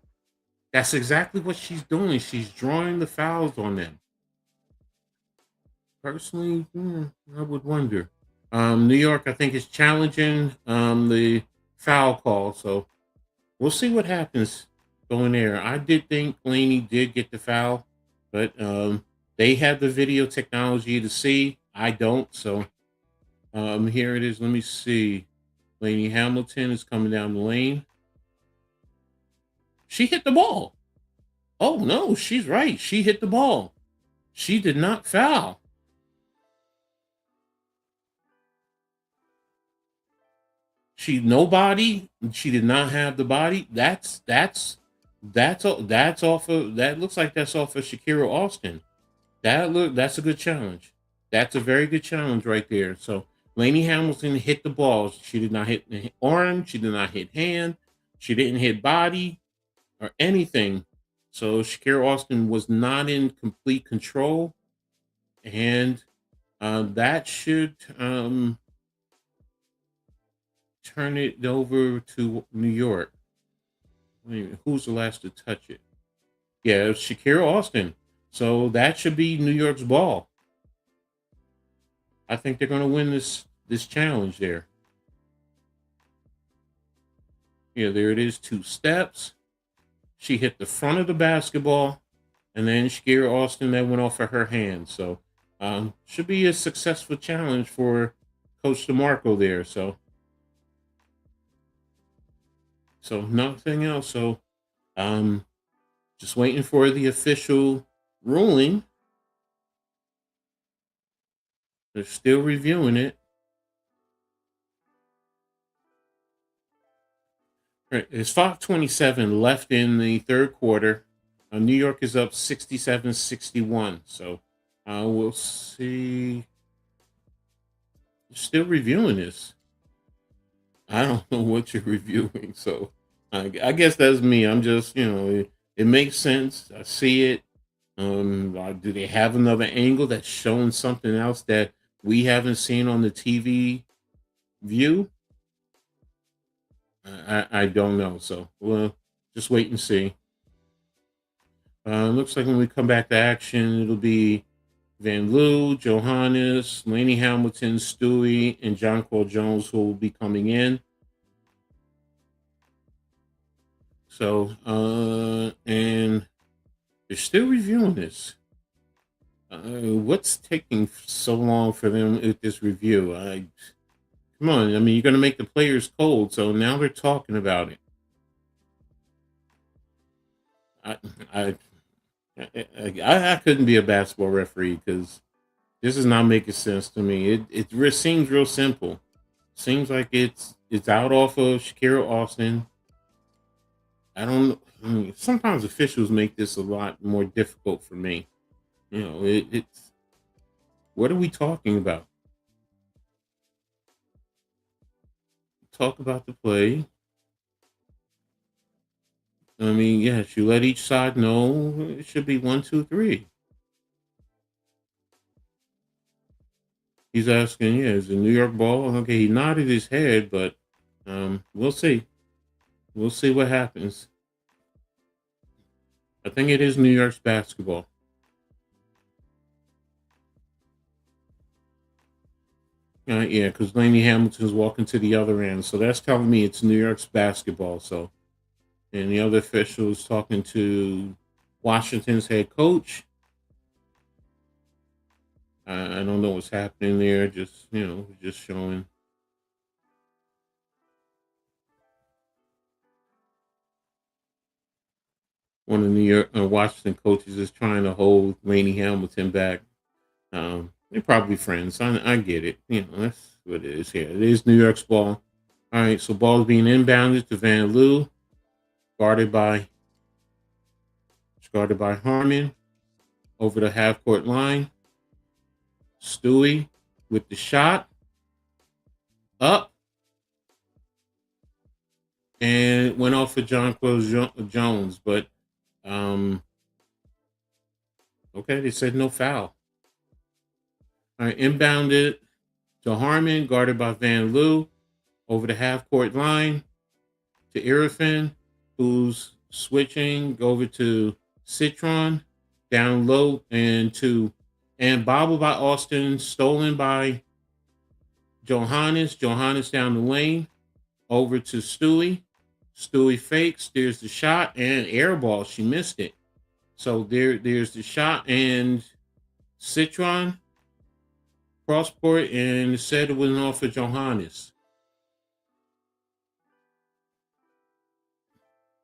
That's exactly what she's doing. She's drawing the fouls on them. Personally, I would wonder. New York, I think, is challenging the foul call, so we'll see what happens going there. I did think Laney did get the foul, but they have the video technology to see. I don't, so here it is. Let me see. Laney Hamilton is coming down the lane. She hit the ball. Oh no, she's right. She hit the ball. She did not foul. She nobody. She did not have the body. That's off of that. Looks like that's off of Shakira Austin. That's a good challenge. That's a very good challenge right there. So Lainey Hamilton hit the ball. She did not hit the arm. She did not hit hand. She didn't hit body or anything. So Shakira Austin was not in complete control, and that should turn it over to New York. Wait a minute, who's the last to touch it? Yeah, it was Shakira Austin. So that should be New York's ball. I think they're going to win this challenge there. Yeah, there it is. 2 steps. She hit the front of the basketball, and then Shakira Austin that went off of her hand. So should be a successful challenge for Coach DeMarco there. So nothing else. So just waiting for the official ruling. They're still reviewing it. All right, it's 5:27 left in the third quarter. New York is up 67-61. So we'll see. Still reviewing this. I don't know what you're reviewing. So I guess that's me. I'm just, it makes sense. I see it. Do they have another angle that's showing something else that we haven't seen on the TV view? I don't know. So we'll just wait and see. Looks like when we come back to action, it'll be Van Loo, Johannes, Laney Hamilton, Stewie, and John Cole Jones who will be coming in. So, and they're still reviewing this. What's taking so long for them with this review? Come on. I mean, you're going to make the players cold. So now they're talking about it. I, I, I couldn't be a basketball referee because this is not making sense to me. It seems real simple. Seems like it's out off of Shakira Austin. I don't. I mean, sometimes officials make this a lot more difficult for me. It's what are we talking about? Talk about the play. I mean, yes, you let each side know it should be 1, 2, 3. He's asking, yeah, is it New York ball? Okay, he nodded his head, but we'll see. We'll see what happens. I think it is New York's basketball. Yeah, because Laney Hamilton's walking to the other end. So that's telling me it's New York's basketball. So, and the other official is talking to Washington's head coach. I don't know what's happening there. Just, just showing one of New York Washington coaches is trying to hold Laney Hamilton back. They're probably friends. I get it. That's what it is here. It is New York's ball. All right, so ball being inbounded to Van Loo, guarded by Harmon over the half court line. Stewie with the shot up and went off for John Jones, but um, okay, they said no foul. All right, inbounded to Harmon, guarded by Van Loo over the half court line to Irrifan, who's switching over to Citron, down low and bobbled by Austin, stolen by Johannes. Johannes down the lane over to Stewie. Stewie fakes. There's the shot and air ball. She missed it. So there's the shot and Citron cross court and said it was off for Johannes.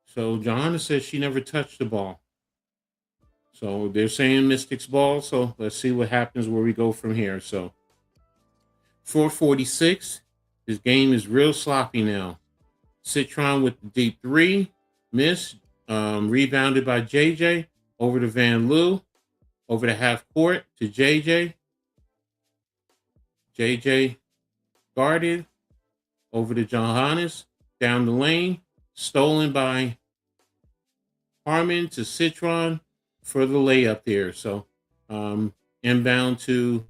So Johannes says she never touched the ball. So they're saying Mystics ball. So let's see what happens where we go from here. So 4:46. This game is real sloppy now. Citron with the deep three. Miss. Rebounded by JJ. Over to Van Loo. Over the half court to JJ. JJ guarded. Over to Johannes. Down the lane. Stolen by Harmon to Citron for the layup there. So inbound to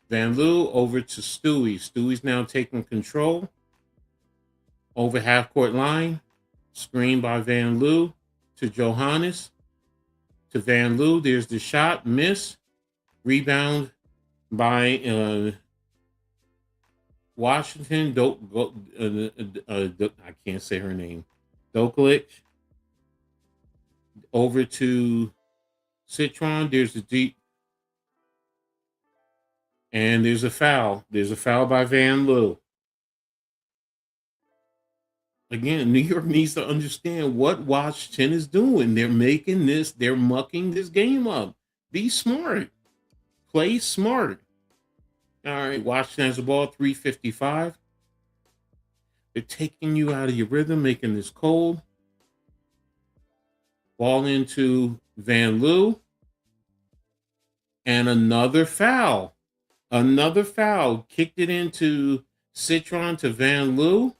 Van Loo over to Stewie. Stewie's now taking control. Over half court line. Screen by Van Loo to Johannes. To Van Loo. There's the shot. Miss. Rebound by Washington. I can't say her name. Doklich. Over to Citron. There's the deep. And there's a foul. There's a foul by Van Loo. Again, New York needs to understand what Washington is doing. They're mucking this game up. Be smart. Play smart. All right, Washington has the ball, 3:55. They're taking you out of your rhythm, making this cold. Ball into Van Loo. And another foul. Another foul. Kicked it into Citron to Van Loo.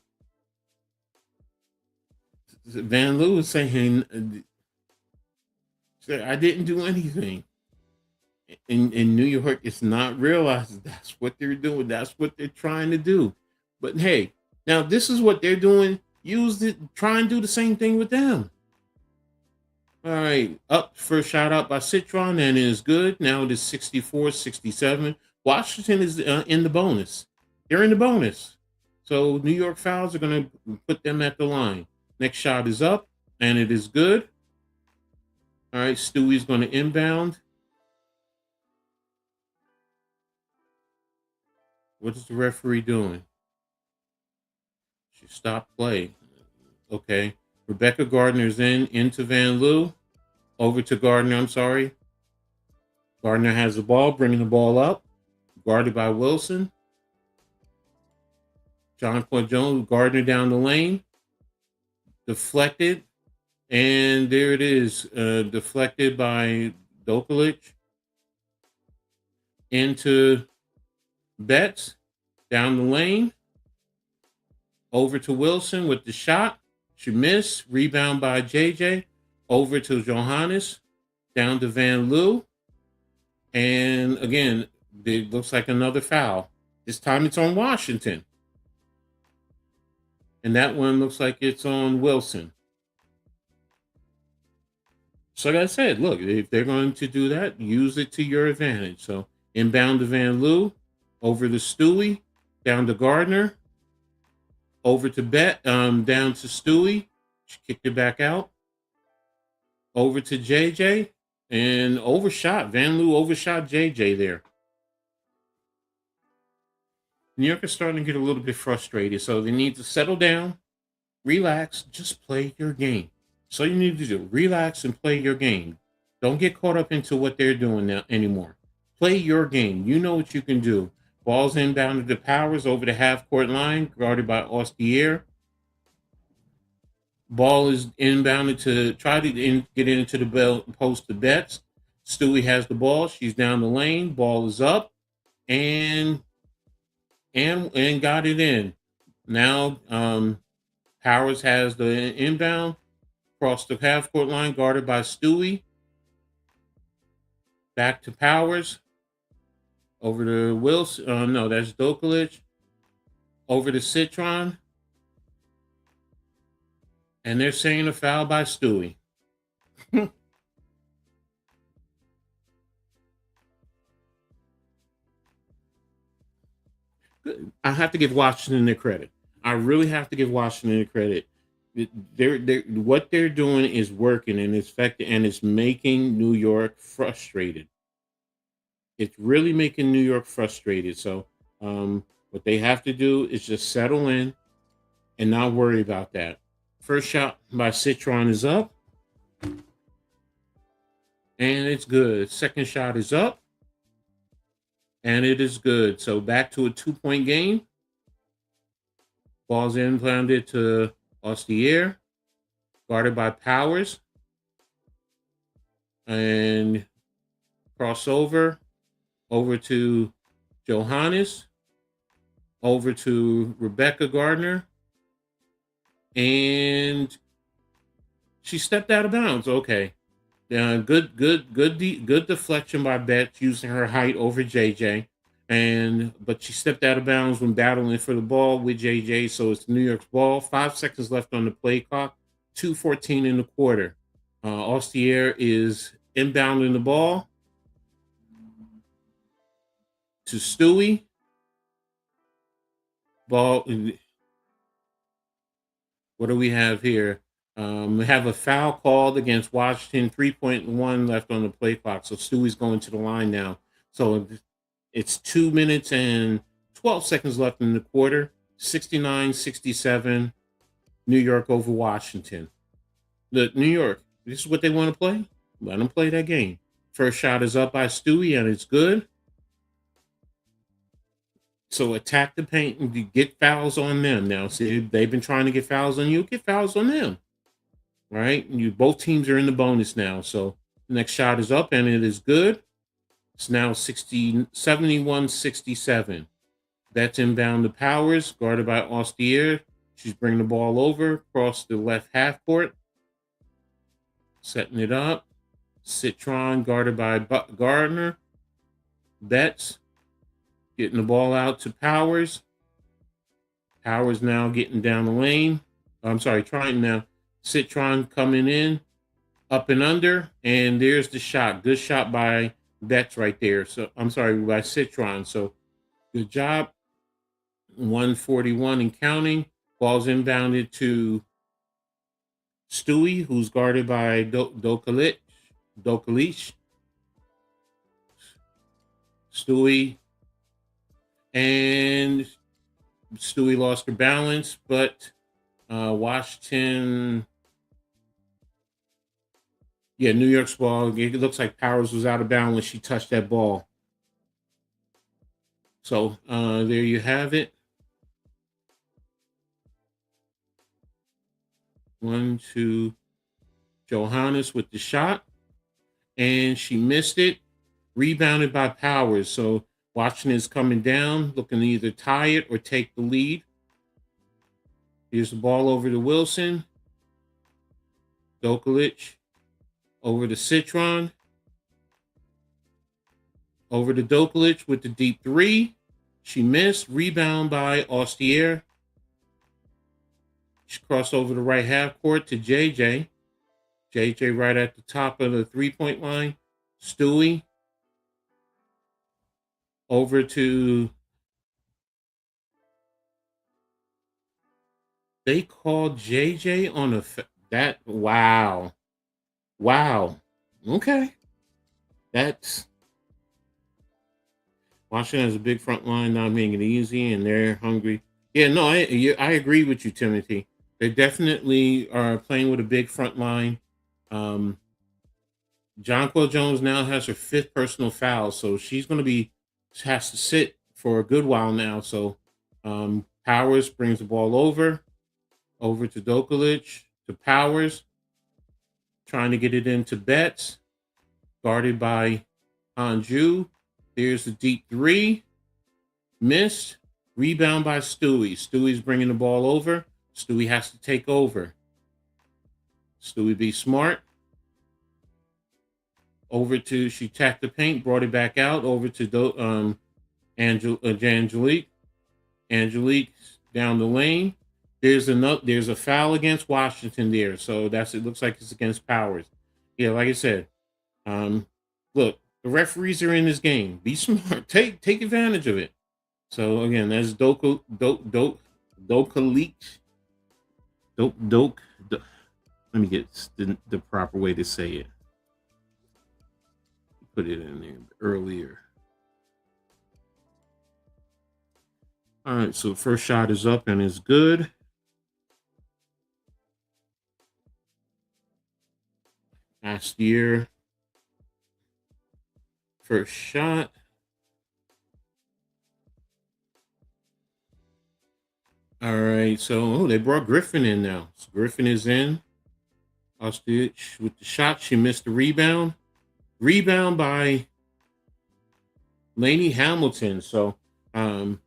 Van Loo is saying, I didn't do anything. In New York, it's not realized that's what they're doing. That's what they're trying to do. But hey, now this is what they're doing. Try and do the same thing with them. All right, up first shot out by Citron, and it is good. Now it is 64-67. Washington is in the bonus. They're in the bonus. So New York fouls are going to put them at the line. Next shot is up, and it is good. All right, Stewie's going to inbound. What is the referee doing? She stopped play. Okay. Rebecca Gardner's into Van Loo. Over to Gardner, I'm sorry. Gardner has the ball, bringing the ball up. Guarded by Wilson. John Point Jones, Gardner down the lane. Deflected. And there it is. Deflected by Doklich. Into Betts. Down the lane. Over to Wilson with the shot. She missed. Rebound by JJ. Over to Johannes. Down to Van Loo. And again, it looks like another foul. This time it's on Washington. And that one looks like it's on Wilson. So like I said, look, if they're going to do that, use it to your advantage. So inbound to Van Loo. over to Stewie, down to Gardner, over to down to Stewie. She kicked it back out. Over to JJ and overshot. Van Loo overshot JJ there. New York is starting to get a little bit frustrated, so they need to settle down, relax, just play your game. So you need to do relax and play your game. Don't get caught up into what they're doing now anymore. Play your game. You know what you can do. Ball's inbounded to Powers over the half court line, guarded by Austier. Ball is inbounded to try to get into the post to Betts. Stewie has the ball. She's down the lane. Ball is up, and got it in. Now Powers has the inbound across the half court line, guarded by Stewie. Back to Powers. Over to Wilson. No, that's Dokulic. Over to Citron. And they're saying a foul by Stewie. I have to give Washington their credit. I really have to give Washington their credit. What they're doing is working, and it's effective, and it's making New York frustrated. It's really making New York frustrated. So what they have to do is just settle in and not worry about that. First shot by Citron is up, and it's good. Second shot is up, and it is good. So back to a 2-point game. Ball's inbounded to Austier, guarded by Powers, and crossover over to Johannes, over to Rebecca Gardner, and she stepped out of bounds. Okay, good deflection by Betts using her height over JJ, but she stepped out of bounds when battling for the ball with JJ. So it's New York's ball. 5 seconds left on the play clock. 2:14 in the quarter. Austier is inbounding the ball to Stewie. Ball. What do we have here? We have a foul called against Washington. 3.1 left on the play clock. So Stewie's going to the line now. So it's 2 minutes and 12 seconds left in the quarter. 69-67. New York over Washington. The New York, this is what they want to play. Let them play that game. First shot is up by Stewie, and it's good. So attack the paint and get fouls on them. Now, see, they've been trying to get fouls on you. Get fouls on them. Right? Both teams are in the bonus now. So the next shot is up, and it is good. It's now 71-67. That's inbound to Powers, guarded by Austier. She's bringing the ball over across the left half court. Setting it up. Citron, guarded by Gardner. Betts getting the ball out to Powers. Powers now getting down the lane. I'm sorry, trying now. Citron coming in, up and under, and there's the shot. Good shot by Betts right there. So I'm sorry, by Citron. So good job. 141 and counting. Ball's inbounded to Stewie, who's guarded by Dokulic. Stewie. And Stewie lost her balance, but Washington, New York's ball. It looks like Powers was out of bounds when she touched that ball. So there you have it. 1-2, Johannes with the shot, and she missed it. Rebounded by Powers. So Washington is coming down, looking to either tie it or take the lead. Here's the ball over to Wilson. Dokulic over to Citron. Over to Dokulic with the deep three. She missed. Rebound by Austier. She crossed over the right half court to JJ. JJ right at the top of the 3-point line. Stewie over to They called JJ on that. Wow. Wow. Okay. That's Washington has a big front line, not making it easy, and they're hungry. Yeah, no, I agree with you, Timothy. They definitely are playing with a big front line. Um, Jonquil Jones now has her fifth personal foul, so she's going to be has to sit for a good while now. So Powers brings the ball over to Dokalic to Powers, trying to get it into Betts, guarded by Anju. There's the deep three. Missed. Rebound by Stewie. Stewie's bringing the ball over. Stewie has to take over. Stewie be smart. She tapped the paint, brought it back out over to Angelique. Angelique down the lane. There's a foul against Washington there. So it looks like it's against Powers. Yeah, like I said, look, the referees are in this game. Be smart. Take advantage of it. So again, that's Dokalic. Let me get the proper way to say it. Put it in there earlier. All right, so first shot is up and is good. Last year, first shot. All right, so they brought Griffin in now. So Griffin is in. Ostoich with the shot. She missed the rebound. Rebound by Lainey Hamilton. So the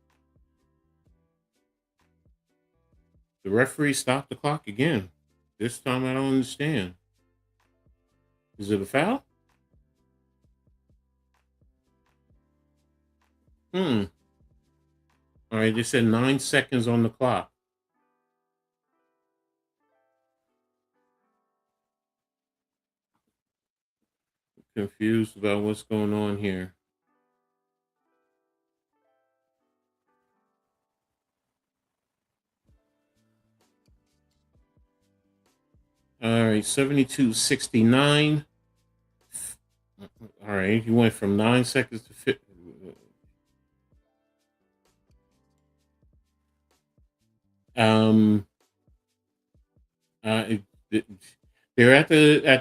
referee stopped the clock again. This time I don't understand. Is it a foul? All right, they said 9 seconds on the clock. Confused about what's going on here. All right, 72-69. All right, you went from 9 seconds to 50. They're at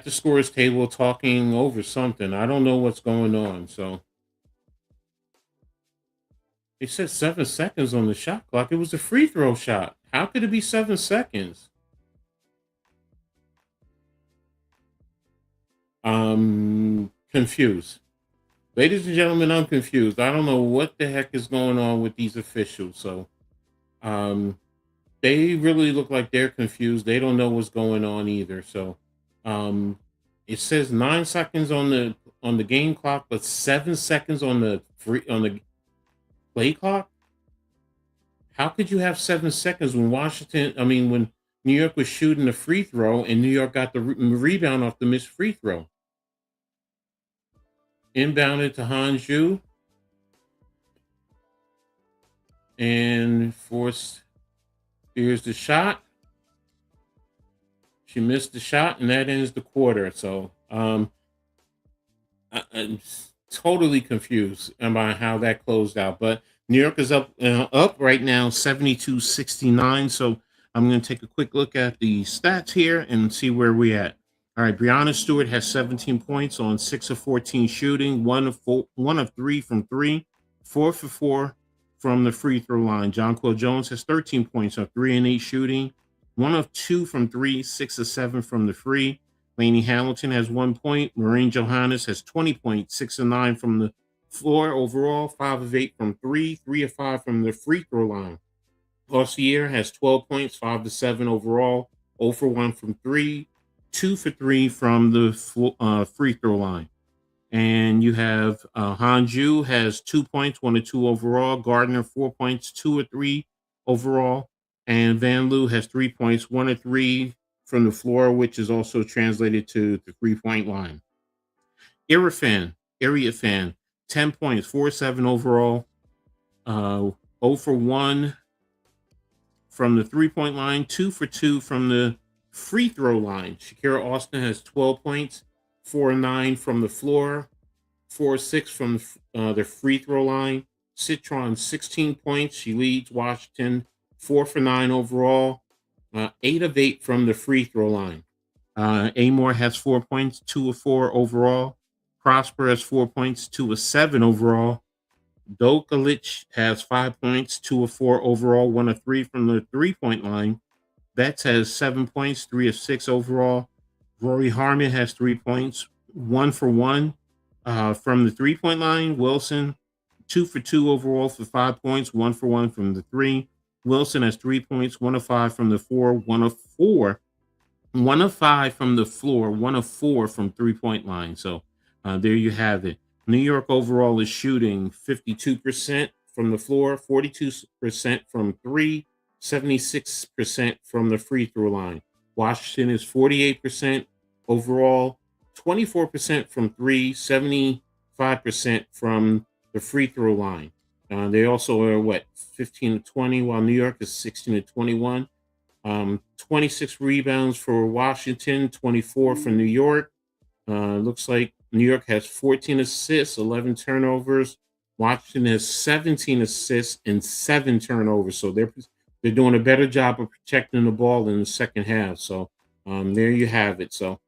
the scores table talking over something. I don't know what's going on. So they said 7 seconds on the shot clock. It was a free throw shot. How could it be 7 seconds? Confused. Ladies and gentlemen, I'm confused. I don't know what the heck is going on with these officials. So they really look like they're confused. They don't know what's going on either. So it says 9 seconds on the game clock, but 7 seconds on the play clock. How could you have 7 seconds when when New York was shooting a free throw and New York got the rebound off the missed free throw? Inbounded to Hanju and forced. Here's the shot. She missed the shot, and that ends the quarter. So I'm totally confused about how that closed out. But New York is up right now, 72-69. So I'm going to take a quick look at the stats here and see where we're at. All right, Breonna Stewart has 17 points on 6 of 14 shooting, 1 of 3 from 3, 4 for 4 from the free throw line. Jonquil Jones has 13 points on 3 and 8 shooting, 1 of 2 from 3, 6 of 7 from the free. Lainey Hamilton has 1 point. Maureen Johannes has 20 points, 6 of 9 from the floor overall, 5 of 8 from 3, 3 of 5 from the free throw line. Lausier has 12 points, 5 of 7 overall, 0 for 1 from 3, 2 for 3 from the free throw line. And you have Hanju has 2 points, 1 of 2 overall. Gardner, 4 points, 2 of 3 overall. And Van Loo has 3 points, 1 of 3 from the floor, which is also translated to the 3-point line. Area fan, 10 points, 4 of 7 overall. 0 for 1 from the 3-point line, 2 for 2 from the free throw line. Shakira Austin has 12 points, 4 and 9 from the floor, 4 or 6 from the free throw line. Citron, 16 points. She leads Washington, 4 for 9 overall, 8 of 8 from the free throw line. Amore has 4 points, 2 of 4 overall. Prosper has 4 points, 2 of 7 overall. Dokalic has 5 points, 2 of 4 overall, 1 of 3 from the 3-point line. Betts has 7 points, 3 of 6 overall. Rory Harmon has 3 points, 1 for 1 from the 3-point line. Wilson, 2 for 2 overall for 5 points, 1 for 1 from the 3. Wilson has 3 points, 1 of 5 from the 4, 1 of 4. 1 of 5 from the floor, 1 of 4 from 3-point line. So there you have it. New York overall is shooting 52% from the floor, 42% from 3, 76% from the free throw line. Washington is 48% overall, 24% from 3, 75% from the free throw line. They also are 15 to 20, while New York is 16 to 21. 26 rebounds for Washington, 24 for New York. Looks like New York has 14 assists, 11 turnovers. Washington has 17 assists and 7 turnovers. So they're doing a better job of protecting the ball in the second half. So there you have it. So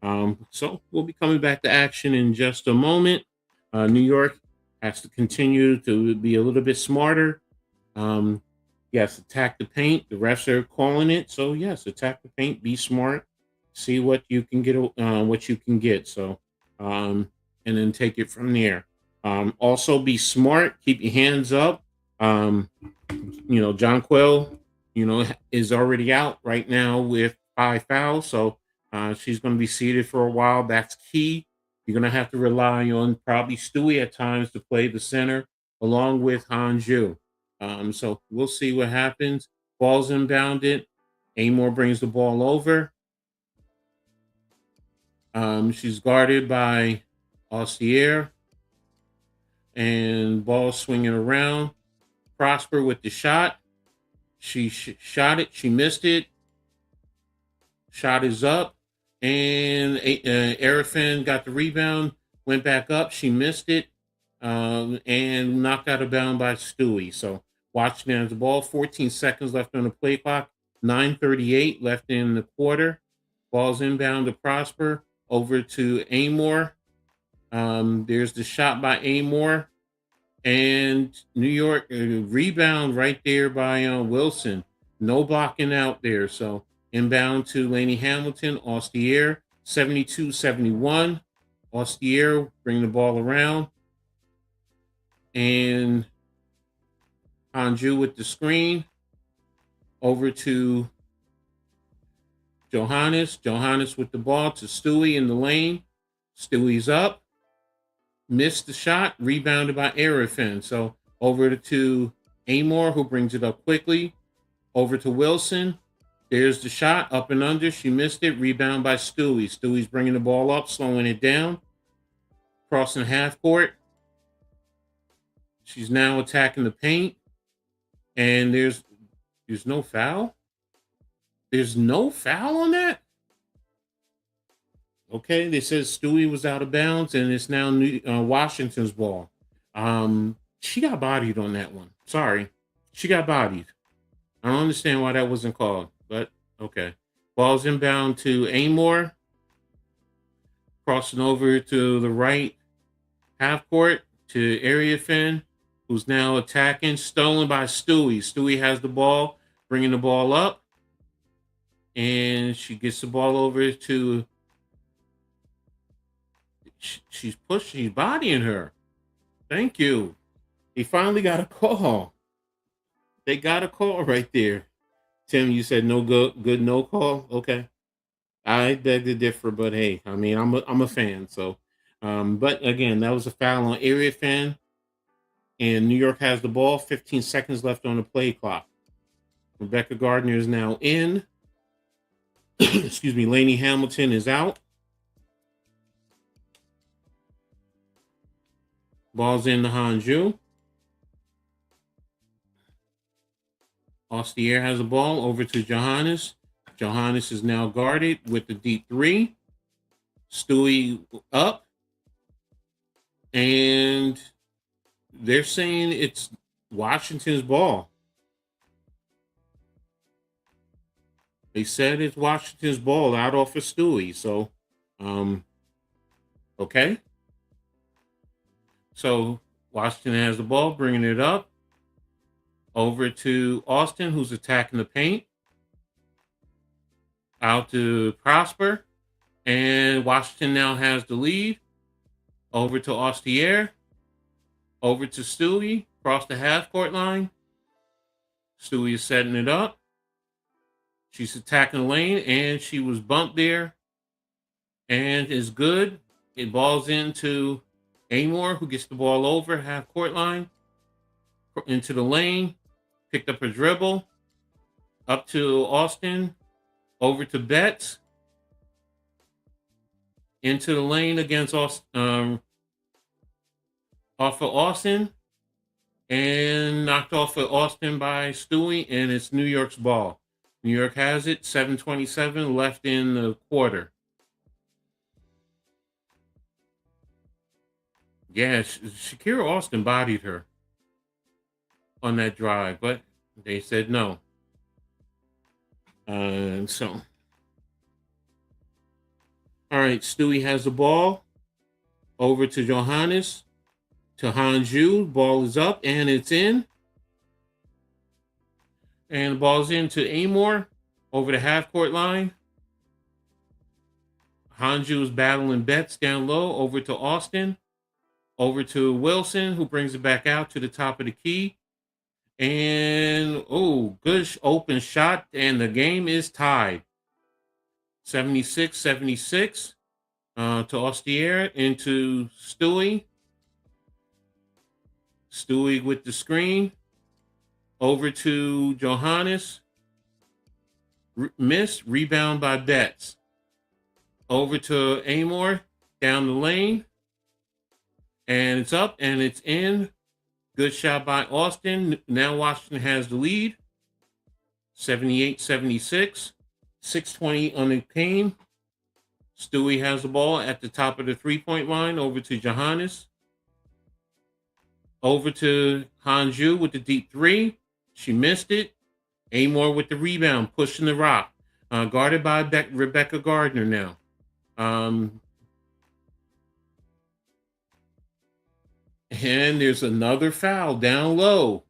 we'll be coming back to action in just a moment. New York has to continue to be a little bit smarter. Yes, attack the paint. The refs are calling it. So yes, attack the paint, be smart, see what you can get, So and then take it from there. Also be smart, keep your hands up. John Quell, is already out right now with 5 fouls. So she's going to be seated for a while. That's key. You're going to have to rely on probably Stewie at times to play the center along with Hanju. So we'll see what happens. Ball's inbounded. Amore brings the ball over. She's guarded by Austier. And ball swinging around. Prosper with the shot. She shot it. She missed it. Shot is up. And Arifin got the rebound. Went back up. She missed it. And knocked out of bounds by Stewie. So Washington has the ball. 14 seconds left on the play clock. 9:38 left in the quarter. Ball's inbound to Prosper. Over to Amore. There's the shot by Amore. And New York rebound right there by Wilson. No blocking out there. So inbound to Laney Hamilton. Austier, 72-71. Austier bring the ball around. And Hanju with the screen. Over to Johannes. Johannes with the ball to Stewie in the lane. Stewie's up. Missed the shot. Rebounded by Arifin. So over to Amore, who brings it up quickly. Over to Wilson. There's the shot. Up and under. She missed it. Rebound by Stewie. Stewie's bringing the ball up, slowing it down. Crossing half court. She's now attacking the paint. And there's no foul. There's no foul on that? Okay, they said Stewie was out of bounds, and it's now Washington's ball. She got bodied on that one. Sorry. She got bodied. I don't understand why that wasn't called, but okay. Ball's inbound to Amore. Crossing over to the right half court to Arifin, who's now attacking. Stolen by Stewie. Stewie has the ball, bringing the ball up. And she gets the ball over to... She's pushing, she's bodying her. Thank you. He finally got a call. They got a call right there. Tim, you said no good no call. Okay. I beg to differ, but hey, I mean, I'm a fan. So, but again, that was a foul on area fan. And New York has the ball. 15 seconds left on the play clock. Rebecca Gardner is now in. Excuse me. Laney Hamilton is out. Ball's in the Hanju. Ostier has the ball over to Johannes. Johannes is now guarded with the deep three. Stewie up. And they're saying it's Washington's ball. They said it's Washington's ball out off of Stewie. So, okay. So Washington has the ball, bringing it up over to Austin, who's attacking the paint. Out to Prosper. And Washington now has the lead. Over to Ostier. Over to Stewie. Across the half-court line. Stewie is setting it up. She's attacking the lane, and she was bumped there. And is good. It balls into Amor, who gets the ball over half-court line. Into the lane. Picked up a dribble. Up to Austin. Over to Betts. Into the lane against Austin. Off of Austin. And knocked off of Austin by Stewie. And it's New York's ball. New York has it. 7:27 left in the quarter. Yeah, Shakira Austin bodied her on that drive, but they said no. So, all right, Stewie has the ball over to Johannes, to Hanju. Ball is up and it's in. And the ball's into Amor over the half-court line. Hanju is battling Betts down low over to Austin. Over to Wilson, who brings it back out to the top of the key. And, good open shot, and the game is tied. 76-76 to Ostier into Stewie. Stewie with the screen. Over to Johannes. Miss. Rebound by Betts. Over to Amor. Down the lane. And it's up and it's in. Good shot by Austin. Now Washington has the lead. 78-76. 6:20 on the game. Stewie has the ball at the top of the three-point line. Over to Johannes. Over to Hanju with the deep three. She missed it. Amor with the rebound, pushing the rock. Guarded by Rebecca Gardner now. And there's another foul down low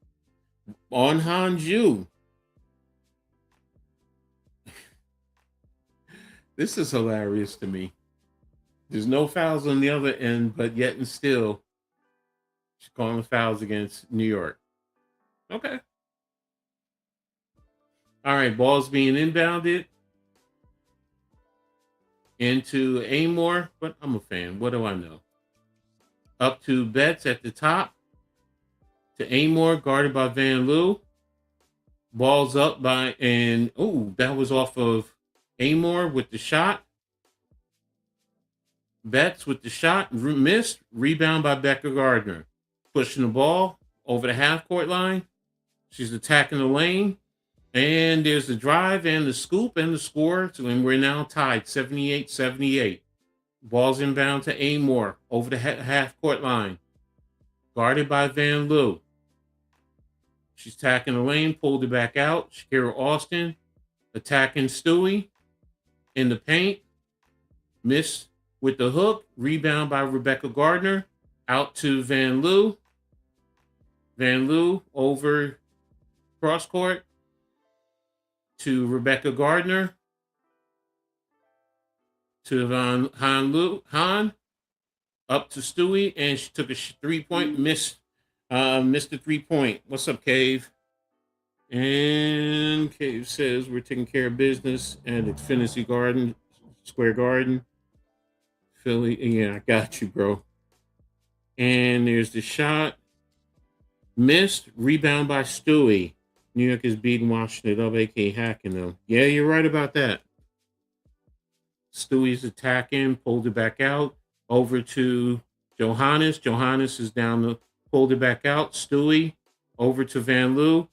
on Hanju. This is hilarious to me. There's no fouls on the other end, but yet and still, she's calling fouls against New York. Okay. All right, ball's being inbounded into Amor, but I'm a fan. What do I know? Up to Betts at the top. To Amor, guarded by Van Loo. Ball's up by, and that was off of Amor with the shot. Betts with the shot, missed. Rebound by Becca Gardner. Pushing the ball over the half-court line. She's attacking the lane. And there's the drive and the scoop and the score. And we're now tied 78-78. Ball's inbound to Amor over the half-court line. Guarded by Van Loo. She's attacking the lane, pulled it back out. Shakira Austin attacking Stewie in the paint. Missed with the hook. Rebound by Rebecca Gardner. Out to Van Loo. Van Loo over cross court to Rebecca Gardner. To Han up to Stewie, and she took a three-point, missed the three-point. What's up, Cave? And Cave says we're taking care of business at Xfinity Garden, Square Garden, Philly. Yeah, I got you, bro. And there's the shot. Missed. Rebound by Stewie. New York is beating Washington up, a.k.a. hacking them. Yeah, you're right about that. Stewie's attacking, pulled it back out. Over to Johannes. Johannes is down, pulled it back out. Stewie over to Van Loo.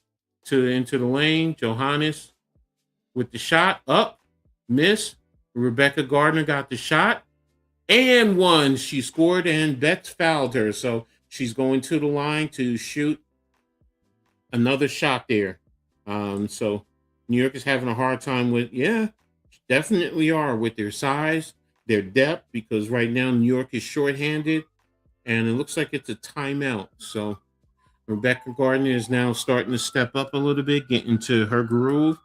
to into the lane. Johannes with the shot up, miss. Rebecca Gardner got the shot and one. She scored, and Betts fouled her, so she's going to the line to shoot another shot there. So New York is having a hard time with, yeah, definitely are, with their size, their depth, because right now New York is shorthanded, and it looks like it's a timeout. So Rebecca Gardner is now starting to step up a little bit, get into her groove,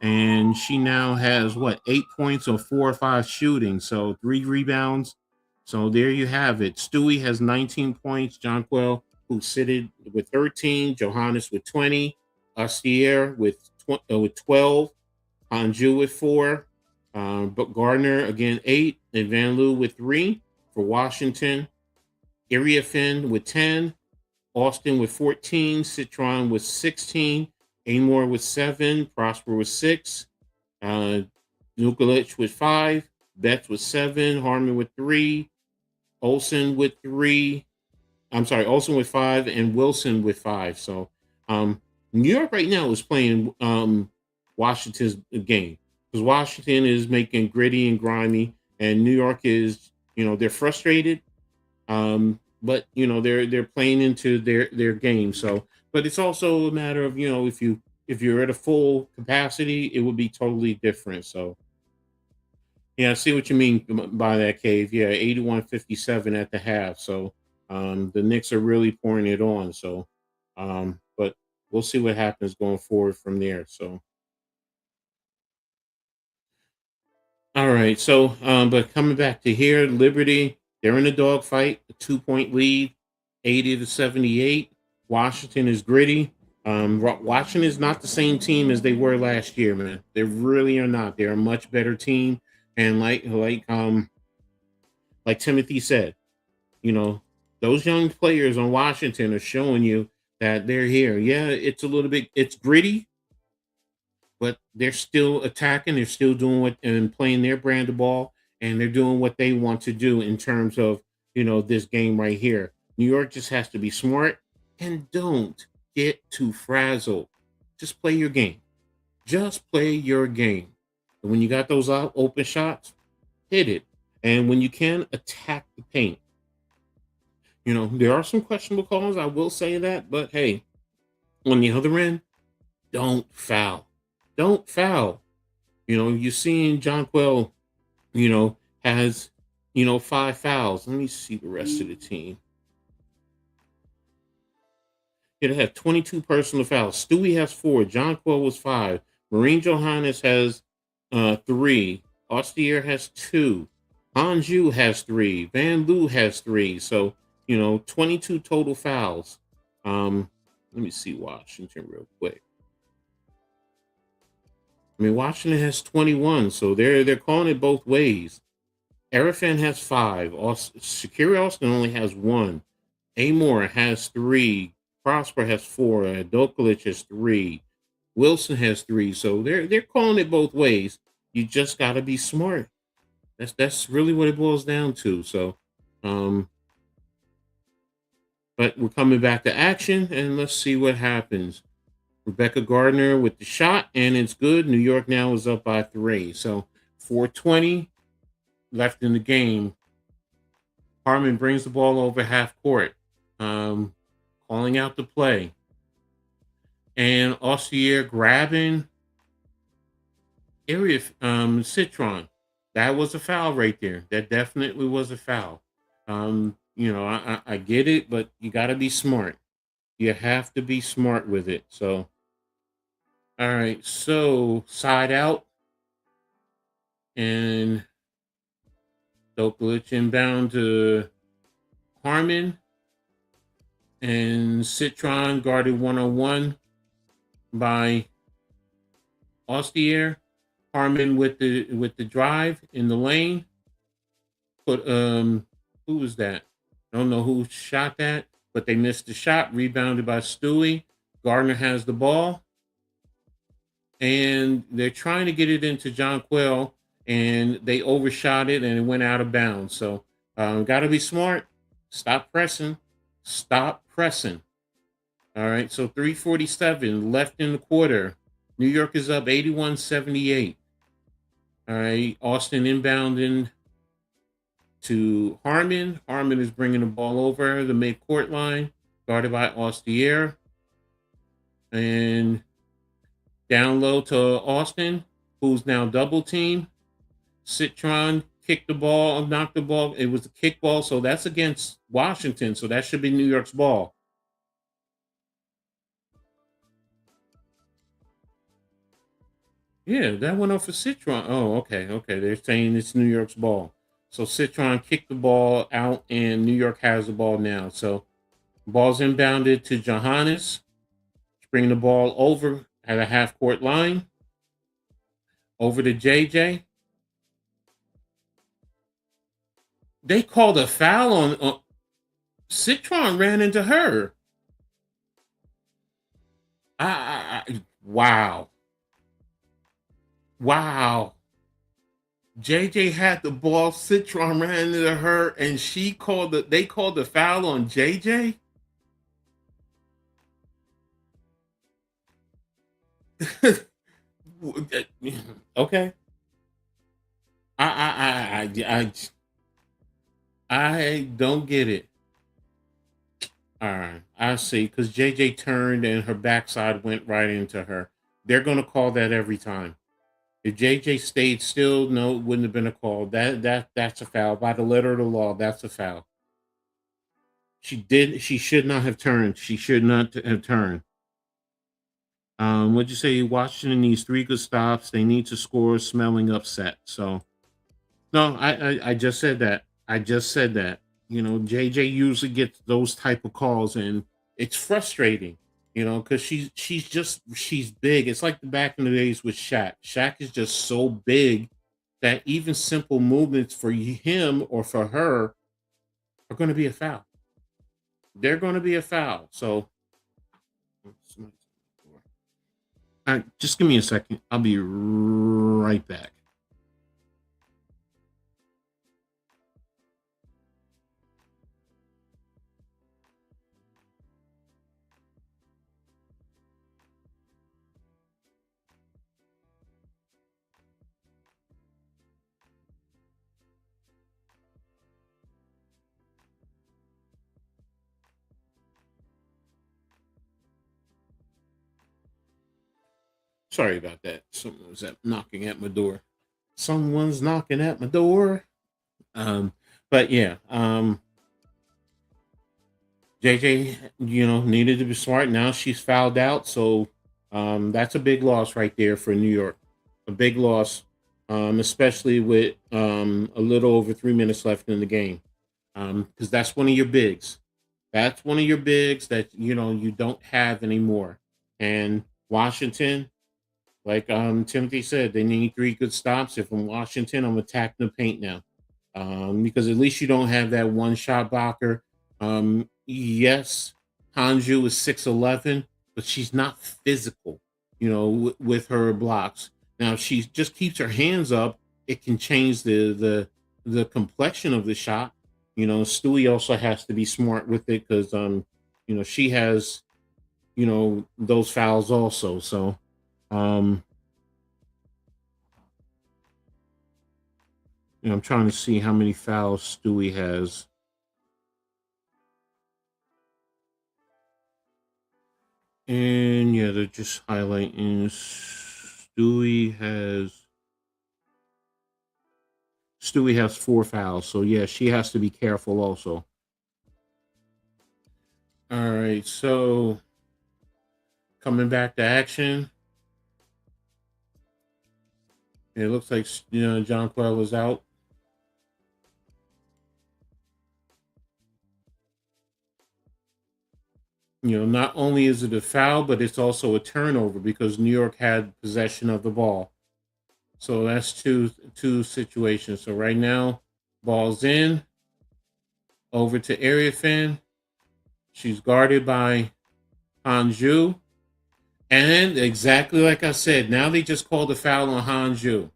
and she now has what, 8 points or 4 or 5 shooting, so 3 rebounds. So there you have it. Stewie has 19 points. Jonquel, who sitted with 13, Johannes with 20, Astier with 12, Anju with 4, but Gardner again 8, and Van Loo with 3 for Washington. Iriafin with 10, Austin with 14, Citron with 16, Amor with 7, Prosper with 6, Nukulich with 5, Betts with 7, Harmon with 3, Olsen with 3. I'm sorry, Olsen with 5, and Wilson with 5. So New York right now is playing Washington's game, because Washington is making gritty and grimy, and New York is, they're frustrated. But they're playing into their game. So, but it's also a matter of, if you're at a full capacity, it would be totally different. So yeah, I see what you mean by that, Cave. Yeah, 81-57 at the half. So the Knicks are really pouring it on. So but we'll see what happens going forward from there. So all right. So but coming back to here, Liberty, they're in a dogfight, a 2 point lead, 80-78. Washington is gritty. Washington is not the same team as they were last year, man. They really are not. They're a much better team. And like Timothy said, you know, those young players on Washington are showing you that they're here. Yeah, it's a little bit, it's gritty, but they're still attacking. They're still doing what and playing their brand of ball, and they're doing what they want to do in terms of, this game right here. New York just has to be smart and don't get too frazzled. Just play your game. Just play your game. And when you got those open shots, hit it. And when you can, attack the paint. There are some questionable calls, I will say that, but hey, on the other end, don't foul. Don't foul. You're seeing Jonquel, has, 5 fouls. Let me see the rest of the team. It had 22 personal fouls. Stewie has 4. Jonquel was 5. Marine Johannes has 3. Austier has 2. Anju has 3. Van Loo has 3. So, 22 total fouls. Let me see Washington real quick. I mean, Washington has 21, so they're calling it both ways. Arafan has 5. Shakiri Austin only has 1. Amor has 3. Prosper has 4. Dokalic has 3. Wilson has 3. So they're calling it both ways. You just got to be smart. That's really what it boils down to. So, but we're coming back to action, and let's see what happens. Rebecca Gardner with the shot, and it's good. New York now is up by 3. So 4:20 left in the game. Harmon brings the ball over half court, calling out the play. And Austier grabbing Citron. That was a foul right there. That definitely was a foul. I get it, but you got to be smart. You have to be smart with it. So, all right. So side out, and Dokalic inbound to Harmon, and Citron guarded 1-on-1 by Austier. Harmon with the drive in the lane. But who was that? I don't know who shot that, but they missed the shot. Rebounded by Stewie. Gardner has the ball, and they're trying to get it into Jonquel, and they overshot it, and it went out of bounds. So got to be smart. Stop pressing. Stop pressing. All right, so 3:47 left in the quarter. New York is up 81-78. All right, Austin inbounding to Harmon. Harmon is bringing the ball over the mid-court line, guarded by Austier. And down low to Austin, who's now double team. Citron kicked the ball, knocked the ball. It was a kick ball, so that's against Washington. So that should be New York's ball. Yeah, that went off for Citron. Oh, okay, okay. They're saying it's New York's ball. So Citron kicked the ball out, and New York has the ball now. So ball's inbounded to Johannes. Bring the ball over at a half court line. Over to JJ. They called a foul on Citron ran into her. Wow. Wow. JJ had the ball, Citron ran into her, and they called the foul on JJ. Okay. I don't get it. All right, I see. Because JJ turned and her backside went right into her. They're gonna call that every time. If JJ stayed still, no, it wouldn't have been a call. That's a foul. By the letter of the law, that's a foul. She should not have turned. She should not have turned. What'd you say? Washington needs 3 good stops. They need to score, smelling upset. So no, I just said that. I just said that. JJ usually gets those type of calls, and it's frustrating. Because she's big. It's like the back in the days with Shaq. Shaq is just so big that even simple movements for him or for her are going to be a foul. They're going to be a foul. So, just give me a second. I'll be right back. Sorry about that. Someone was knocking at my door. Someone's knocking at my door. Um, but yeah, JJ, needed to be smart. Now she's fouled out, so that's a big loss right there for New York. A big loss, especially with a little over 3 minutes left in the game, because that's one of your bigs. That's one of your bigs that you don't have anymore. And Washington, like Timothy said, they need 3 good stops. If I'm Washington, I'm attacking the paint now, because at least you don't have that one shot blocker. Yes, Hanju is 6'11", but she's not physical, with her blocks. Now, if she just keeps her hands up, it can change the complexion of the shot. Stewie also has to be smart with it because she has those fouls also. So um I'm trying to see how many fouls Stewie has. And yeah, they're just highlighting Stewie has 4 fouls. So yeah, she has to be careful also. All right, so coming back to action. It looks like John Quell is out. Not only is it a foul, but it's also a turnover because New York had possession of the ball. So that's two situations. So right now, ball's in, over to Area Fan. She's guarded by Hanju. And exactly like I said, now they just called a foul on Hanju.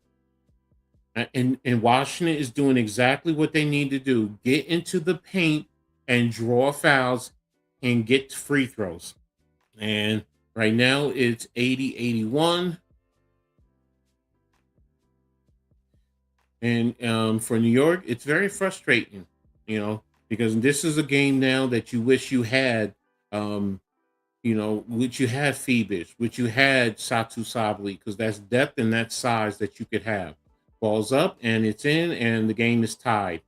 And Washington is doing exactly what they need to do. Get into the paint and draw fouls and get free throws. And right now it's 80-81. And for New York, it's very frustrating, because this is a game now that you wish you had, um, which you had Phoebus, which you had Satu Sabli, because that's depth and that size that you could have. Ball's up and it's in, and the game is tied.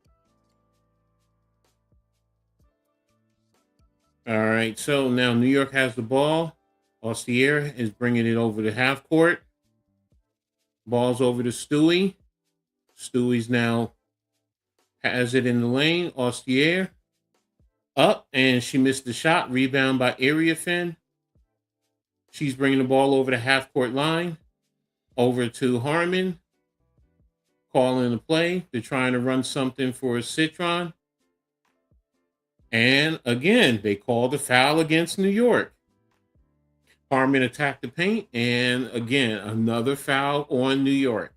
All right, so now New York has the ball. Ostier is bringing it over to half court. Ball's over to Stewie. Stewie's now has it in the lane. Ostier up, and she missed the shot. Rebound by Area Fin. She's bringing the ball over the half court line. Over to Harmon. Calling the play. They're trying to run something for Citron. And again, they called a foul against New York. Harmon attacked the paint, and again, another foul on New York.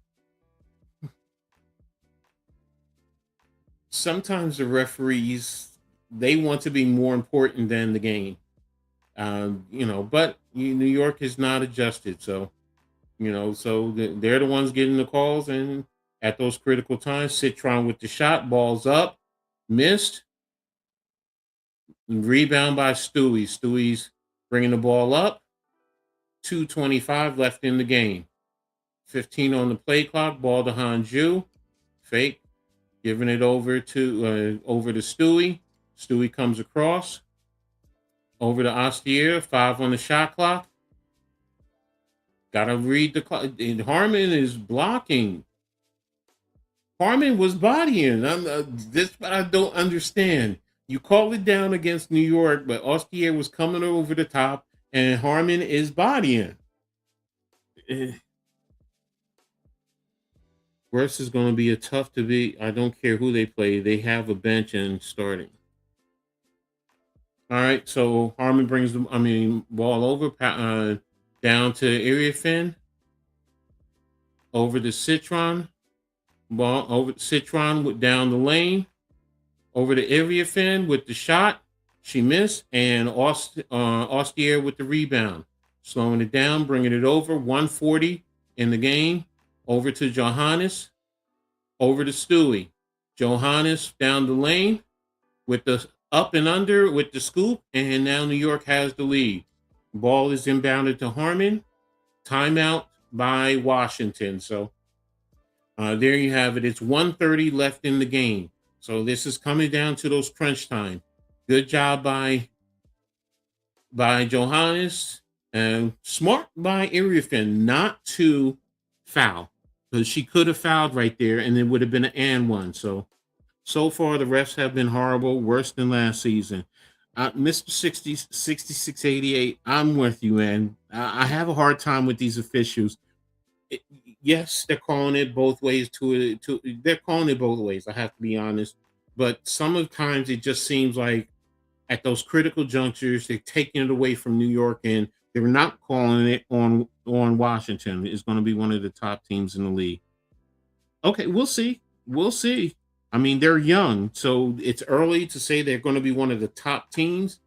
Sometimes the referees, they want to be more important than the game. But New York is not adjusted. So, they're the ones getting the calls. And at those critical times, Citron with the shot, balls up, missed. Rebound by Stewie. Stewie's bringing the ball up. 2:25 left in the game. 15 on the play clock. Ball to Hanju. Fake. Giving it over to Stewie. Stewie comes across. Over to Ostier. 5 on the shot clock. Gotta read the clock. And Harmon is blocking. Harmon was bodying. This what I don't understand. You call it down against New York, but Ostier was coming over the top, and Harmon is bodying. Russ is going to be a tough to beat. I don't care who they play. They have a bench and starting. All right, so Harmon brings the ball over down to Area Fin. Over to Citron. Ball over Citron down the lane. Over to Area Fin with the shot. She missed. And Ostier with the rebound. Slowing it down, bringing it over. 140 in the game. Over to Johannes. Over to Stewie. Johannes down the lane with the up and under with the scoop. And now New York has the lead. Ball is inbounded to Harmon. Timeout by Washington. So there you have it. It's 1:30 left in the game. So this is coming down to those crunch time. Good job by Johannes, and smart by Iriafin not to foul, because she could have fouled right there and it would have been an and one. So far the refs have been horrible, worse than last season. Mr. 6688, I'm with you, man. I have a hard time with these officials. Yes, they're calling it both ways. They're calling it both ways. I have to be honest, but sometimes it just seems like at those critical junctures they're taking it away from New York, and they're not calling it on Washington. It's going to be one of the top teams in the league. Okay, we'll see. We'll see. I mean, they're young, so it's early to say they're going to be one of the top teams.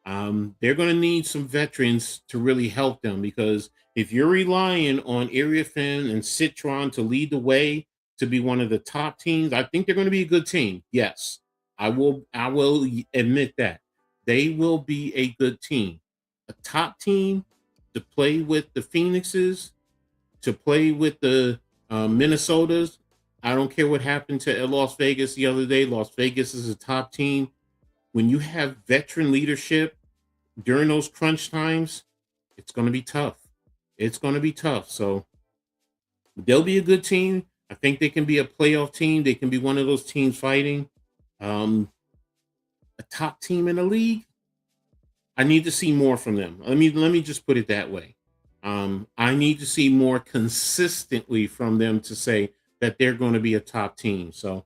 They're going to need some veterans to really help them, because if you're relying on Iriafin and Citron to lead the way to be one of the top teams, I think they're going to be a good team. Yes, I will admit that. They will be a good team. A top team to play with the Phoenixes, to play with the Minnesotas. I don't care what happened to Las Vegas the other day. Las Vegas is a top team. When you have veteran leadership during those crunch times, it's going to be tough. It's going to be tough. So they'll be a good team. I think they can be a playoff team. They can be one of those teams fighting. A top team in the league, I need to see more from them. Let me just put it that way. I need to see more consistently from them to say that they're going to be a top team. So,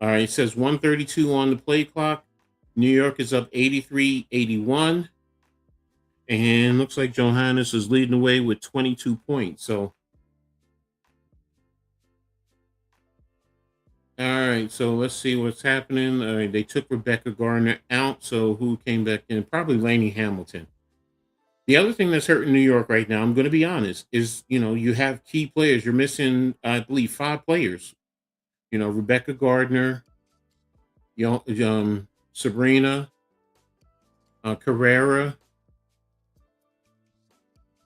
all right, it says 132 on the play clock. New York is up 83-81. And looks like Johannes is leading the way with 22 points. So, all right, so let's see what's happening. All right, they took Rebecca Gardner out. So who came back in? Probably Lainey Hamilton. The other thing that's hurting New York right now, I'm going to be honest, is you have key players. You're missing, I believe, 5 players. Rebecca Gardner, Sabrina, Carrera,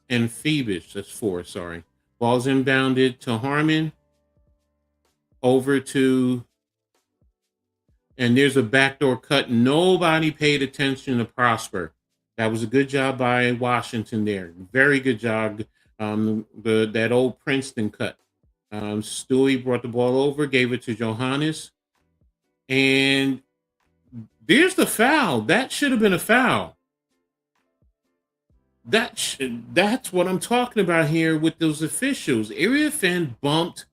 and Phoebus. That's 4. Sorry. Ball's inbounded to Harmon, over to, and there's a backdoor cut. Nobody paid attention to Prosper. That was a good job by Washington there. Very good job. That old Princeton cut. Stewie brought the ball over, gave it to Johannes, and there's the foul. That should have been a foul. That's what I'm talking about here with those officials. Area fan bumped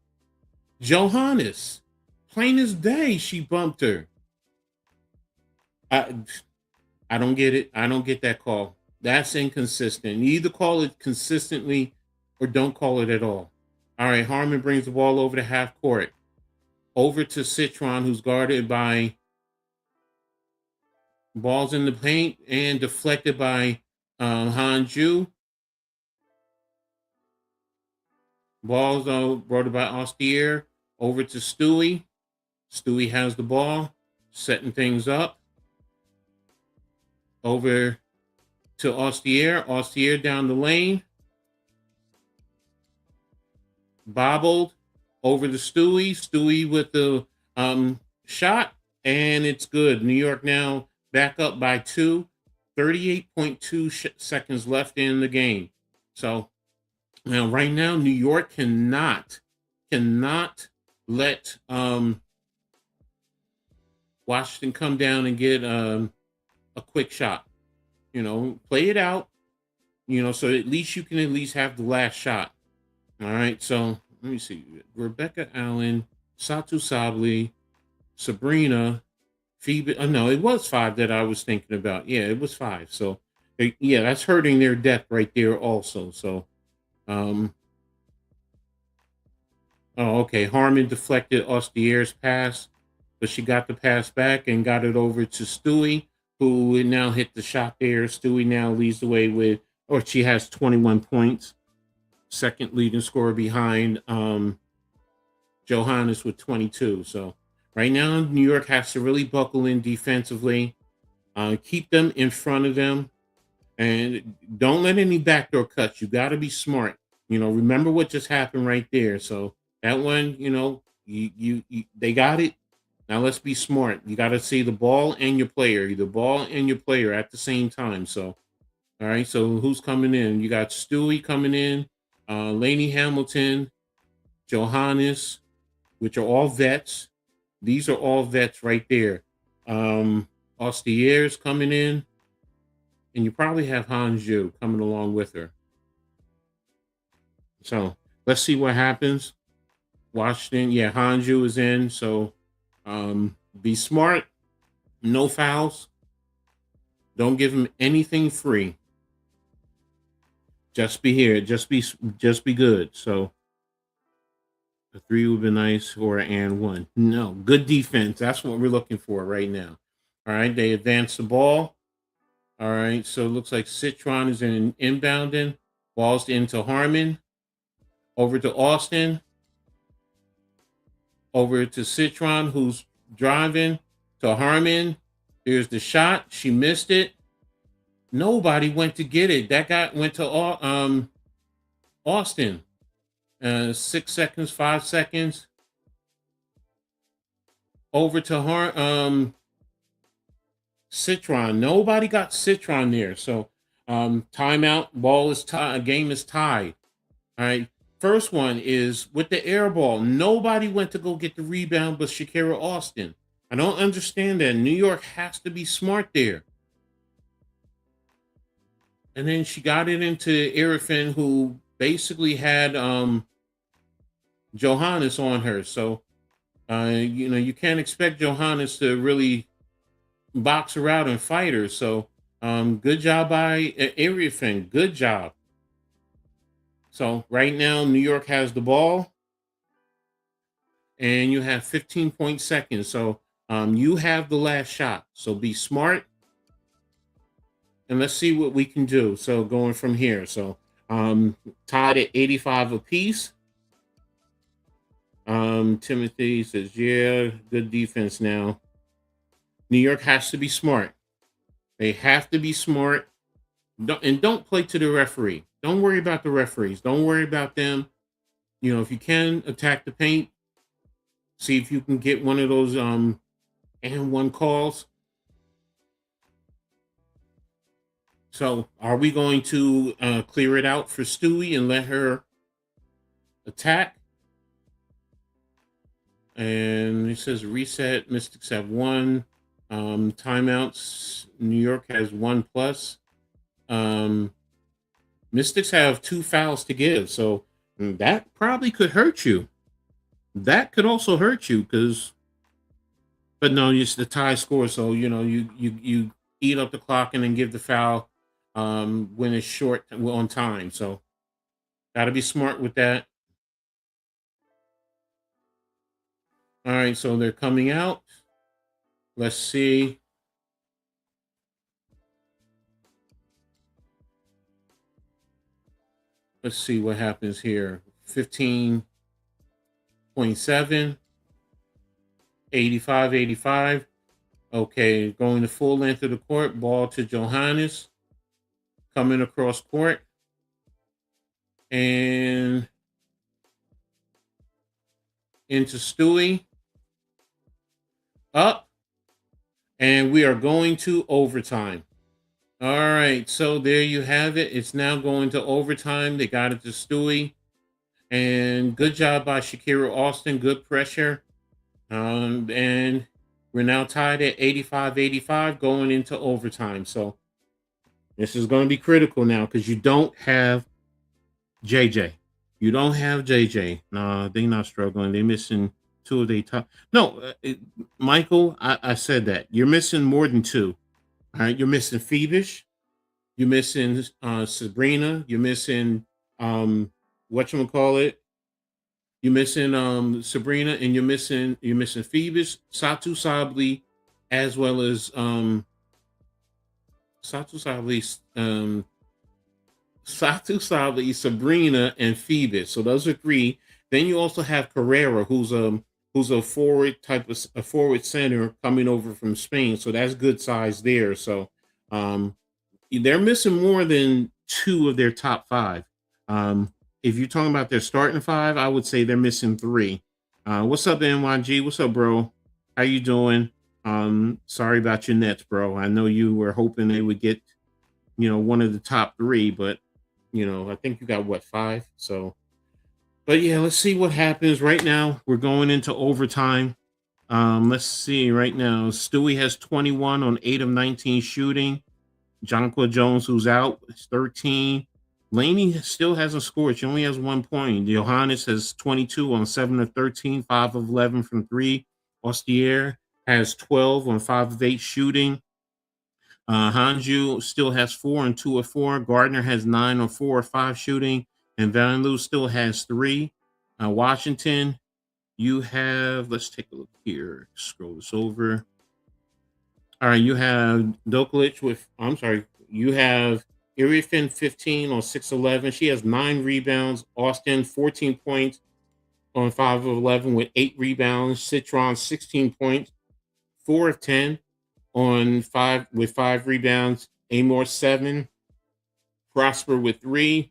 Johannes. Plain as day, she bumped her. I I don't get it. I don't get that call. That's inconsistent. You either call it consistently or don't call it at all. All right, Harmon brings the ball over to half court. Over to Citron, who's guarded by balls in the paint and deflected by Hanju. Balls brought by Austier. Over to Stewie. Stewie has the ball, setting things up. Over to Austier. Austier down the lane. Bobbled over to Stewie. Stewie with the shot, and it's good. New York now back up by 2. 38.2 seconds left in the game. So now, right now, New York cannot let Washington come down and get a quick shot. Play it out. So at least you can at least have the last shot. All right. So let me see. Rebecca Allen, Satu Sabli, Sabrina, Phoebe. No, it was 5 that I was thinking about. Yeah, it was 5. So yeah, that's hurting their depth right there also. So oh, okay. Harmon deflected Austier's pass, but she got the pass back and got it over to Stewie, who now hit the shot there. Stewie now leads the way with, or she has 21 points. Second leading scorer behind Johannes with 22. So right now, New York has to really buckle in defensively, keep them in front of them, and don't let any backdoor cuts. You got to be smart. Remember what just happened right there. So that one, you they got it. Now let's be smart. You got to see the ball and your player, the ball and your player at the same time. So, all right. So who's coming in? You got Stewie coming in, Lainey Hamilton, Johannes, which are all vets. These are all vets right there. Austier's coming in, and you probably have Hanju coming along with her. So let's see what happens. Washington, yeah, Hanju is in. So be smart. No fouls. Don't give him anything free. Just be here. Just be good. So a 3 would be nice, or and 1. No, good defense. That's what we're looking for right now. All right, they advance the ball. All right, so it looks like Citron is in inbounding. Balls into Harmon. Over to Austin. Over to Citron, who's driving to Harmon. There's the shot. She missed it. Nobody went to get it. That guy went to Austin. 6 seconds, 5 seconds. Over to Citron. Nobody got Citron there. So timeout. Ball is tied. Game is tied. All right. First one is with the air ball. Nobody went to go get the rebound but Shakira Austin. I don't understand that. New York has to be smart there. And then she got it into Arifin, who basically had Johannes on her. So, you can't expect Johannes to really box her out and fight her. So, good job by Arifin. Good job. So right now, New York has the ball, and you have 15 seconds. So you have the last shot. So be smart and let's see what we can do. So going from here. So tied at 85 apiece. Timothy says, yeah, good defense now. New York has to be smart. They have to be smart. Don't play to the referee. Don't worry about the referees. Don't worry about them. You know, if you can attack the paint, see if you can get one of those and one calls. So are we going to clear it out for Stewie and let her attack? And it says reset. Mystics have one. Timeouts. New York has one plus. Mystics have 2 fouls to give, so that probably could hurt you. That could also hurt you because, but no, it's the tie score. So you know you eat up the clock and then give the foul when it's short on time. So got to be smart with that. All right, so they're coming out. Let's see. Let's see what happens here. 15.7, 85, 85. Okay, going the full length of the court. Ball to Johannes. Coming across court. And into Stewie. Up. And we are going to overtime. All right, so there you have it. It's now going to overtime. They got it to Stewie. And good job by Shakira Austin. Good pressure. And we're now tied at 85-85 going into overtime. So this is going to be critical now because you don't have JJ. You don't have JJ. No, they're not struggling. They're missing 2 of their top. No, Michael, I said that. You're missing more than 2. All right, you're missing Phoebus. You're missing Sabrina. You're missing whatchamacallit. You're missing Sabrina, and you're missing Phoebus, Satu Sabli, as well as Satu Sabli, Sabrina, and Phoebus. So those are 3. Then you also have Carrera, who's a forward type of a forward center coming over from Spain. So that's good size there. So they're missing more than 2 of their top 5. If you're talking about their starting 5, I would say they're missing 3. What's up, NYG? What's up, bro? How you doing? Sorry about your Nets, bro. I know you were hoping they would get, one of the top 3, but I think you got what, 5? So, but yeah, let's see what happens right now. We're going into overtime. Let's see right now. Stewie has 21 on 8 of 19 shooting. Jonquil Jones, who's out, is 13. Laney still hasn't scored. She only has 1 point. Johannes has 22 on 7 of 13, 5 of 11 from 3. Ostier has 12 on 5 of 8 shooting. Hanju still has 4 on 2 of 4. Gardner has 9 on 4 or 5 shooting. And Van Loo still has 3. Washington, you have, let's take a look here. Scroll this over. All right, you have Doklich you have Irifin 15 on 6-11. She has 9 rebounds. Austin 14 points on 5 of 11 with 8 rebounds. Citron 16 points, 4 of 10 on 5 with 5 rebounds. Amor 7. Prosper with 3.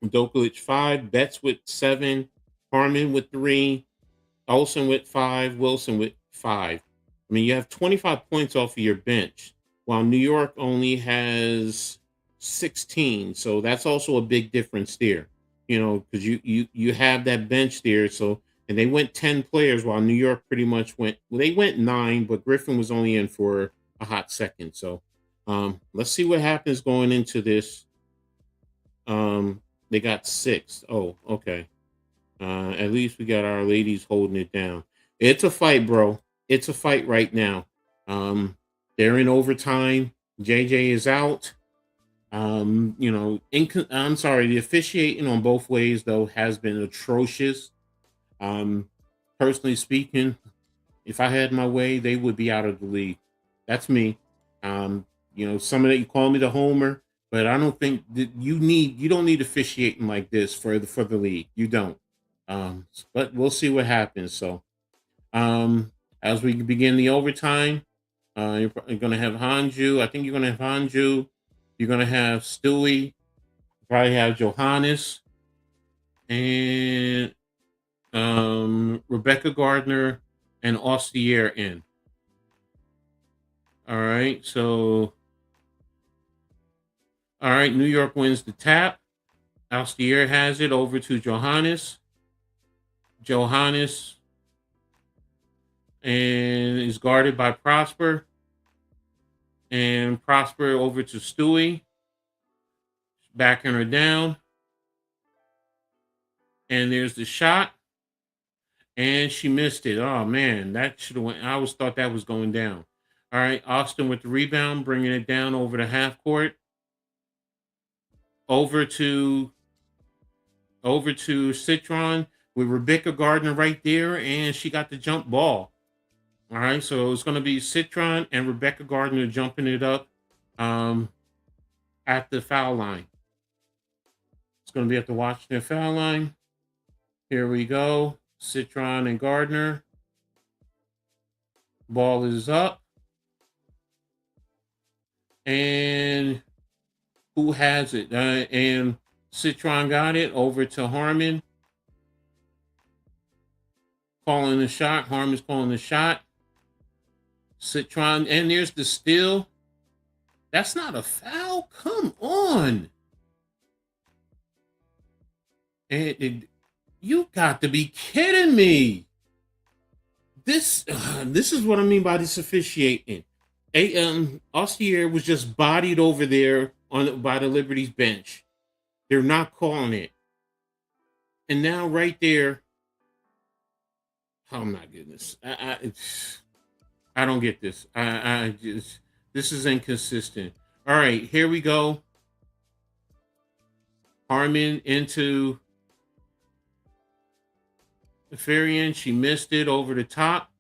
Doklich 5. Betts with 7. Harmon with 3. Olsen with 5. Wilson with 5. I mean, you have 25 points off of your bench, while New York only has 16. So that's also a big difference there, because you have that bench there. So, and they went 10 players, while New York pretty much they went 9, but Griffin was only in for a hot second. So let's see what happens going into this. They got 6. Oh, okay. At least we got our ladies holding it down. It's a fight, bro. It's a fight right now. They're in overtime. JJ is out. I'm sorry. The officiating on both ways, though, has been atrocious. Personally speaking, if I had my way, they would be out of the league. That's me. Some of that you call me the homer, but I don't think that you don't need officiating like this for the league. You don't. But we'll see what happens. So um, as we begin the overtime, you're going to have Hanju. I think you're going to have Hanju. You're going to have Stewie. Probably have Johannes and Rebecca Gardner and Ostier in. All right. So, all right. New York wins the tap. Ostier has it over to Johannes. Johannes and is guarded by Prosper. And Prosper over to Stewie. Backing her down. And there's the shot. And she missed it. Oh, man. That should have went. I always thought that was going down. All right. Austin with the rebound, bringing it down over the half court. Over to Citron with Rebecca Gardner right there. And she got the jump ball. All right. So it's going to be Citron and Rebecca Gardner jumping it up at the foul line. It's going to be at the Washington foul line. Here we go. Citron and Gardner. Ball is up. And who has it? And Citron got it over to Harmon. Calling the shot. Harmon's calling the shot. Citron. And there's the steal. That's not a foul? Come on. And you got to be kidding me. This is what I mean by this officiating. Ostier was just bodied over there by the Liberty's bench. They're not calling it. And now right there, oh my goodness. I don't get this. This is inconsistent. All right, here we go. Harmon into Farian. She missed it over the top.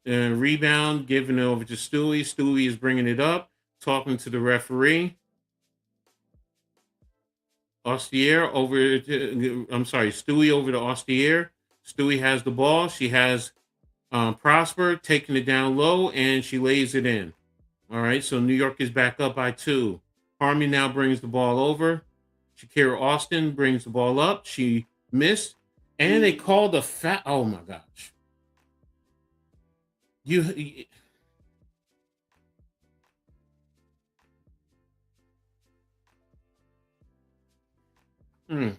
Rebound, giving it over to Stewie. Stewie is bringing it up, talking to the referee. Stewie over to Ostier. Stewie has the ball. She has Prosper taking it down low, and she lays it in. All right, so New York is back up by 2. Harmon now brings the ball over. Shakira Austin brings the ball up. She missed, and they called a foul. Oh my gosh! All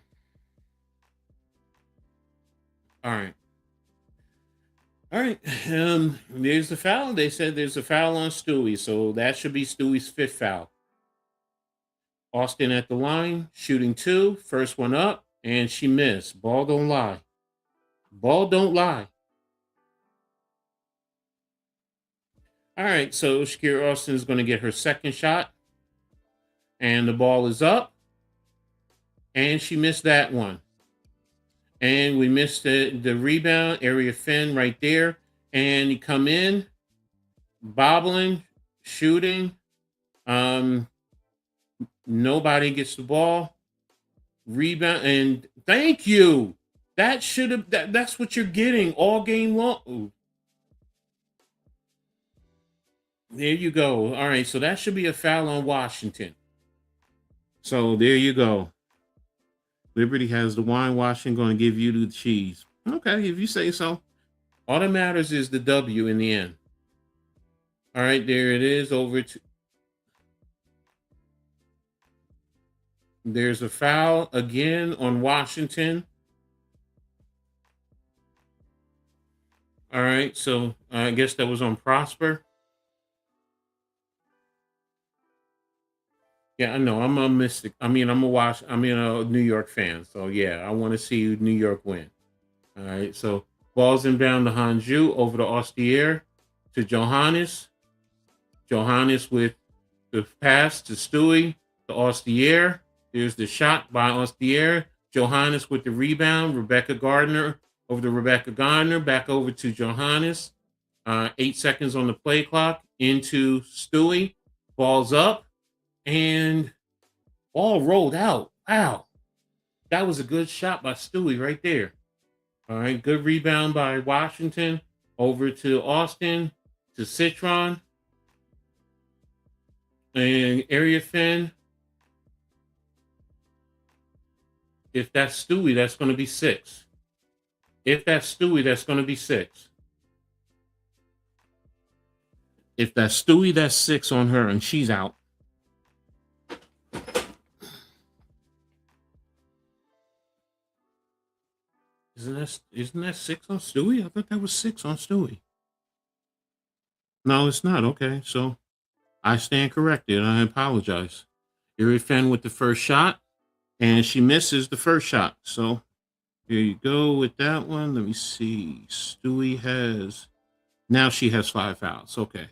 right. All right. There's the foul. They said there's a foul on Stewie, so that should be Stewie's 5th foul. Austin at the line, shooting 2. First one up, and she missed. Ball don't lie. Ball don't lie. All right, so Shakira Austin is going to get her 2nd shot. And the ball is up. And she missed that one. And we missed the rebound, area Finn right there. And you come in, bobbling, shooting. Nobody gets the ball. Rebound, and thank you. That's what you're getting all game long. Ooh. There you go. All right, so that should be a foul on Washington. So there you go. Liberty has the wine. Washington going to give you the cheese. Okay, if you say so. All that matters is the W in the end. All right, there it is. There's a foul again on Washington. All right, so I guess that was on Prosper. Yeah, I know. I'm a Mystic. I'm a New York fan. So yeah, I want to see New York win. All right, so ball's inbound to Hanju over to Ostier to Johannes. Johannes with the pass to Stewie to Ostier. There's the shot by Ostier. Johannes with the rebound. Rebecca Gardner over to Rebecca Gardner. Back over to Johannes. 8 seconds on the play clock. Into Stewie. Ball's up and ball rolled out. Wow. That was a good shot by Stewie right there. All right. Good rebound by Washington over to Austin to Citron and Area Fin. If that's Stewie, that's going to be 6. If that's Stewie, that's going to be 6. If that's Stewie, that's 6 on her, and she's out. Isn't that 6 on Stewie? I thought that was 6 on Stewie. No, it's not. Okay, so I stand corrected. I apologize. Erie Fenn with the first shot, and she misses the first shot. So here you go with that one. Let me see. Stewie has now she has 5 fouls. Okay.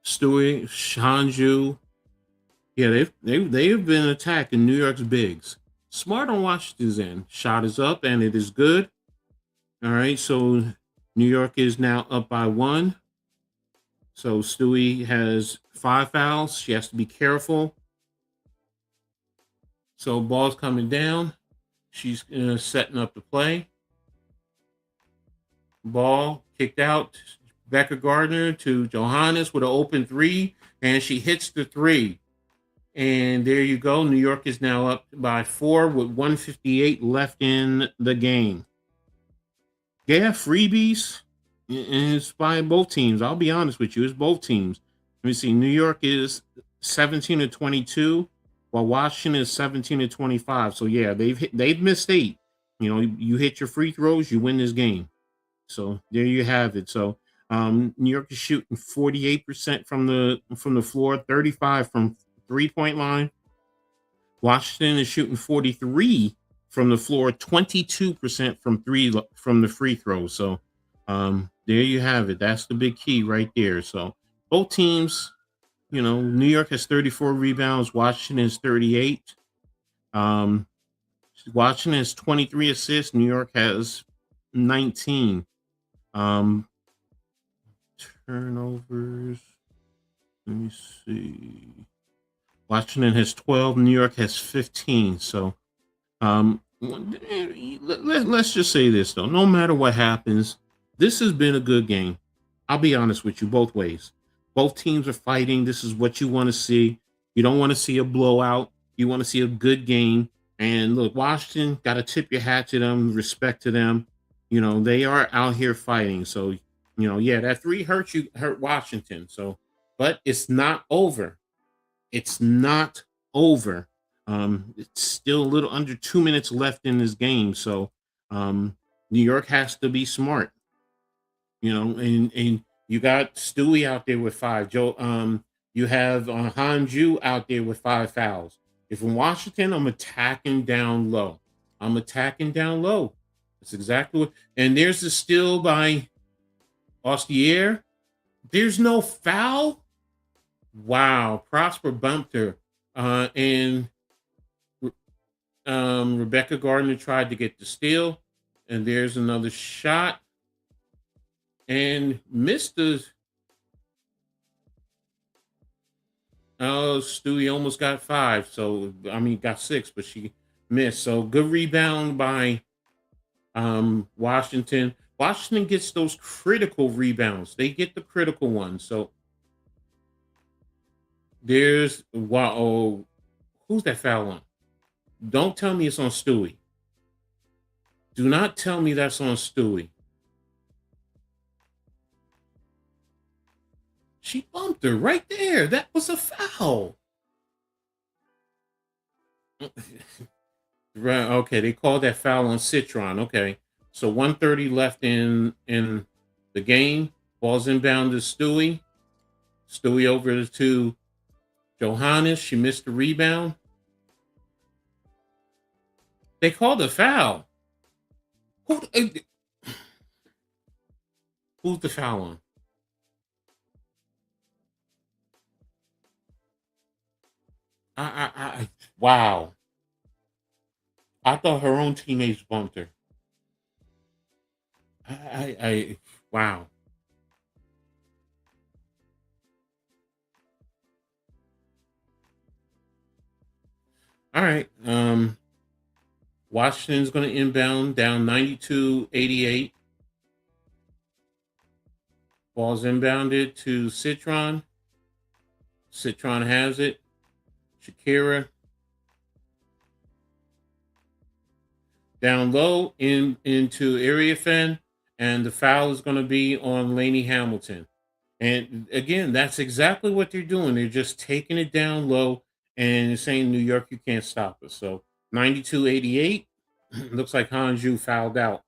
Stewie, Shanju. Yeah, they have been attacking New York's bigs. Smart on Washington's end. Shot is up and it is good. All right, so New York is now up by 1. So Stewie has 5 fouls. She has to be careful. So ball's coming down. She's setting up the play. Ball kicked out. Becca Gardner to Johannes with an open 3, and she hits the 3. And there you go. New York is now up by 4 with 1:58 left in the game. Yeah, freebies. And it's by both teams. I'll be honest with you. It's both teams. Let me see. New York is 17-22, while Washington is 17-25. So yeah, they've missed 8. You know, you hit your free throws, you win this game. So there you have it. So New York is shooting 48% from the floor, 35 from 3-point line. Washington is shooting 43 from the floor, 22% from the free throw. So there you have it. That's the big key right there. So both teams, you know, New York has 34 rebounds, Washington is 38. Washington has 23 assists, New York has 19. Turnovers. Let me see. Washington has 12, New York has 15. So let's just say this though. No matter what happens, this has been a good game. I'll be honest with you, both ways. Both teams are fighting. This is what you want to see. You don't want to see a blowout. You want to see a good game. And look, Washington, got to tip your hat to them, respect to them. You know, they are out here fighting. So, you know, yeah, that 3 hurt Washington. So, but it's not over. It's not over. It's still a little under 2 minutes left in this game. So, New York has to be smart. You know, and you got Stewie out there with 5. You have Hanju out there with 5 fouls. If in Washington, I'm attacking down low. That's exactly what. And there's the steal by Ostier. There's no foul. Wow, Prosper bumped her, and Rebecca Gardner tried to get the steal, and there's another shot, and missed the. Oh, Stewie almost got 5. So I mean, got 6, but she missed. So good rebound by Washington. Washington gets those critical rebounds. They get the critical ones. So there's wow. Oh, who's that foul on? Don't tell me it's on Stewie. Do not tell me that's on Stewie. She bumped her right there. That was a foul. Right. Okay. They called that foul on Citron. Okay. So 1:30 left in the game. Ball's inbound to Stewie. Stewie over to Johannes. She missed the rebound. They called a foul. Who's the foul on? Wow. I thought her own teammates bumped her. Wow. All right. Washington's going to inbound down 92-88. Ball's inbounded to Citron. Citron has it. Shakira down low into area fan, and the foul is going to be on Laney Hamilton. And again, that's exactly what they're doing. They're just taking it down low and saying, New York, you can't stop us. So 92-88. Looks like Hanju fouled out.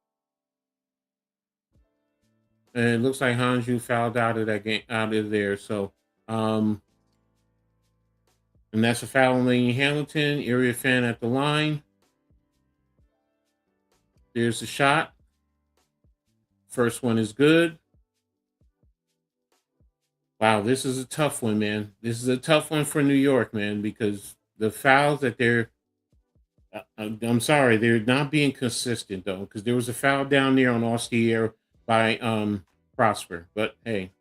And it looks like Hanju fouled out of that game, out of there. So, and that's a foul on Laney Hamilton. Area fan at the line. There's the shot. First one is good. Wow, this is a tough one, man. This is a tough one for New York, man, because the fouls that I'm sorry, they're not being consistent though, because there was a foul down there on Ostier by Prosper, but hey,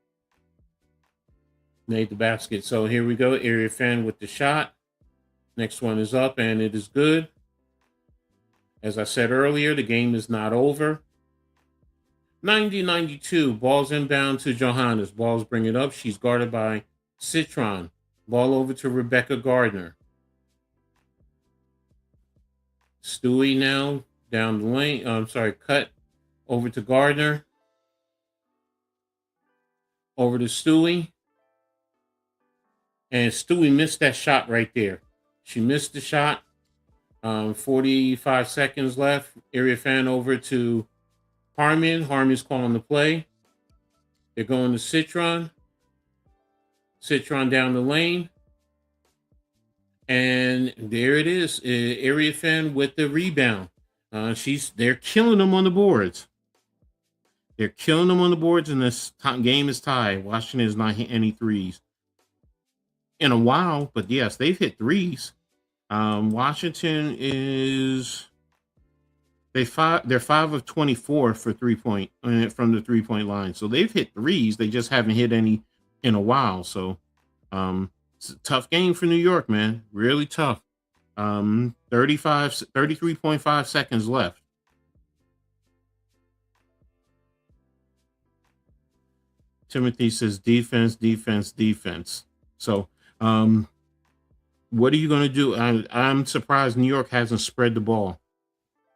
made the basket. So here we go, area fan with the shot. Next one is up, and it is good. As I said earlier, the game is not over. 90-92, balls inbound to Johannes. Balls bring it up. She's guarded by Citron. Ball over to Rebecca Gardner. Stewie now down the lane. Cut over to Gardner. Over to Stewie. And Stewie missed that shot right there. She missed the shot. 45 seconds left. Area fan over to Harmon. Harmon's calling the play. They're going to Citron. Citron down the lane. And there it is. Area fan with the rebound. They're killing them on the boards. They're killing them on the boards, and this game is tied. Washington is not hitting any threes in a while, but yes, they've hit threes. Washington they're 5 of 24 for 3-point from the 3-point line. So they've hit threes. They just haven't hit any in a while. So it's a tough game for New York, man. Really tough. 33.5 seconds left. Timothy says defense, defense, defense. So what are you going to do? I'm surprised New York hasn't spread the ball.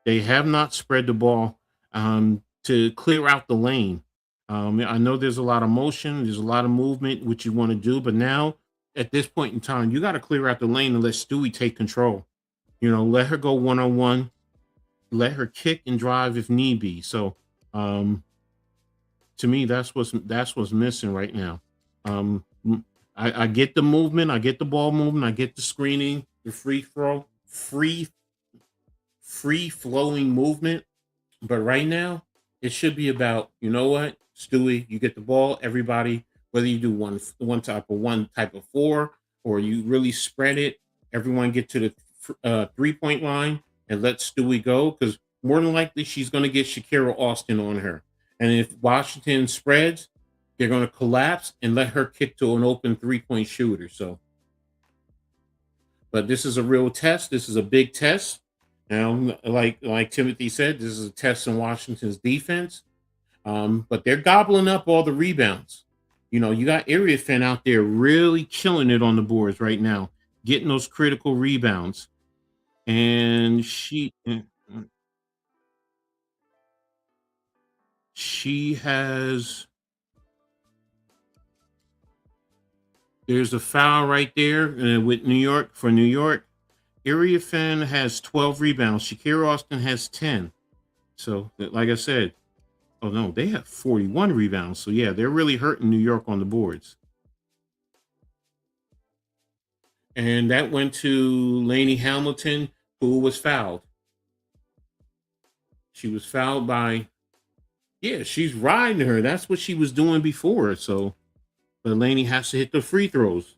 They have not spread the ball to clear out the lane. I know there's a lot of motion, there's a lot of movement, which you want to do, but now at this point in time, you got to clear out the lane and let Stewie take control. Let her go one-on-one, let her kick and drive if need be. So to me, that's what's missing right now. I get the movement, I get the ball movement, I get the screening, the free flowing movement. But right now, it should be about, you know what, Stewie, you get the ball, everybody, whether you do one type of four or you really spread it, everyone get to the 3-point line and let Stewie go, because more than likely she's going to get Shakira Austin on her. And if Washington spreads, they're going to collapse and let her kick to an open 3-point shooter. So, but this is a real test. This is a big test. Now, like Timothy said, this is a test in Washington's defense. But they're gobbling up all the rebounds. You got Area Fan out there really killing it on the boards right now, getting those critical rebounds. And she has, there's a foul right there with New York. For New York, Area Fan has 12 rebounds. Shakira Austin has 10. So, like I said, oh no, they have 41 rebounds. So yeah, they're really hurting New York on the boards. And that went to Laney Hamilton, who was fouled. She was fouled by, she's riding her. That's what she was doing before. So, but Laney has to hit the free throws.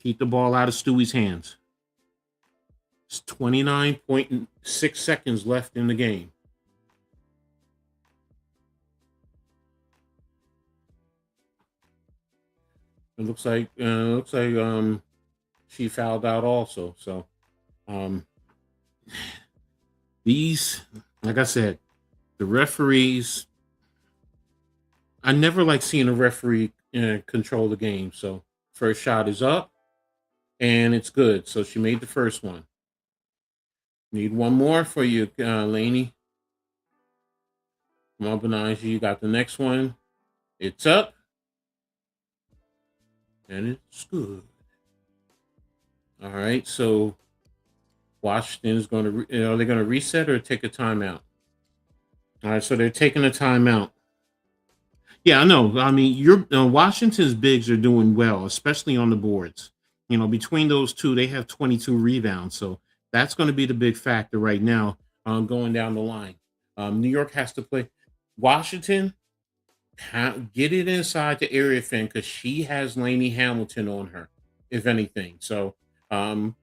Keep the ball out of Stewie's hands. It's 29.6 seconds left in the game. It looks like she fouled out also. So Um, these, like I said, the referees. I never like seeing a referee control the game. So first shot is up and it's good. So she made the first one. Need one more for you, Laney. Come on, Benaja. You got the next one. It's up and it's good. All right. So Washington is going to. Are they going to reset or take a timeout? All right. So they're taking a timeout. Yeah, I know. I mean, Washington's bigs are doing well, especially on the boards. Between those two, they have 22 rebounds, so that's going to be the big factor right now, going down the line. New York has to play. Washington, get it inside the area fan because she has Laney Hamilton on her, if anything. So um,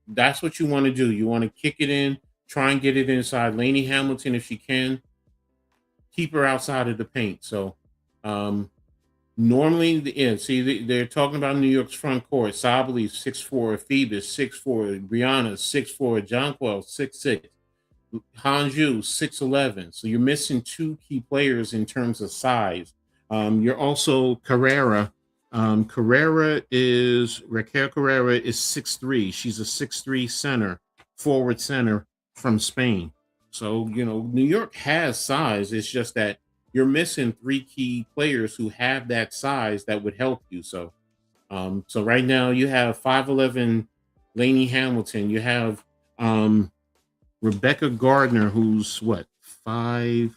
that's what you want to do. You want to kick it in, try and get it inside Laney Hamilton if she can. Keep her outside of the paint. So. Normally, yeah, see, they're talking about New York's front court. Sabali 6'4", Phoebus 6'4", Brianna 6'4", Jonquil 6'6", Hanju 6'11". So you're missing two key players in terms of size. You're also Carrera. Raquel Carrera is 6'3". She's a 6'3" center, forward center from Spain. So New York has size. It's just that you're missing three key players who have that size that would help you. So right now you have 5'11" Laney Hamilton. You have Rebecca Gardner, who's what, 5.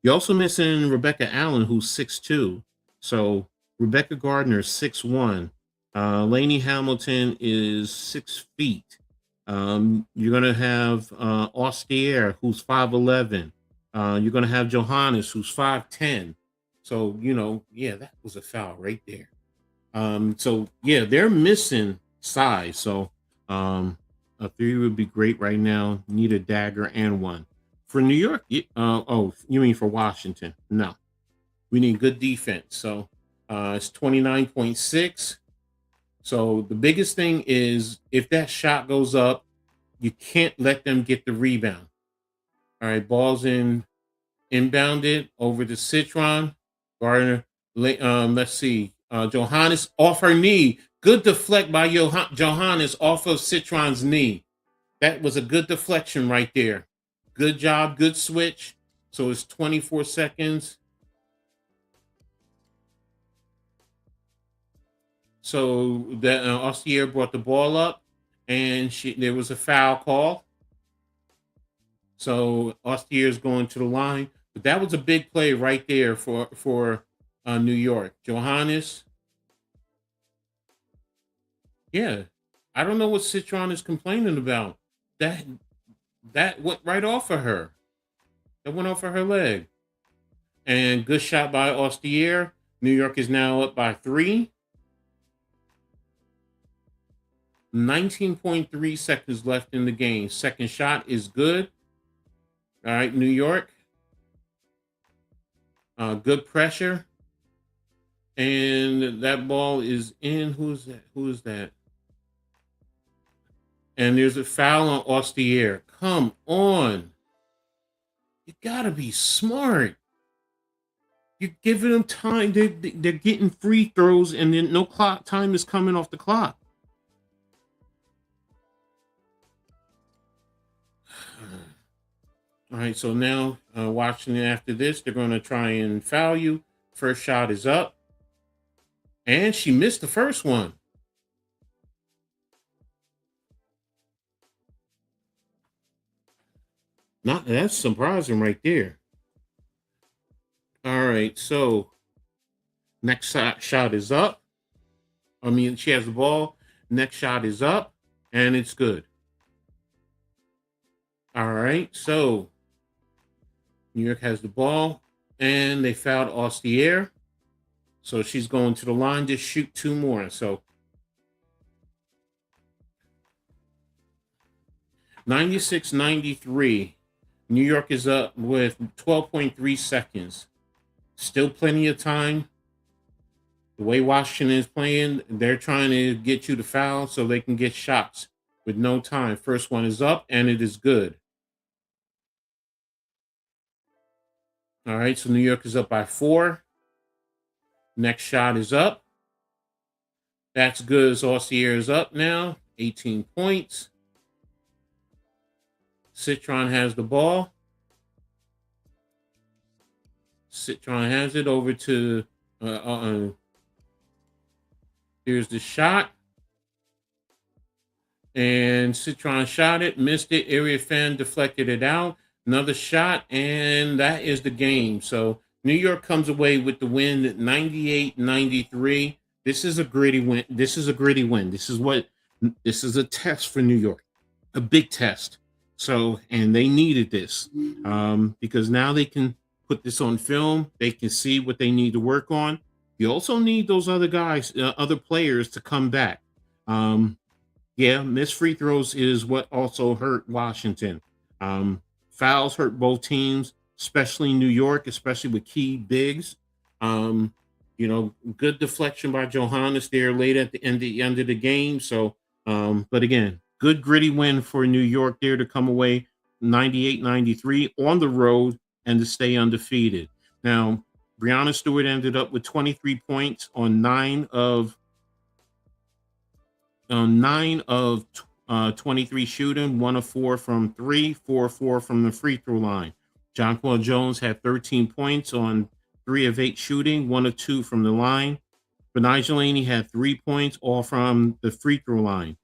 You're also missing Rebecca Allen, who's 6'2". So Rebecca Gardner is 6'1". Laney Hamilton is 6 feet. You're gonna have Austier, who's 5'11". You're gonna have Johannes, who's 5'10". So yeah, that was a foul right there. So yeah, they're missing size. So a 3 would be great right now. Need a dagger and one. For New York, oh, you mean for Washington? No, we need good defense. So it's 29.6. So the biggest thing is if that shot goes up, you can't let them get the rebound. All right, ball's inbounded over to Citron. Gardner, let's see. Johannes off her knee. Good deflect by Johannes off of Citron's knee. That was a good deflection right there. Good job, good switch. So it's 24 seconds. So the Austier brought the ball up, and there was a foul call. So Austier is going to the line, but that was a big play right there for New York. Johannes, yeah, I don't know what Citron is complaining about. That went right off of her. That went off of her leg. And good shot by Austier. New York is now up by 3. 19.3 seconds left in the game. Second shot is good. All right, New York. Good pressure. And that ball is in. Who is that? Who is that? And there's a foul on Austier. Come on. You got to be smart. You're giving them time. They're getting free throws, and then no clock time is coming off the clock. All right, so now watching it after this, they're going to try and foul you. First shot is up. And she missed the first one. That's surprising right there. All right, so next shot is up. I mean, she has the ball. Next shot is up, and it's good. All right, so New York has the ball, and they fouled Austier. So she's going to the line to shoot 2 more. So 96-93. New York is up with 12.3 seconds. Still plenty of time. The way Washington is playing, they're trying to get you to foul so they can get shots with no time. First one is up, and it is good. All right, so New York is up by 4. Next shot is up. That's good. Saucier is up now, 18 points. Citron has the ball. Citron has it over to, here's the shot. And Citron shot it, missed it. Area fan deflected it out. Another shot, and that is the game. So New York comes away with the win at 98-93. This is a gritty win. This is a gritty win. This is a test for New York, a big test. So, and they needed this because now they can put this on film. They can see what they need to work on. You also need those other guys, other players to come back. Yeah, missed free throws is what also hurt Washington. Fouls hurt both teams, especially New York, especially with key bigs. You know, good deflection by Johannes there late at the end of the game. So, but again, good gritty win for New York there to come away 98-93 on the road and to stay undefeated. Now, Breanna Stewart ended up with 23 points on 9 of 23 shooting, 1 of 4 from 3, 4 of 4 from the free throw line. Jonquel Jones had 13 points on 3 of 8 shooting, 1 of 2 from the line. Benai Jelani had 3 points, all from the free throw line.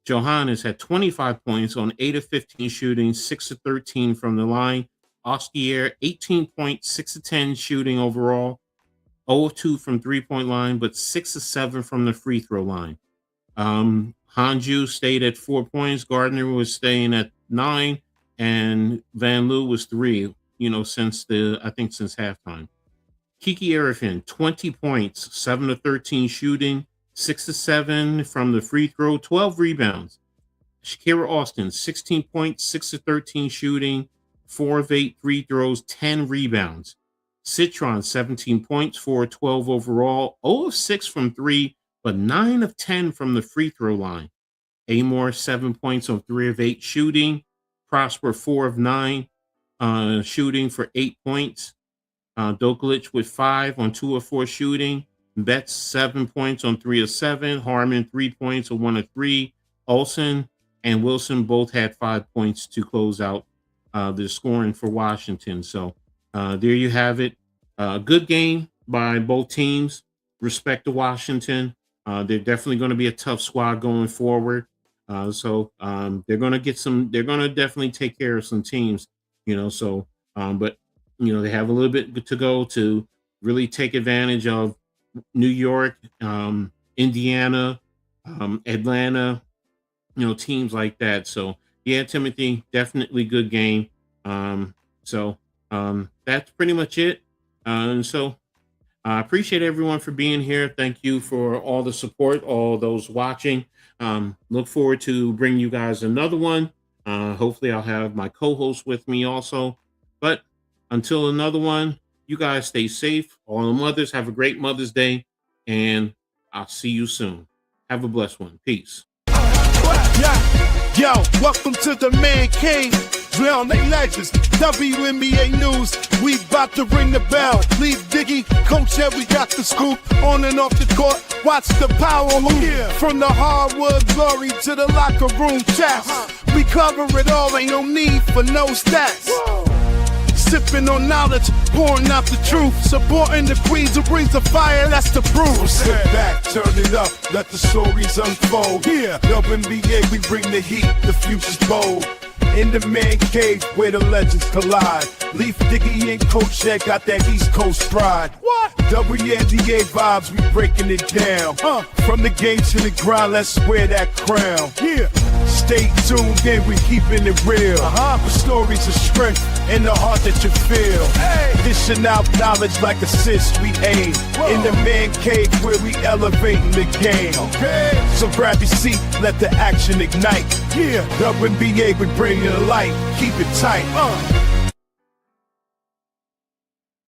Johannes had 25 points on 8 of 15 shooting, 6 of 13 from the line. Ostier, 18 points, 6 of 10 shooting overall, 0 of 2 from three-point line, but 6 of 7 from the free throw line. Hanju stayed at 4 points. Gardner was staying at 9, and Van Loo was 3. You know, since halftime. Kiki Arifin, 20 points, 7 of 13 shooting, 6 of 7 from the free throw, 12 rebounds. Shakira Austin, 16 points, 6 of 13 shooting, 4 of 8 free throws, 10 rebounds. Citron, 17 points, 4 of 12 overall, 0 of 6 from 3, but 9 of 10 from the free throw line. Amor, 7 points on 3 of 8 shooting. Prosper, 4 of 9 shooting for 8 points. Dokalic with 5 on 2 of 4 shooting. Betts, 7 points on 3 of 7. Harmon, 3 points on 1 of 3. Olsen and Wilson both had 5 points to close out the scoring for Washington. So there you have it. Good game by both teams. Respect to Washington. They're definitely going to be a tough squad going forward. So they're going to definitely take care of some teams, you know, so, but, you know, they have a little bit to go to really take advantage of New York, Indiana, Atlanta, you know, teams like that. So yeah, Timothy, definitely good game. So that's pretty much it. So I appreciate everyone for being here. Thank you for all the support, all those watching. Look forward to bringing you guys another one. Hopefully I'll have my co-host with me also. But until another one, you guys stay safe. All the mothers, have a great Mother's Day, and I'll see you soon. Have a blessed one. Peace. Yo, welcome to the Man Cave. Drown they legends, WNBA news. We about to ring the bell. Leave Diggy, Coach Ed, we got the scoop. On and off the court, watch the power move. Yeah. From the hardwood glory to the locker room chats. We cover it all, ain't no need for no stats. Sipping on knowledge, pouring out the truth. Supporting the queens who brings the fire, that's the proof. So sit back, turn it up, let the stories unfold. Yeah, WNBA, we bring the heat, the future's bold. In the Man Cave where the legends collide. Leaf Dickey and Coach Ed got that East Coast pride. What? WNBA vibes, we breaking it down. From the game to the grind, let's wear that crown. Yeah. Stay tuned in, we keeping it real. The stories of strength and the heart that you feel. Hey. Dishing out knowledge like assists we aim. Whoa. In the Man Cave where we elevating the game. Okay. So grab your seat, let the action ignite. Yeah. WNBA, we bring it to light. Keep it tight.